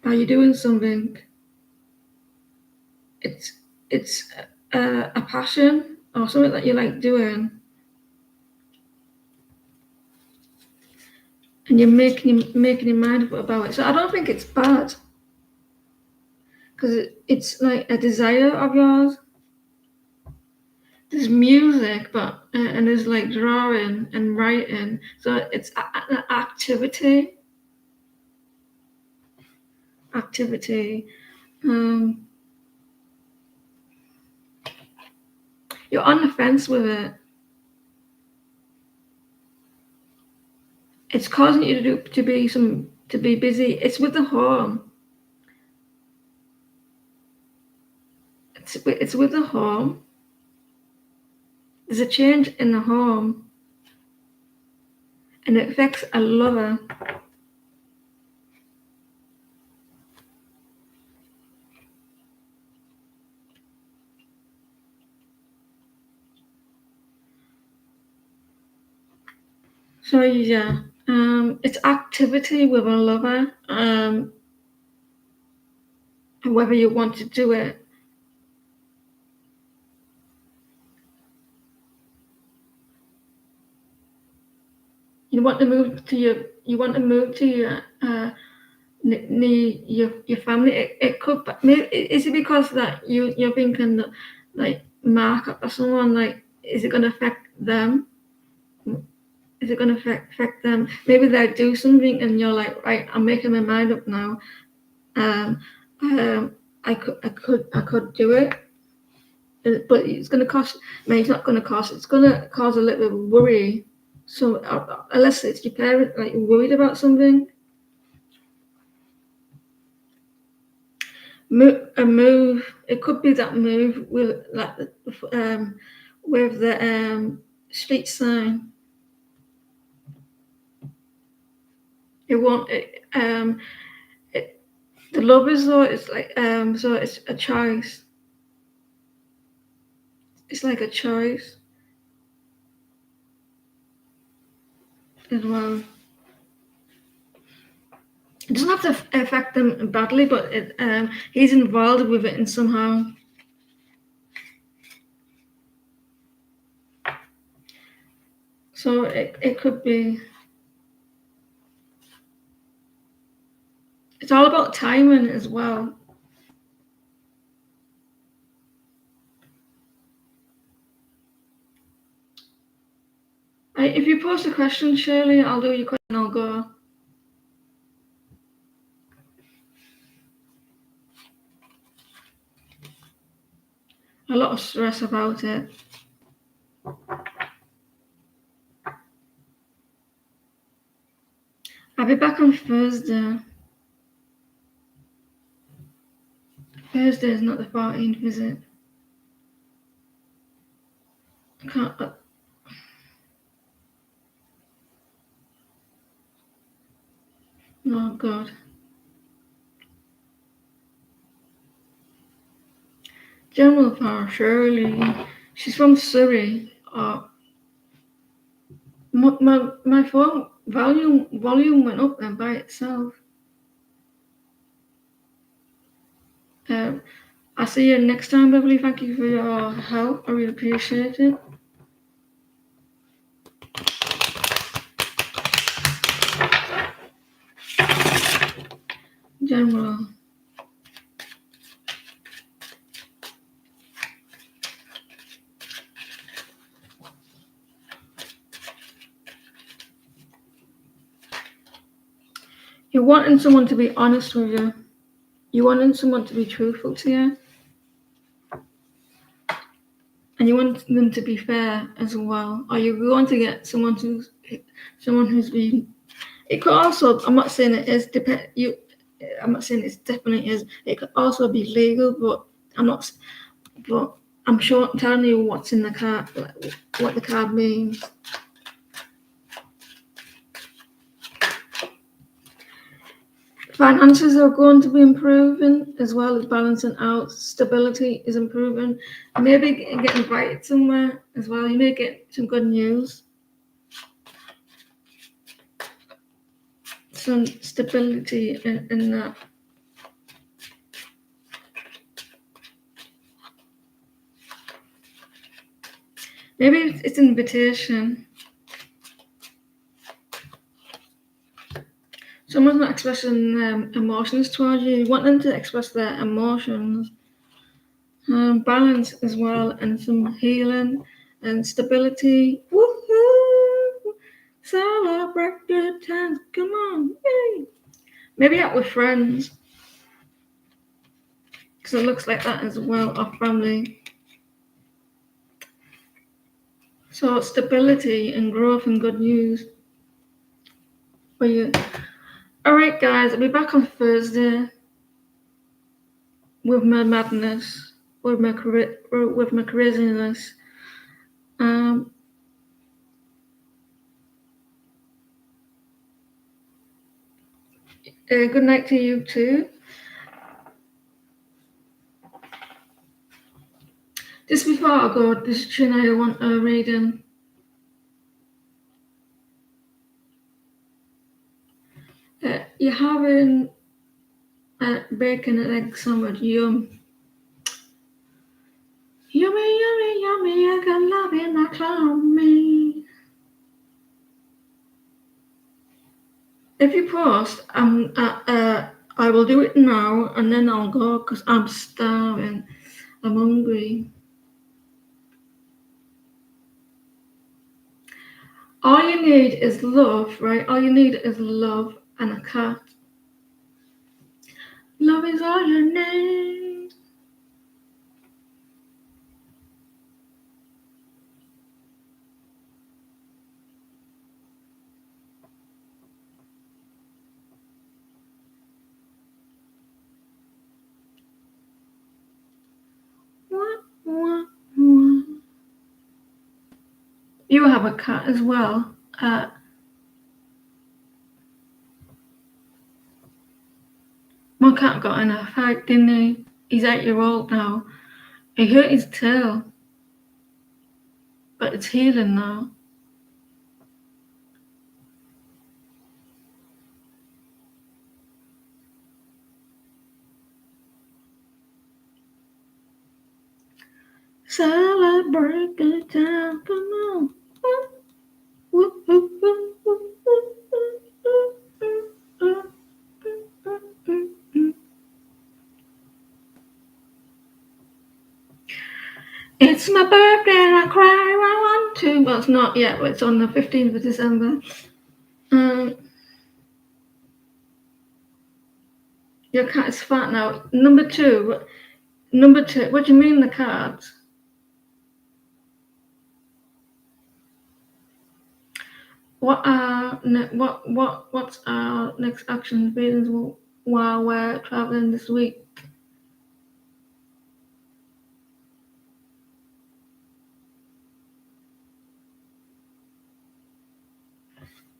S1: Are you doing something? It's a passion or something that you like doing, and you're making your mind up about it. So I don't think it's bad because it's like a desire of yours. There's music, but and there's like drawing and writing. So it's an activity. Activity. Um, you're on the fence with it. It's causing you to be busy. It's with the home. It's with the home. There's a change in the home, and it affects a lover. So yeah, it's activity with a lover. Whether you want to do it. You want to move to your your family. It could maybe is it because that you're thinking that like Mark or someone like is it going to affect them? Is it going to affect them? Maybe they do something and you're like, right, I'm making my mind up now. Um, I could do it, but it's going to cost. I mean, it's not going to cost. It's going to cause a little bit of worry. So unless it's your parent, like worried about something, a move. It could be that move with the street sign. It won't. The lovers though. It's like so it's a choice. It's like a choice as well. It doesn't have to affect them badly, but he's involved with it in somehow. So it could be. It's all about timing as well. If you post a question, Shirley, I'll do your question. I'll go. lot of stress about it. I'll be back on Thursday. Thursday is not the 14th, is it? I can't. Oh, God. General Power Shirley. She's from Surrey. My phone volume went up then by itself. I'll see you next time, Beverly. Thank you for your help. I really appreciate it. General. You're wanting someone to be honest with you. You're wanting someone to be truthful to you. And you want them to be fair as well. Or you're going to get someone who's been. It could also. I'm not saying it is. I'm not saying it definitely is. It could also be legal, but I'm not. But I'm sure I'm telling you what's in the card, what the card means. Finances are going to be improving as well as balancing out. Stability is improving. Maybe get invited somewhere as well. You may get some good news. Some stability in that. Maybe it's an invitation. Someone's not expressing emotions towards you. You want them to express their emotions. Balance as well, and some healing and stability. Woohoo! Celebrate good times. Come on, yay! Maybe out with friends, because it looks like that as well, or family. So stability and growth and good news for you. All right, guys, I'll be back on Thursday with my madness, with my craziness. Good night to you too. Just before I go, this tune I want a reading. You're having bacon and egg sandwich. Yum. Yummy, yummy, yummy. I got love in my tummy. If you post, I will do it now and then I'll go because I'm starving. I'm hungry. All you need is love, right? All you need is love and a cat. Love is all you need. You have a cat as well. My cat got in a fight, didn't he? He's 8-year-old now. He hurt his tail, but it's healing now. Celebrate good time, come on. It's my birthday and I cry I want to. Well, it's not yet, but it's on the 15th of December. Your cat is fat now. Number two, what do you mean the cards? What's our next action feelings while we're traveling this week?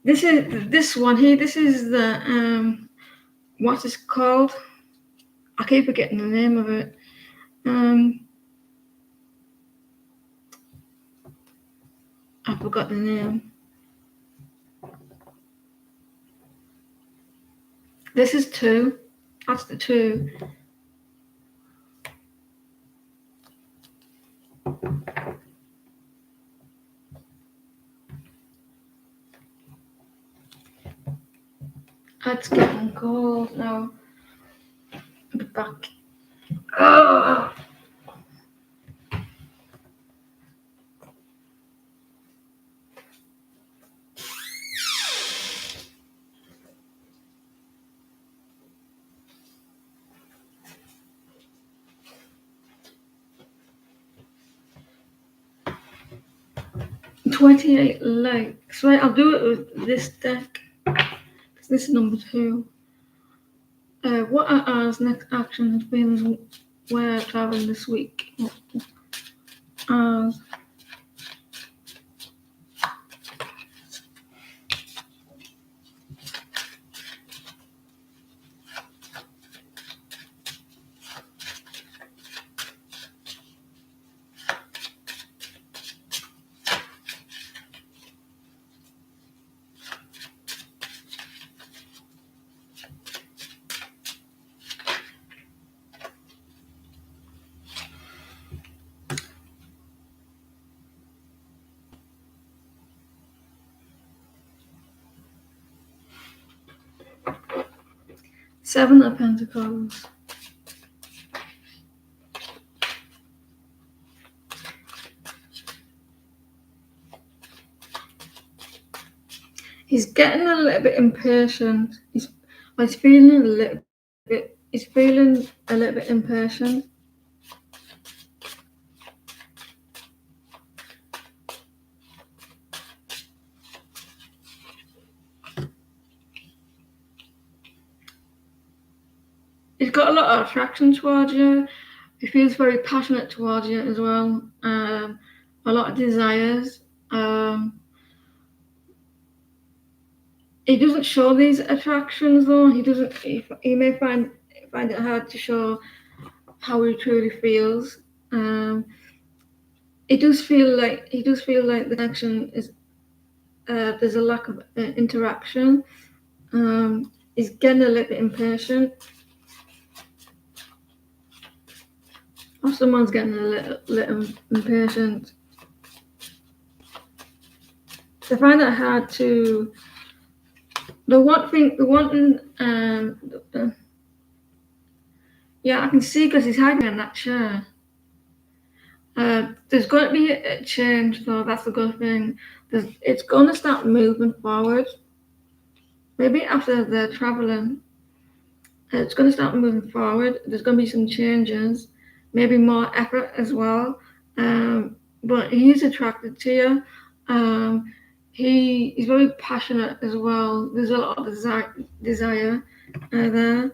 S1: This is this one here. This is the what is it called? I keep forgetting the name of it. I forgot the name. This is 2. That's the 2. It's getting cold now. I'll be back. Oh. 28 likes. Right, I'll do it with this deck. This is number 2. What are our next actions and feelings we're traveling this week? Ours. Seven of Pentacles. He's getting a little bit impatient. He's feeling a little bit. He's feeling a little bit impatient. He's got a lot of attraction towards you. He feels very passionate towards you as well. A lot of desires. He doesn't show these attractions though. He doesn't. He may find it hard to show how he truly feels. It does feel like the connection is. There's a lack of interaction. He's getting a little bit impatient. Or someone's getting a little impatient. They find it hard to. Yeah, I can see because he's hiding in that chair. There's going to be a change, though. That's the good thing. It's going to start moving forward. Maybe after they're traveling, it's going to start moving forward. There's going to be some changes, maybe more effort as well. But he's attracted to you. He's very passionate as well. There's a lot of desire there.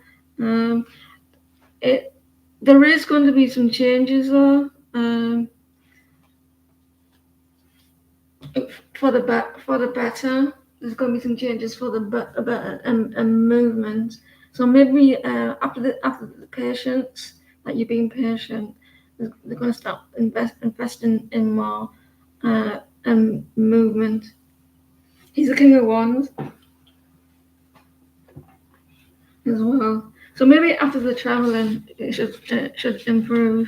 S1: There is going to be some changes though. For the better. There's going to be some changes for the better and movement. So maybe after the patience, like you're being patient, they're going to start investing in more movement. He's the King of Wands as well. So maybe after the traveling, it should improve,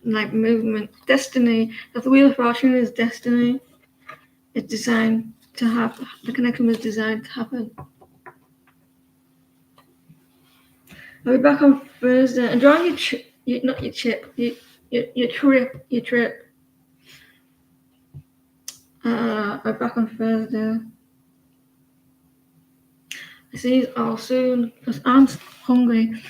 S1: like movement. Destiny. That the Wheel of Fortune is destiny. It's designed to have the connection was designed to happen. I'll be back on Thursday. Enjoy your trip. I'll be back on Thursday. I see you all soon because I'm hungry.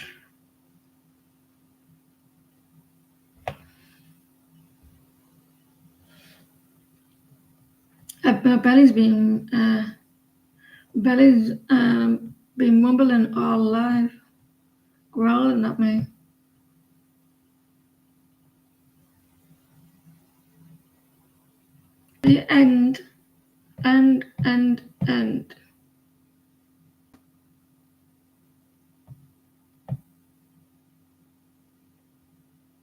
S1: My belly's been mumbling all life, growling at me. The end, end, end, end.